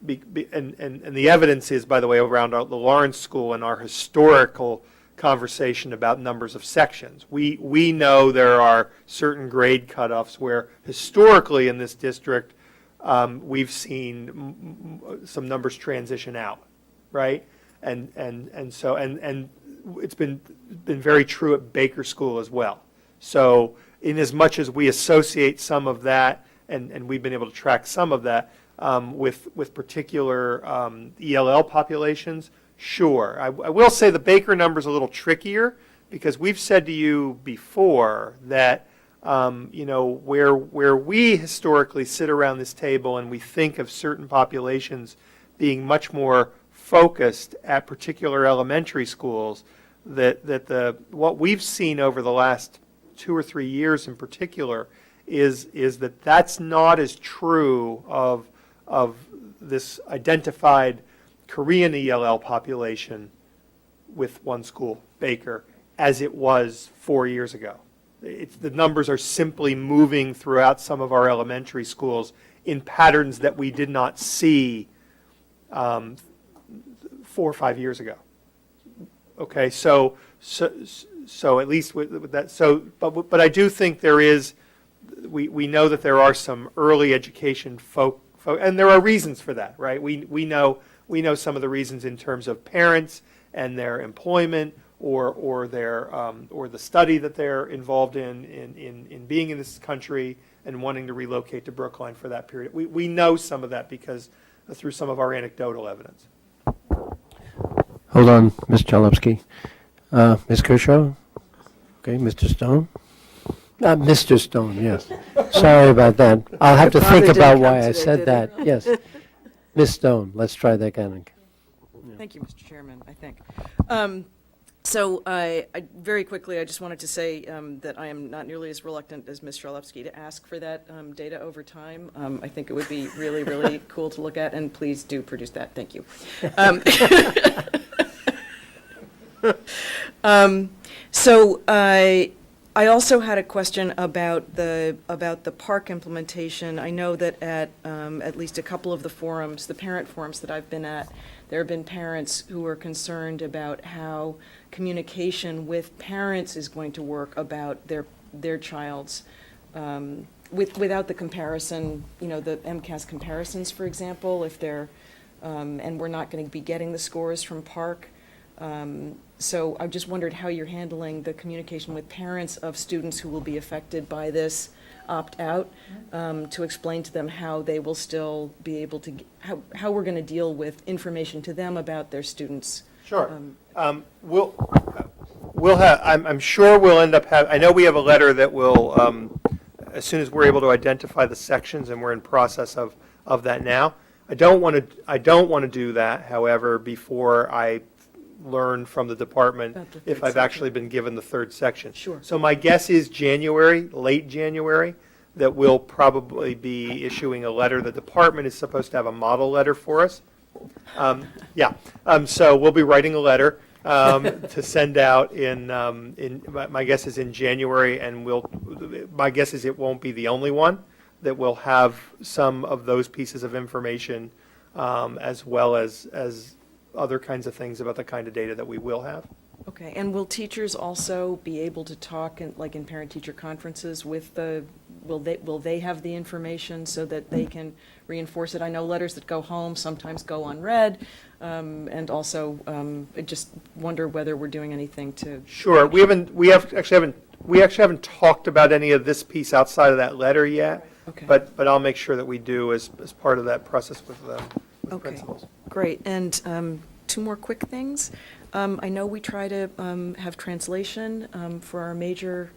and the evidence is, by the way, around the Lawrence School and our historical conversation about numbers of sections. We know there are certain grade cutoffs where historically in this district we've seen some numbers transition out, right? And so it's been very true at Baker School as well. So in as much as we associate some of that, and we've been able to track some of that with particular ELL populations, sure. I will say the Baker number is a little trickier, because we've said to you before that where we historically sit around this table and we think of certain populations being much more focused at particular elementary schools, that what we've seen over the last 2 or 3 years in particular is that that's not as true of this identified Korean ELL population with one school, Baker, as it was 4 years ago. The numbers are simply moving throughout some of our elementary schools in patterns that we did not see 4 or 5 years ago. Okay, so at least with that. But I do think there is. We know that there are some early education and there are reasons for that, right? We know some of the reasons in terms of parents and their employment, or the study that they're involved in being in this country and wanting to relocate to Brookline for that period. We know some of that because through some of our anecdotal evidence. Hold on, Ms. Chalupsky. Ms. Kershaw? Okay, Mr. Stone? Mr. Stone, yes. Sorry about that. I'll have to think about why I said that. Yes. Ms. Stone, let's try that again. Thank you, Mr. Chairman, I think. So I very quickly, I just wanted to say that I am not nearly as reluctant as Ms. Strelewski to ask for that data over time. I think it would be really, really cool to look at, and please do produce that. Thank you. So I also had a question about the park implementation. I know that at least a couple of the forums, the parent forums that I've been at, there have been parents who are concerned about how communication with parents is going to work about their child's, without the comparison, the MCAS comparisons, for example, if they're, and we're not going to be getting the scores from Park. So I just wondered how you're handling the communication with parents of students who will be affected by this opt-out, to explain to them how they will still be able to, how we're going to deal with information to them about their students. Sure. We'll have, I'm sure we'll end up I know we have a letter that will, as soon as we're able to identify the sections, and we're in process of that now. I don't want to do that, however, before I learn from the department if I've actually been given the third section. Sure. So my guess is January, late January, that we'll probably be issuing a letter. The department is supposed to have a model letter for us. So we'll be writing a letter to send out my guess is in January, and my guess is it won't be the only one, that will have some of those pieces of information, as well as other kinds of things about the kind of data that we will have. Okay, and will teachers also be able to talk in parent-teacher conferences with will they have the information so that they can reinforce it? I know letters that go home sometimes go unread, and also I just wonder whether we're doing anything to. Sure, we actually haven't talked about any of this piece outside of that letter yet. Okay. But I'll make sure that we do as part of that process with principals. Great, and two more quick things. I know we try to have translation for our major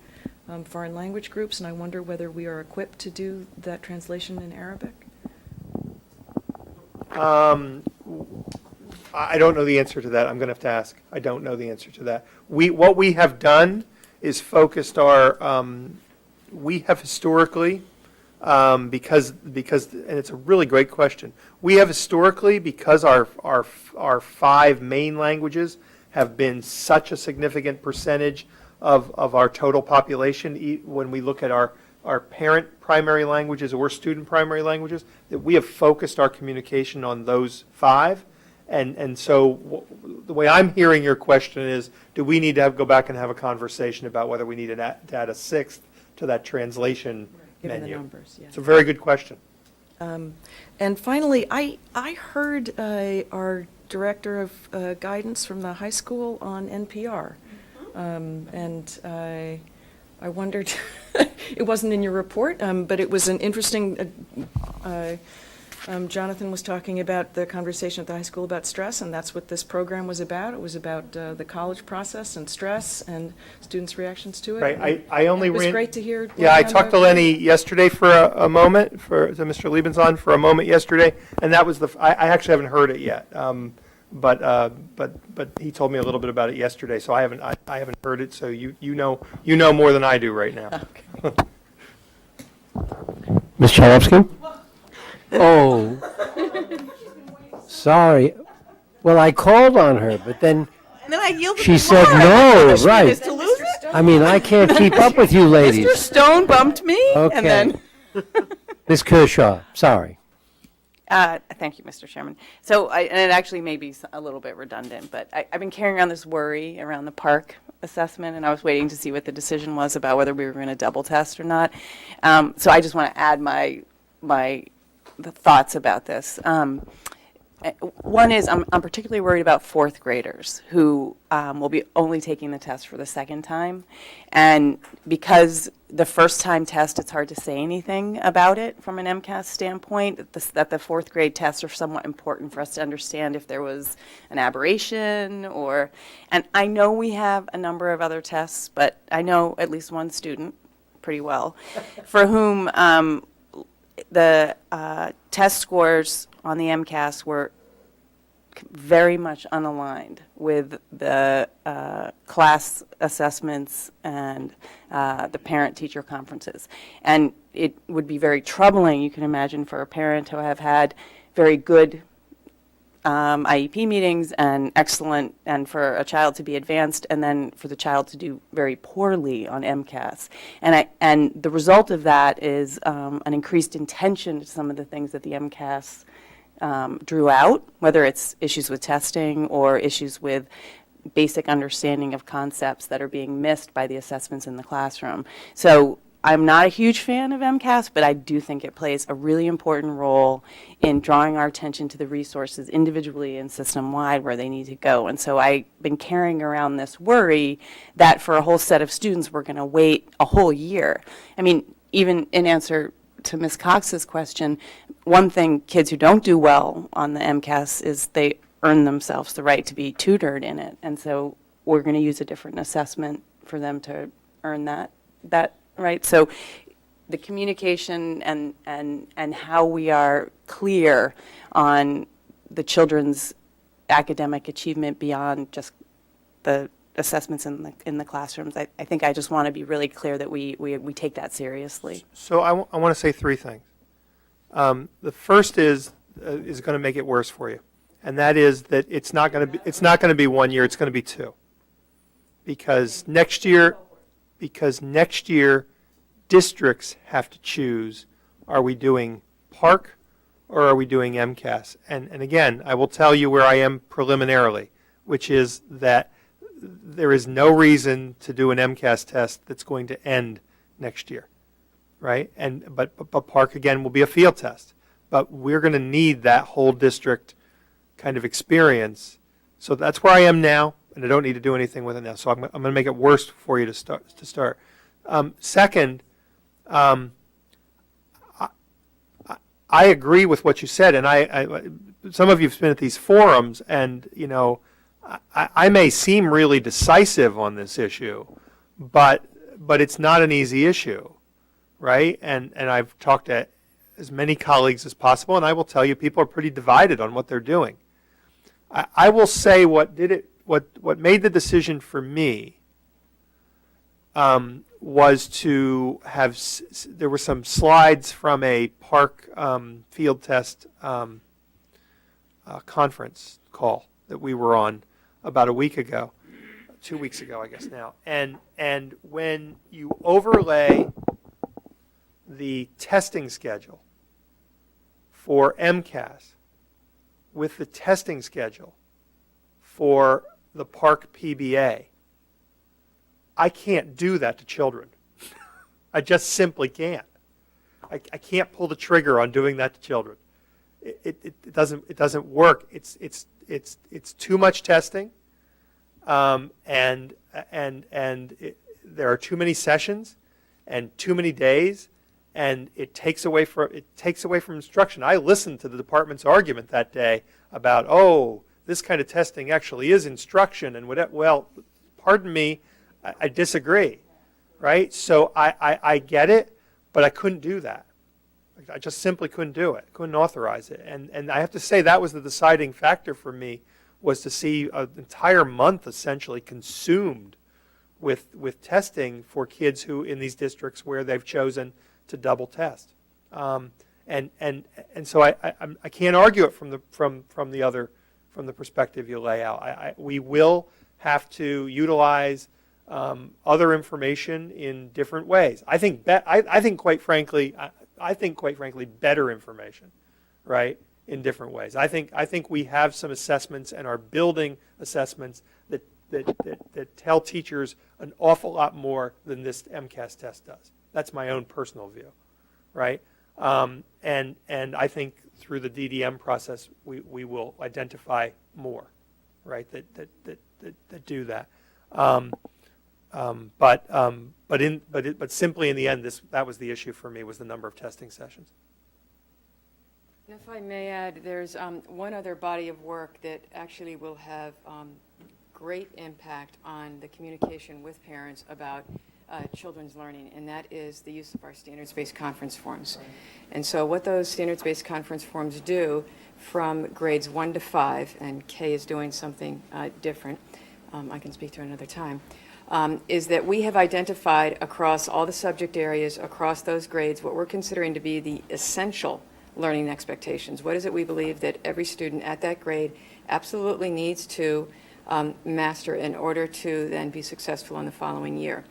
foreign language groups, and I wonder whether we are equipped to do that translation in Arabic? I don't know the answer to that. I'm going to have to ask. I don't know the answer to that. What we have done is focused we have historically, because, and it's a really great question. We have historically, because our 5 main languages have been such a significant percentage of our total population, when we look at our parent primary languages or student primary languages, that we have focused our communication on those 5. And so the way I'm hearing your question is, do we need to go back and have a conversation about whether we need to add a 6th to that translation Given menu? the numbers, yeah. It's a very good question. And finally, I heard our director of guidance from the high school on NPR, and I wondered, it wasn't in your report, but it was an interesting, Jonathan was talking about the conversation at the high school about stress, and that's what this program was about. It was about the college process and stress and students' reactions to it. Right. I only it was ran. great to hear. Yeah, I talked to Lenny yesterday for a moment, to Mr. Liebenzahn for a moment yesterday, and that was I actually haven't heard it yet. But he told me a little bit about it yesterday, so I haven't heard it. So you know more than I do right now. Okay. Ms. Chalupsky? Oh, sorry. Well, I called on her, but then And then I yielded she the said floor. no, Is right. to lose it? I mean, I can't keep up with you ladies. Mr. Stone bumped me, Okay. and then. Ms. Kershaw, sorry. Thank you, Mr. Chairman. So, and it actually may be a little bit redundant, but I've been carrying around this worry around the park assessment, and I was waiting to see what the decision was about whether we were going to double test or not. So I just want to add the thoughts about this. One is I'm particularly worried about 4th graders who will be only taking the test for the second time. And because the first time test, it's hard to say anything about it from an MCAS standpoint, that the 4th grade tests are somewhat important for us to understand if there was an aberration and I know we have a number of other tests, but I know at least one student pretty well for whom the test scores on the MCAS were very much unaligned with the class assessments and the parent-teacher conferences. And it would be very troubling, you can imagine, for a parent to have had very good IEP meetings and excellent, and for a child to be advanced, and then for the child to do very poorly on MCAS. And the result of that is an increased intention to some of the things that the MCAS drew out, whether it's issues with testing or issues with basic understanding of concepts that are being missed by the assessments in the classroom. So I'm not a huge fan of MCAS, but I do think it plays a really important role in drawing our attention to the resources individually and system-wide where they need to go. And so I've been carrying around this worry that for a whole set of students, we're going to wait a whole year. I mean, even in answer to Ms. Cox's question, one thing kids who don't do well on the MCAS is they earn themselves the right to be tutored in it. And so we're going to use a different assessment for them to earn that right. So the communication and how we are clear on the children's academic achievement beyond just the assessments in the classrooms, I think I just want to be really clear that we take that seriously. So I want to say three things. The first is going to make it worse for you, and that is that it's not going to be 1 year. It's going to be 2, because next year districts have to choose: are we doing Park or are we doing MCAS? And again, I will tell you where I am preliminarily, which is that there is no reason to do an MCAS test that's going to end next year, right? But Park, again, will be a field test. But we're going to need that whole district kind of experience. So that's where I am now, and I don't need to do anything with it now. So I'm going to make it worse for you to start. Second, I agree with what you said, and some of you have been at these forums, and you know, I may seem really decisive on this issue, but it's not an easy issue, right? And I've talked to as many colleagues as possible, and I will tell you, people are pretty divided on what they're doing. I will say what made the decision for me was to have, there were some slides from a Park field test conference call that we were on about a week ago, 2 weeks ago, I guess now. And when you overlay the testing schedule for MCAS with the testing schedule for the Park PBA, I can't do that to children. I just simply can't. I can't pull the trigger on doing that to children. It doesn't work. It's too much testing, and there are too many sessions and too many days, and it takes away from instruction. I listened to the department's argument that day about, oh, this kind of testing actually is instruction, and well, pardon me, I disagree, right? So I get it, but I couldn't do that. I just simply couldn't do it. Couldn't authorize it. And I have to say that was the deciding factor for me, was to see an entire month essentially consumed with testing for kids who in these districts where they've chosen to double test. And so I can't argue it from the perspective you lay out. We will have to utilize other information in different ways. I think quite frankly better information, right, in different ways. I think we have some assessments and are building assessments that tell teachers an awful lot more than this MCAS test does. That's my own personal view, right? And I think through the DDM process we will identify more, right, that do that. But simply in the end, that was the issue for me, was the number of testing sessions. If I may add, there's one other body of work that actually will have great impact on the communication with parents about children's learning, and that is the use of our standards-based conference forms. And so what those standards-based conference forms do from grades 1 to 5, and Kay is doing something different, I can speak to another time, is that we have identified across all the subject areas, across those grades, what we're considering to be the essential learning expectations. What is it we believe that every student at that grade absolutely needs to master in order to then be successful in the following year?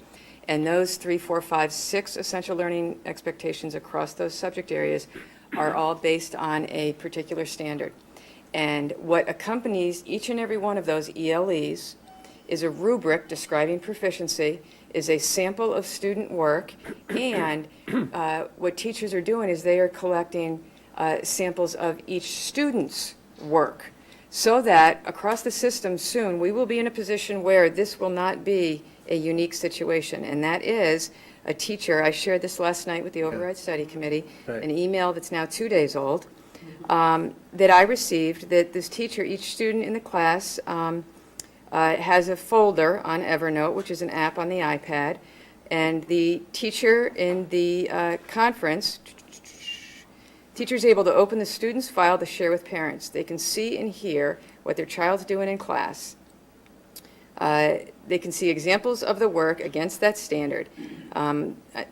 And those 3, 4, 5, 6 essential learning expectations across those subject areas are all based on a particular standard. And what accompanies each and every one of those ELEs is a rubric describing proficiency, is a sample of student work, and what teachers are doing is they are collecting samples of each student's work, so that across the system soon, we will be in a position where this will not be a unique situation, and that is a teacher, I shared this last night with the Override Study Committee, Right. an email that's now 2 days old, that I received, that this teacher, each student in the class has a folder on Evernote, which is an app on the iPad, and the teacher in the conference, teacher is able to open the student's file to share with parents. They can see and hear what their child's doing in class. They can see examples of the work against that standard.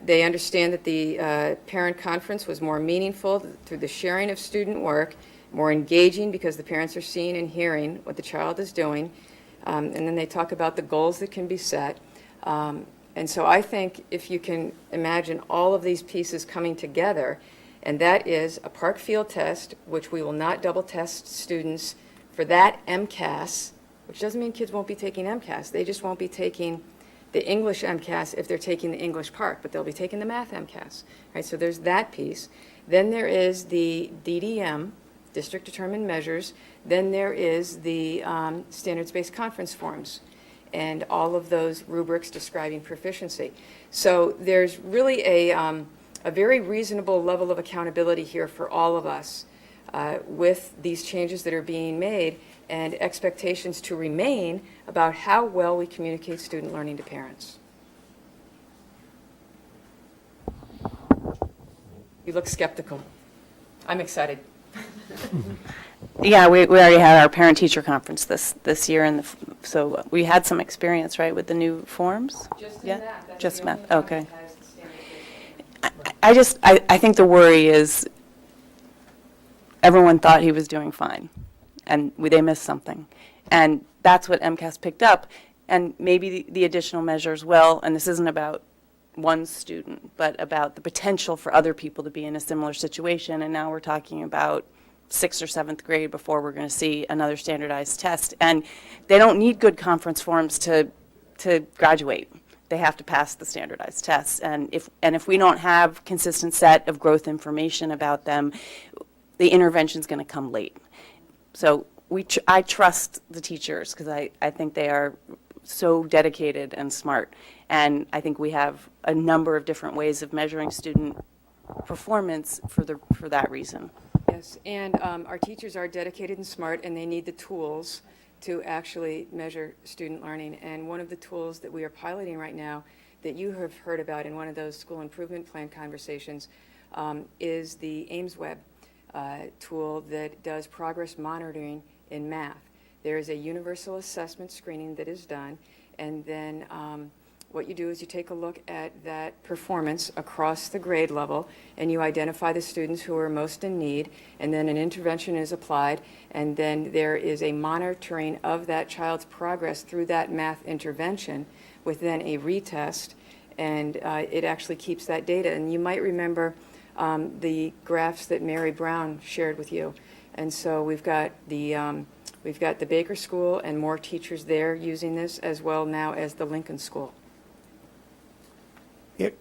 They understand that the parent conference was more meaningful through the sharing of student work, more engaging because the parents are seeing and hearing what the child is doing. And then they talk about the goals that can be set. And so I think if you can imagine all of these pieces coming together, and that is a park field test, which we will not double test students for that MCAS, which doesn't mean kids won't be taking MCAS. They just won't be taking the English MCAS if they're taking the English part, but they'll be taking the math MCAS. Right? So there's that piece. Then there is the DDM, District Determined Measures. Then there is the standards-based conference forms and all of those rubrics describing proficiency. So there's really a very reasonable level of accountability here for all of us with these changes that are being made and expectations to remain about how well we communicate student learning to parents. You look skeptical. I'm excited. Yeah, we already had our parent-teacher conference this year, and so we had some experience, right, with the new forms? Just Yeah? in that. That's Just the math, only one okay. that has the standardization. I think the worry is everyone thought he was doing fine, and they missed something. And that's what MCAS picked up, and maybe the additional measures will, and this isn't about one student, but about the potential for other people to be in a similar situation, and now we're talking about 6th or 7th grade before we're going to see another standardized test. And they don't need good conference forms to graduate. They have to pass the standardized tests. And if we don't have consistent set of growth information about them, the intervention's going to come late. So I trust the teachers because I think they are so dedicated and smart. And I think we have a number of different ways of measuring student performance for that reason. Yes, and our teachers are dedicated and smart, and they need the tools to actually measure student learning. And one of the tools that we are piloting right now that you have heard about in one of those school improvement plan conversations is the AIMSweb tool that does progress monitoring in math. There is a universal assessment screening that is done, and then what you do is you take a look at that performance across the grade level, and you identify the students who are most in need, and then an intervention is applied, and then there is a monitoring of that child's progress through that math intervention with then a retest, and it actually keeps that data. And you might remember the graphs that Mary Brown shared with you. And so we've got the Baker School and more teachers there using this, as well now as the Lincoln School. Yeah,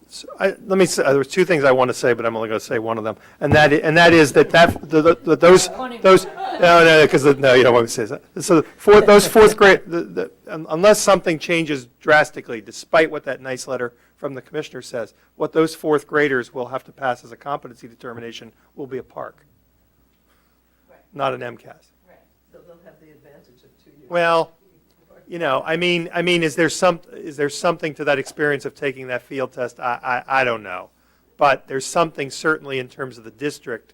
so let me say, there's two things I want to say, but I'm only going to say one of them, and that is that those no, because no, you don't want me to say that. So those fourth grade, unless something changes drastically, despite what that nice letter from the commissioner says, what those fourth graders will have to pass as a competency determination will be a park, not an MCAS. Right. So they'll have the advantage of 2 years. Well, you know, I mean, is there something to that experience of taking that field test? I don't know, but there's something certainly in terms of the district,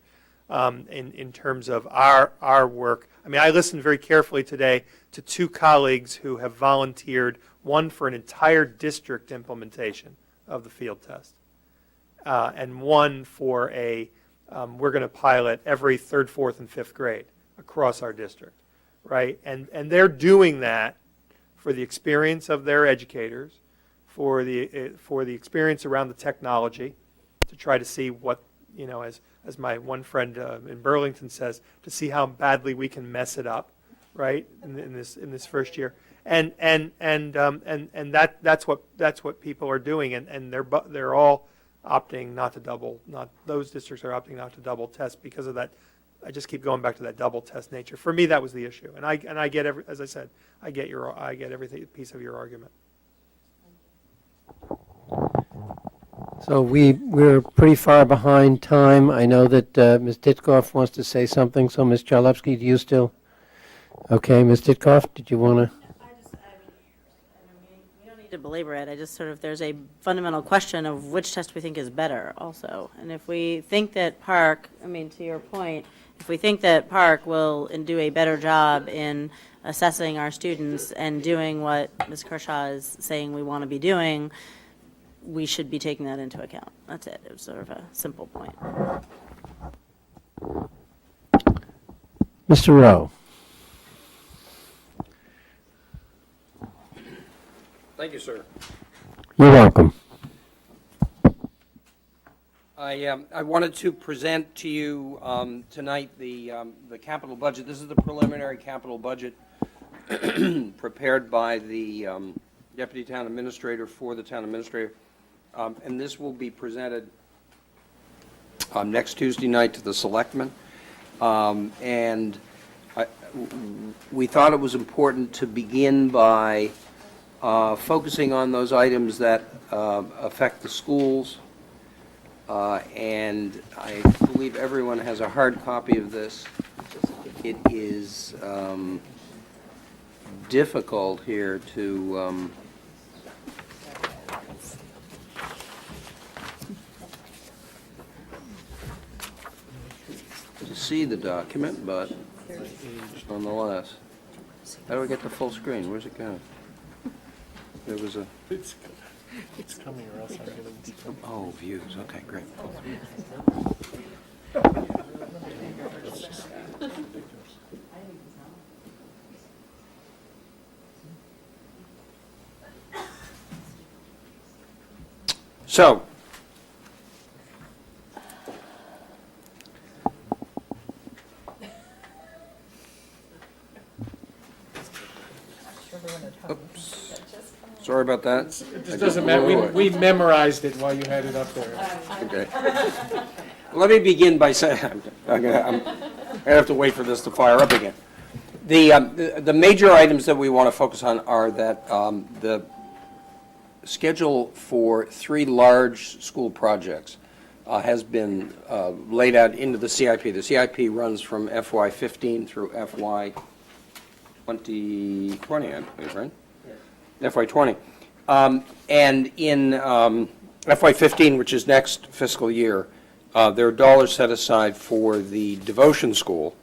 in terms of our work. I mean, I listened very carefully today to two colleagues who have volunteered, one for an entire district implementation of the field test, and one for we're going to pilot every 3rd, 4th, and 5th grade across our district, right? And they're doing that for the experience of their educators, for the experience around the technology, to try to see what, you know, as my one friend in Burlington says, to see how badly we can mess it up, right, in this first year. That's what people are doing, and they're all opting not to those districts are opting not to double test because of that. I just keep going back to that double test nature. For me, that was the issue, and I get as I said, I get every piece of your argument. So we're pretty far behind time. I know that Ms. Ditkoff wants to say something. So Ms. Charlevsky, do you still? Okay, Ms. Ditkoff, did you want to? We don't need to belabor it. I just sort of, there's a fundamental question of which test we think is better also. And if we think that Park, to your point, if we think that Park will do a better job in assessing our students and doing what Ms. Kershaw is saying we want to be doing, we should be taking that into account. That's it. It was sort of a simple point. Mr. Rowe. Thank you, sir. You're welcome. I wanted to present to you tonight the capital budget. This is the preliminary capital budget prepared by the Deputy Town Administrator for the Town Administrator. And this will be presented next Tuesday night to the Selectmen. We thought it was important to begin by focusing on those items that affect the schools. And I believe everyone has a hard copy of this. It is difficult here to see the document, but nonetheless. How do I get the full screen? Where's it going? There was a... It's coming or else I'm going to become... Oh, views. Okay, great. So, oops. Sorry about that. It just doesn't matter. We memorized it while you had it up there. Okay. Let me begin by saying, I'm going to have to wait for this to fire up again. The major items that we want to focus on are that the schedule for 3 large school projects has been laid out into the CIP. The CIP runs from FY15 through FY 2020, I believe, right? FY20. And in FY15, which is next fiscal year, there are dollars set aside for the devotion school.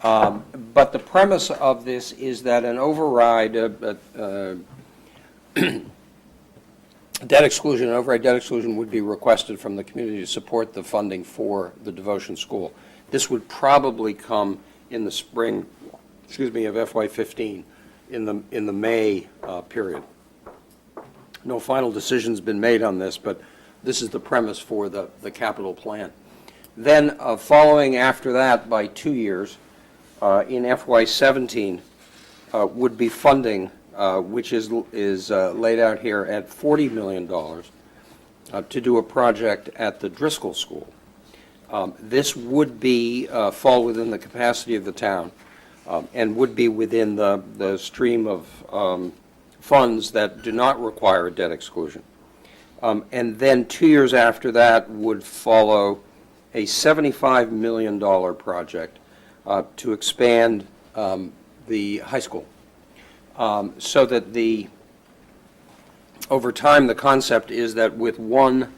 But the premise of this is that an override, debt exclusion would be requested from the community to support the funding for the devotion school. This would probably come in the spring, of FY15, in the May period. No final decision's been made on this, but this is the premise for the capital plan. Then following after that by 2 years, in FY17 would be funding, which is laid out here at $40 million to do a project at the Driscoll School. This would be fall within the capacity of the town and would be within the stream of funds that do not require a debt exclusion. And then 2 years after that would follow a $75 million project to expand the high school. So that over time, the concept is that with one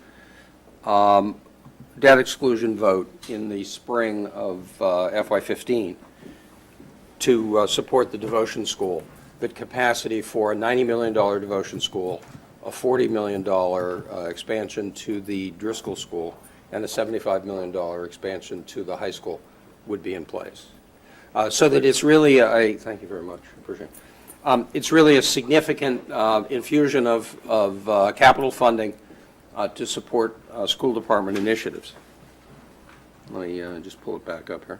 debt exclusion vote in the spring of FY15 to support the devotion school, the capacity for a $90 million devotion school, a $40 million expansion to the Driscoll School, and a $75 million expansion to the high school would be in place. So that it's really thank you very much, appreciate it. It's really a significant infusion of capital funding to support school department initiatives. Let me just pull it back up here.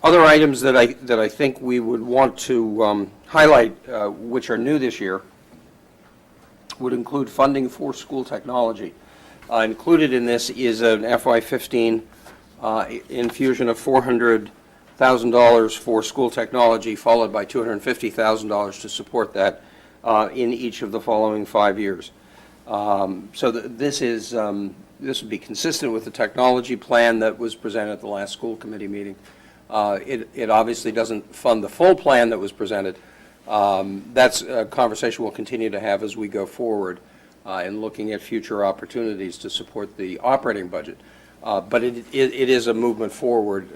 Other items that I think we would want to highlight, which are new this year, would include funding for school technology. Included in this is an FY15 infusion of $400,000 for school technology, followed by $250,000 to support that in each of the following 5 years. This would be consistent with the technology plan that was presented at the last school committee meeting. It obviously doesn't fund the full plan that was presented. That's a conversation we'll continue to have as we go forward in looking at future opportunities to support the operating budget. But it is a movement forward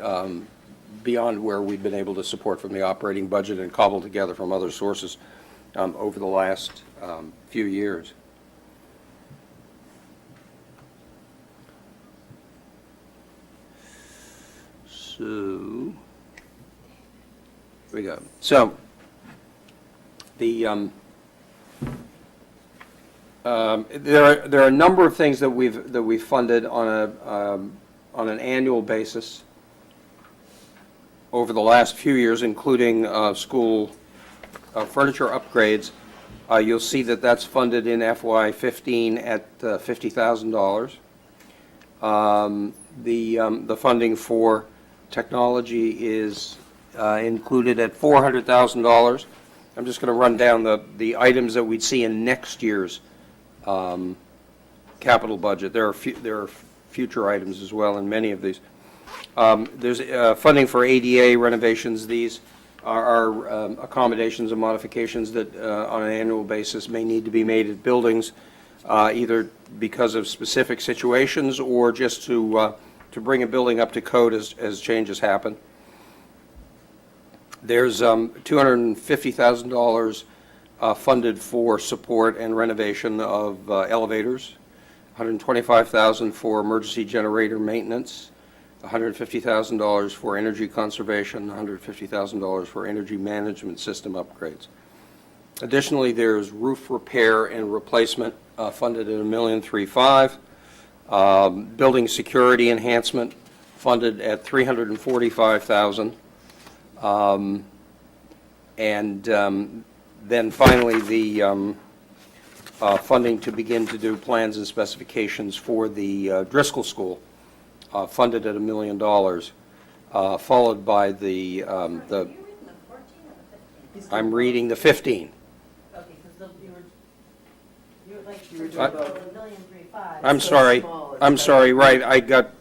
beyond where we've been able to support from the operating budget and cobble together from other sources over the last few years. So, here we go. So, there are a number of things that we've funded on an annual basis over the last few years, including school furniture upgrades. You'll see that that's funded in FY15 at $50,000. The funding for technology is included at $400,000. I'm just going to run down the items that we'd see in next year's capital budget. There are future items as well in many of these. There's funding for ADA renovations. These are accommodations and modifications that on an annual basis may need to be made at buildings, either because of specific situations or just to bring a building up to code as changes happen. There's $250,000 funded for support and renovation of elevators, $125,000 for emergency generator maintenance, $150,000 for energy conservation, $150,000 for energy management system upgrades. Additionally, there's roof repair and replacement funded at $1,350,000. Building security enhancement funded at $345,000. Then finally, the funding to begin to do plans and specifications for the Driscoll School, funded at $1 million, followed by the I'm reading the 15. Okay, because you were Uh, $1,350,000. I'm sorry. I'm sorry. Right, I got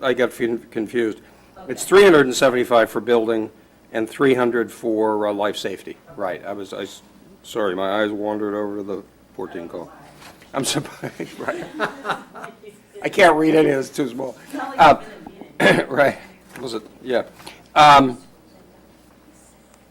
confused. It's $375 for building and $300 for life safety. Right. Sorry, my eyes wandered over to the 14 call. I'm surprised. Right. I can't read any of this. It's too small. Right. Was it? Yeah.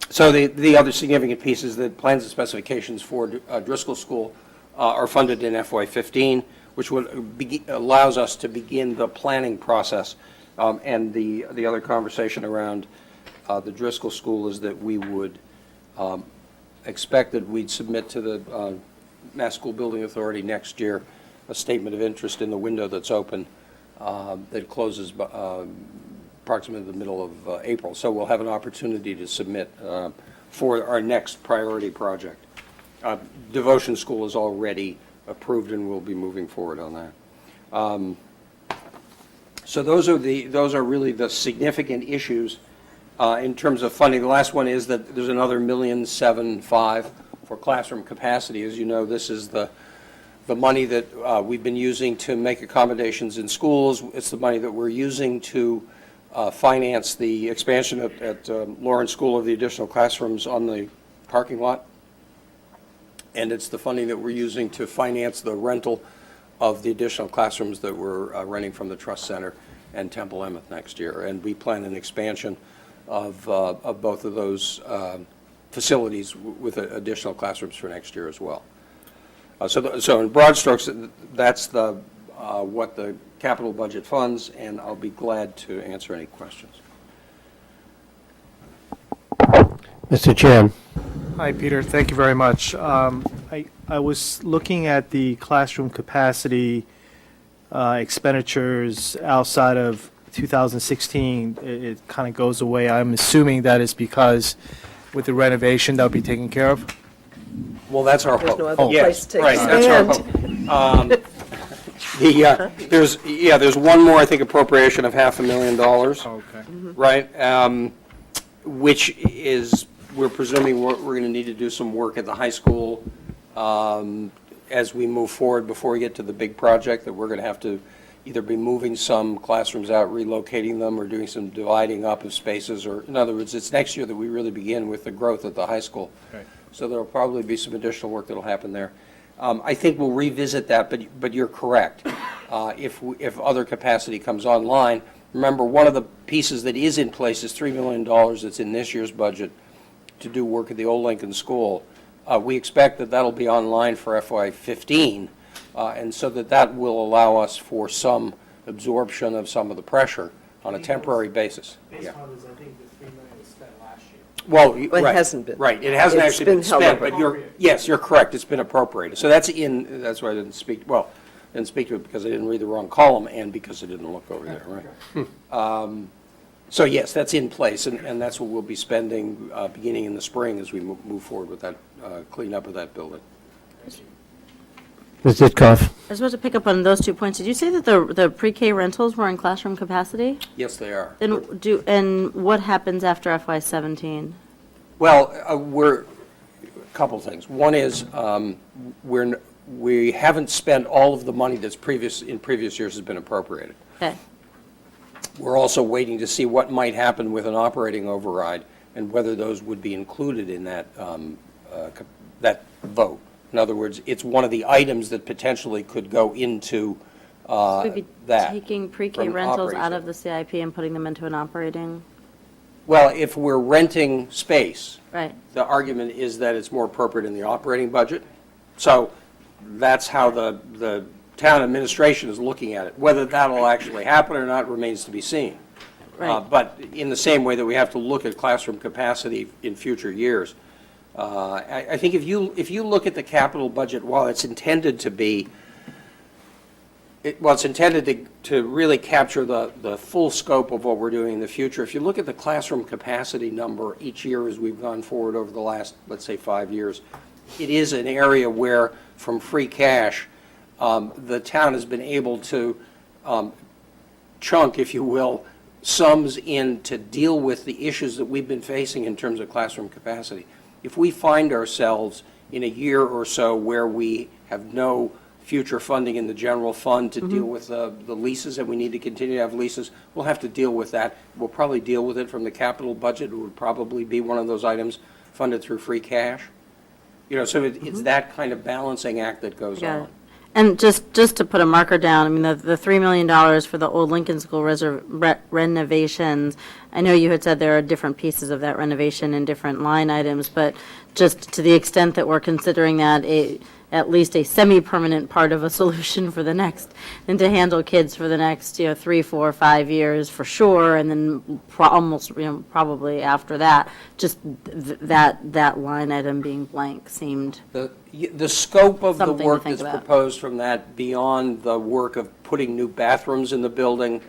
So the other significant piece is that plans and specifications for Driscoll School are funded in FY15, which allows us to begin the planning process. And the other conversation around the Driscoll School is that we would expect that we'd submit to the Mass School Building Authority next year a statement of interest in the window that's open that closes approximately the middle of April. So we'll have an opportunity to submit for our next priority project. Devotion School is already approved and we'll be moving forward on that. So those are really the significant issues in terms of funding. The last one is that there's another $1,750,000 for classroom capacity. As you know, this is the money that we've been using to make accommodations in schools. It's the money that we're using to finance the expansion at Lawrence School of the additional classrooms on the parking lot. And it's the funding that we're using to finance the rental of the additional classrooms that we're renting from the Trust Center and Temple Emmett next year. And we plan an expansion of both of those facilities with additional classrooms for next year as well. So in broad strokes, that's what the capital budget funds, and I'll be glad to answer any questions. Mr. Chan. Hi, Peter. Thank you very much. I was looking at the classroom capacity expenditures outside of 2016, it kind of goes away. I'm assuming that is because with the renovation, that'll be taken care of? Well, that's our There's hope. no other place to Right, that's our hope. There's one more, I think, appropriation of $500,000. Okay. Right, which is, we're presuming we're going to need to do some work at the high school as we move forward before we get to the big project, that we're going to have to either be moving some classrooms out, relocating them, or doing some dividing up of spaces, or, in other words, it's next year that we really begin with the growth at the high school. Right. So there'll probably be some additional work that'll happen there. I think we'll revisit that, but you're correct. If other capacity comes online, remember, one of the pieces that is in place is $3 million that's in this year's budget to do work at the old Lincoln School. We expect that that'll be online for FY15, and so that will allow us for some absorption of some of the pressure on a temporary basis. Based on this, I think the $3 million was spent last year. Well, Well, it right, hasn't been. right. It hasn't It's actually been been held spent, over. but you're correct. It's been appropriated. So that's why I didn't speak to it because I didn't read the wrong column and because I didn't look over there, right? So yes, that's in place, and that's what we'll be spending beginning in the spring as we move forward with that cleanup of that building. Ms. Ditkoff? I was about to pick up on those 2 points. Did you say that the pre-K rentals were in classroom capacity? Yes, they are. And what happens after FY17? Well, we're a couple things. One is we haven't spent all of the money that's in previous years has been appropriated. Okay. We're also waiting to see what might happen with an operating override and whether those would be included in that that vote. In other words, it's one of the items that potentially could go into We'd be that. taking pre-K from rentals operating out of the CIP and putting them into an operating? Well, if we're renting space, Right. the argument is that it's more appropriate in the operating budget. So that's how the town administration is looking at it. Whether that'll actually happen or not remains to be seen. Right. But in the same way that we have to look at classroom capacity in future years, I think if you look at the capital budget, while it's intended to be, it's intended to really capture the full scope of what we're doing in the future. If you look at the classroom capacity number each year as we've gone forward over the last, let's say, 5 years, it is an area where, from free cash, the town has been able to chunk, if you will, sums in to deal with the issues that we've been facing in terms of classroom capacity. If we find ourselves in a year or so where we have no future funding in the general fund to deal with the leases, and we need to continue to have leases, we'll have to deal with that. We'll probably deal with it from the capital budget. It would probably be one of those items funded through free cash. So it's that kind of balancing act that goes Got on. it. And just to put a marker down, I mean, the $3 million for the old Lincoln School renovations, I know you had said there are different pieces of that renovation in different line items, but just to the extent that we're considering that at least a semi-permanent part of a solution for the next, and to handle kids for the next, 3, 4, 5 years for sure, and then probably after that, just that line item being blank seemed. The scope of the Something to work think that's about. proposed from that, beyond the work of putting new bathrooms in the building,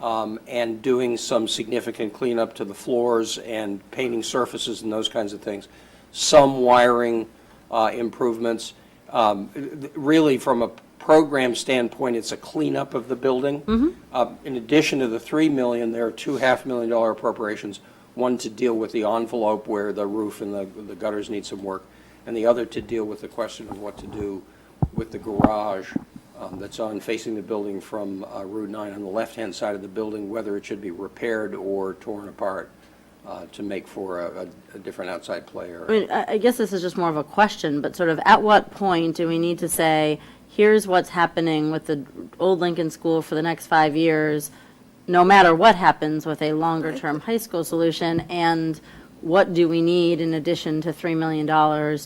and doing some significant cleanup to the floors and painting surfaces and those kinds of things, some wiring improvements. Really, from a program standpoint, it's a cleanup of the building. In addition to the $3 million, there are two $500,000 appropriations, one to deal with the envelope where the roof and the gutters need some work, and the other to deal with the question of what to do with the garage that's facing the building from Route 9 on the left-hand side of the building, whether it should be repaired or torn apart to make for a different outside play. I mean, I guess this is just more of a question, but sort of at what point do we need to say, here's what's happening with the old Lincoln School for the next 5 years, no matter what happens with a longer-term high school solution, and what do we need in addition to $3 million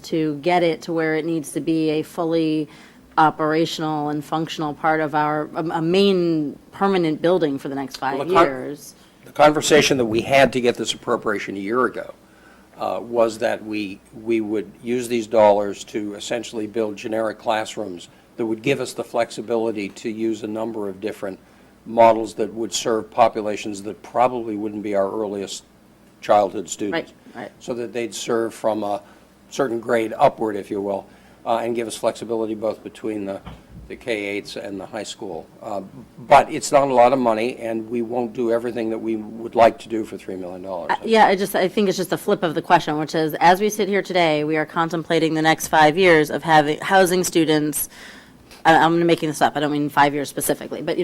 to get it to where it needs to be a fully operational and functional part of a main permanent building for the next 5 years? The conversation that we had to get this appropriation a year ago was that we would use these dollars to essentially build generic classrooms that would give us the flexibility to use a number of different models that would serve populations that probably wouldn't be our earliest childhood students. Right. So that they'd serve from a certain grade upward, if you will, and give us flexibility both between the K-8s and the high school. But it's not a lot of money, and we won't do everything that we would like to do for $3 million. Yeah, I think it's just a flip of the question, which is, as we sit here today, we are contemplating the next 5 years of housing students. I'm making this up, I don't mean 5 years specifically, but,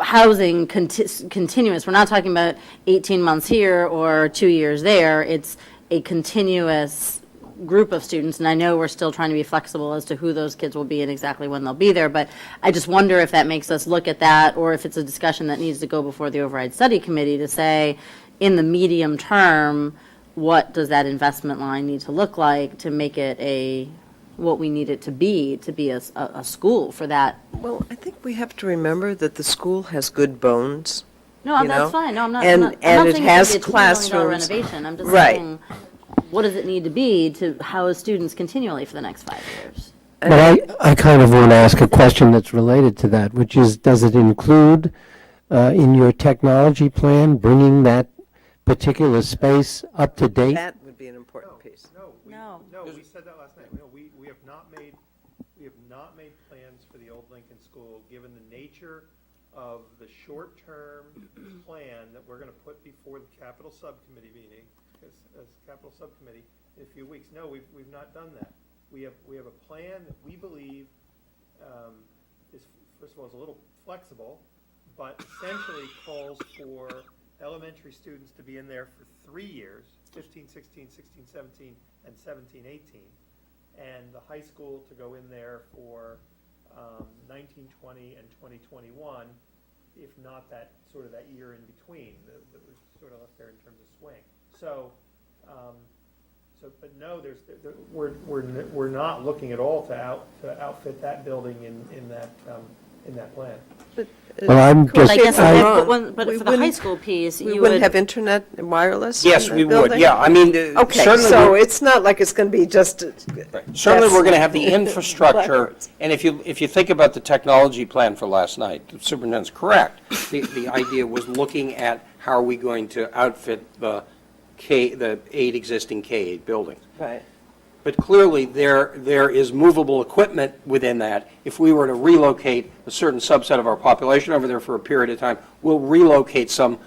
housing continuous. We're not talking about 18 months here or 2 years there. It's a continuous group of students, and I know we're still trying to be flexible as to who those kids will be and exactly when they'll be there, but I just wonder if that makes us look at that, or if it's a discussion that needs to go before the Override Study Committee to say, in the medium term, what does that investment line need to look like to make it what we need it to be a school for that. Well, I think we have to remember that the school has good bones. No, that's fine. No, I'm not. And I'm not it saying has it should be a $2 million classrooms. renovation. I'm just Right. saying, what does it need to be to house students continually for the next 5 years? But I kind of want to ask a question that's related to that, which is, does it include in your technology plan bringing that particular space up to date? That would be an important piece. No, we said that last night. No, we have not made plans for the old Lincoln School, given the nature of the short-term plan that we're going to put before the capital subcommittee meeting, as capital subcommittee in a few weeks. No, we've not done that. We have a plan that we believe is, first of all, is a little flexible, but essentially calls for elementary students to be in there for 3 years, 15, 16, 16, 17, and 17, 18, and the high school to go in there for 19, 20, and 2021, if not that sort of that year in between that was sort of left there in terms of swing. So, but no, we're not looking at all to outfit that building in that plan. Well, I'm But I guess, wrong. but We for the high wouldn't- school piece, We you wouldn't would. have internet and wireless? Yes, in we that would, building? yeah. I mean, Okay, certainly so it's not like it's going to be just. Certainly, we're going to have the That's infrastructure, blackbirds. and if you think about the technology plan for last night, the superintendent's correct. The idea was looking at how are we going to outfit the 8 existing K-8 buildings. Right. But clearly, there is movable equipment within that. If we were to relocate a certain subset of our population over there for a period of time, we'll relocate some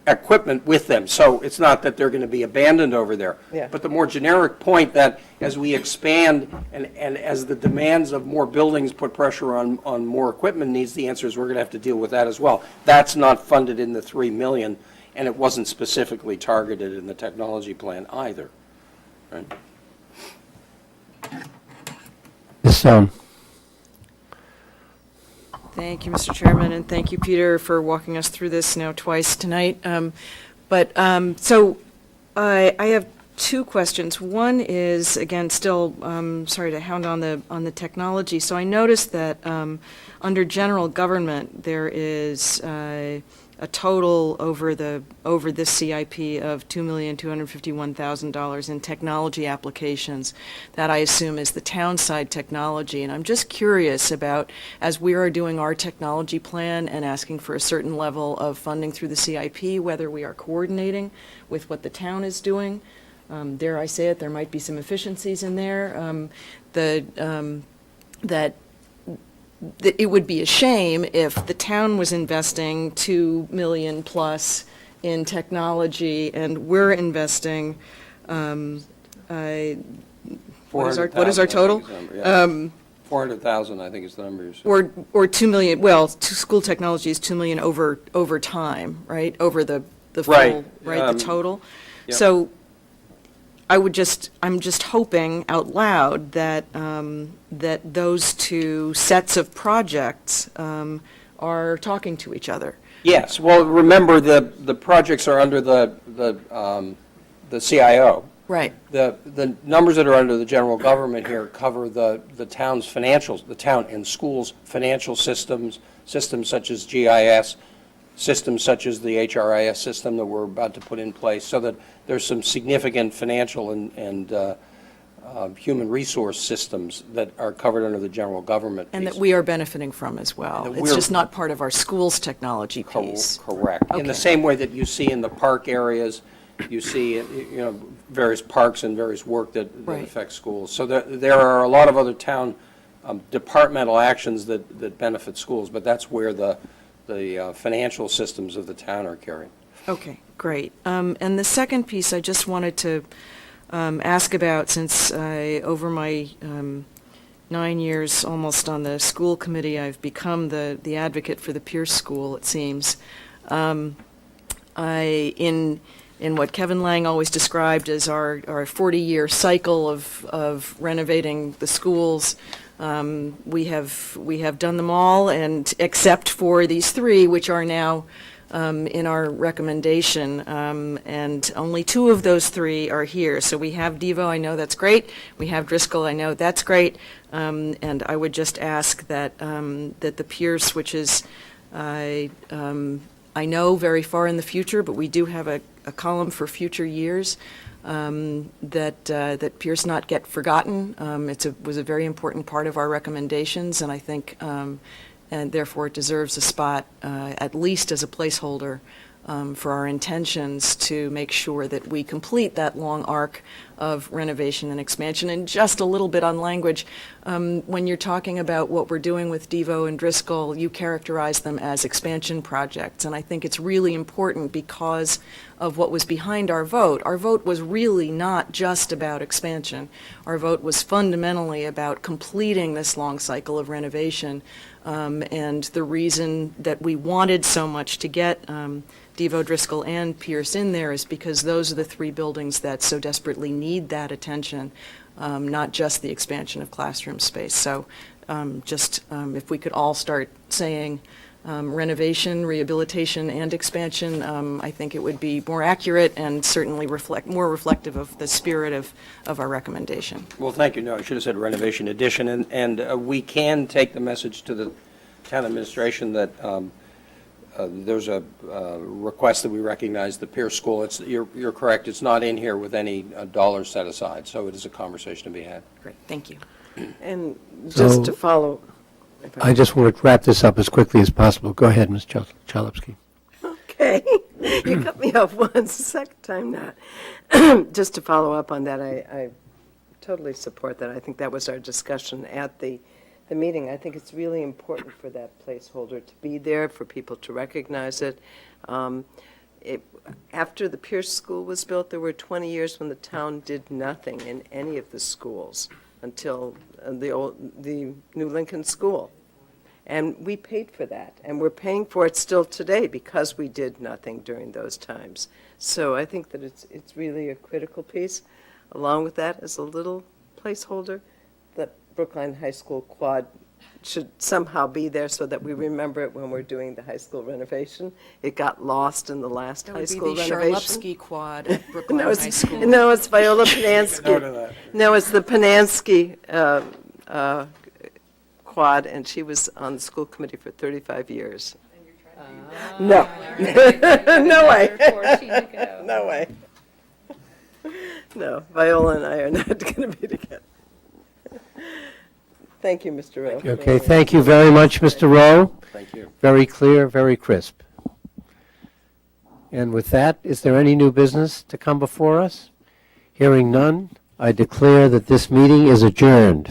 equipment with them. So it's not that they're going to be abandoned over there. Yeah. But the more generic point that as we expand and as the demands of more buildings put pressure on more equipment needs, the answer is we're going to have to deal with that as well. That's not funded in the $3 million, and it wasn't specifically targeted in the technology plan either. Right? Thank you, Mr. Chairman, and thank you, Peter, for walking us through this now twice tonight. So I have two questions. One is, again, still, sorry to hound on the technology. So I noticed that under general government, there is a total over this CIP of $2,251,000 in technology applications that I assume is the town side technology. And I'm just curious about, as we are doing our technology plan and asking for a certain level of funding through the CIP, whether we are coordinating with what the town is doing. Dare I say it, there might be some efficiencies in there. That it would be a shame if the town was investing $2 million plus in technology and we're investing, what is our total? 400,000, I think is the number you said. Or 2 million, well, school technology is 2 million over time, right? Over the full, Right. The total. Yep. So I'm just hoping out loud that that those two sets of projects are talking to each other. Yes, well, remember, the projects are under the CIO. Right. The numbers that are under the general government here cover the town's financials, the town and schools' financial systems such as GIS, systems such as the HRIS system that we're about to put in place, so that there's some significant financial and human resource systems that are covered under the general government And piece. that we are benefiting from as well. And that It's we're- just not part of our school's technology piece. Correct. In the Okay. same way that you see in the park areas, you see, various parks and various work that Right. affects schools. So there are a lot of other town departmental actions that benefit schools, but that's where the financial systems of the town are carried. Okay, great. And the second piece I just wanted to ask about, since over my 9 years almost on the school committee, I've become the advocate for the Pierce School, it seems. In what Kevin Lang always described as our 40-year cycle of renovating the schools, we have done them all, and except for these three, which are now in our recommendation, and only 2 of those 3 are here. So we have Devo, I know that's great. We have Driscoll, I know that's great. And I would just ask that that the Pierce, which is I know very far in the future, but we do have a column for future years, that Pierce not get forgotten. Was a very important part of our recommendations, and I think, and therefore it deserves a spot, at least as a placeholder, for our intentions to make sure that we complete that long arc of renovation and expansion. And just a little bit on language, when you're talking about what we're doing with Devo and Driscoll, you characterize them as expansion projects. And I think it's really important because of what was behind our vote. Our vote was really not just about expansion. Our vote was fundamentally about completing this long cycle of renovation. And the reason that we wanted so much to get Devo, Driscoll, and Pierce in there is because those are the 3 buildings that so desperately need that attention, not just the expansion of classroom space. So if we could all start saying renovation, rehabilitation, and expansion, I think it would be more accurate and certainly more reflective of the spirit of our recommendation. Well, thank you. No, I should have said renovation addition, and we can take the message to the town administration that there's a request that we recognize the Pierce School. You're correct, it's not in here with any dollars set aside, so it is a conversation to be had. Great, thank you. And just So- to follow. I just want to wrap this up as quickly as possible. Go ahead, Ms. Chalupsky. Okay, you cut me off once, the second time not. Just to follow up on that, I totally support that. I think that was our discussion at the meeting. I think it's really important for that placeholder to be there, for people to recognize it. After the Pierce School was built, there were 20 years when the town did nothing in any of the schools until the New Lincoln School. And we paid for that, and we're paying for it still today because we did nothing during those times. So I think that it's really a critical piece. Along with that, as a little placeholder, the Brookline High School quad should somehow be there so that we remember it when we're doing the high school renovation. It got lost in the last high school renovation. That would be the Sharlupski quad at Brookline High School. No, it's Viola Panansky. Note of that. No, it's the Panansky quad, and she was on the school committee for 35 years. No. No way. No way. No, Viola and I are not going to be together. Thank you, Mr. Rowe. Okay, thank you very much, Mr. Rowe. Thank you. Very clear, very crisp. And with that, is there any new business to come before us? Hearing none, I declare that this meeting is adjourned.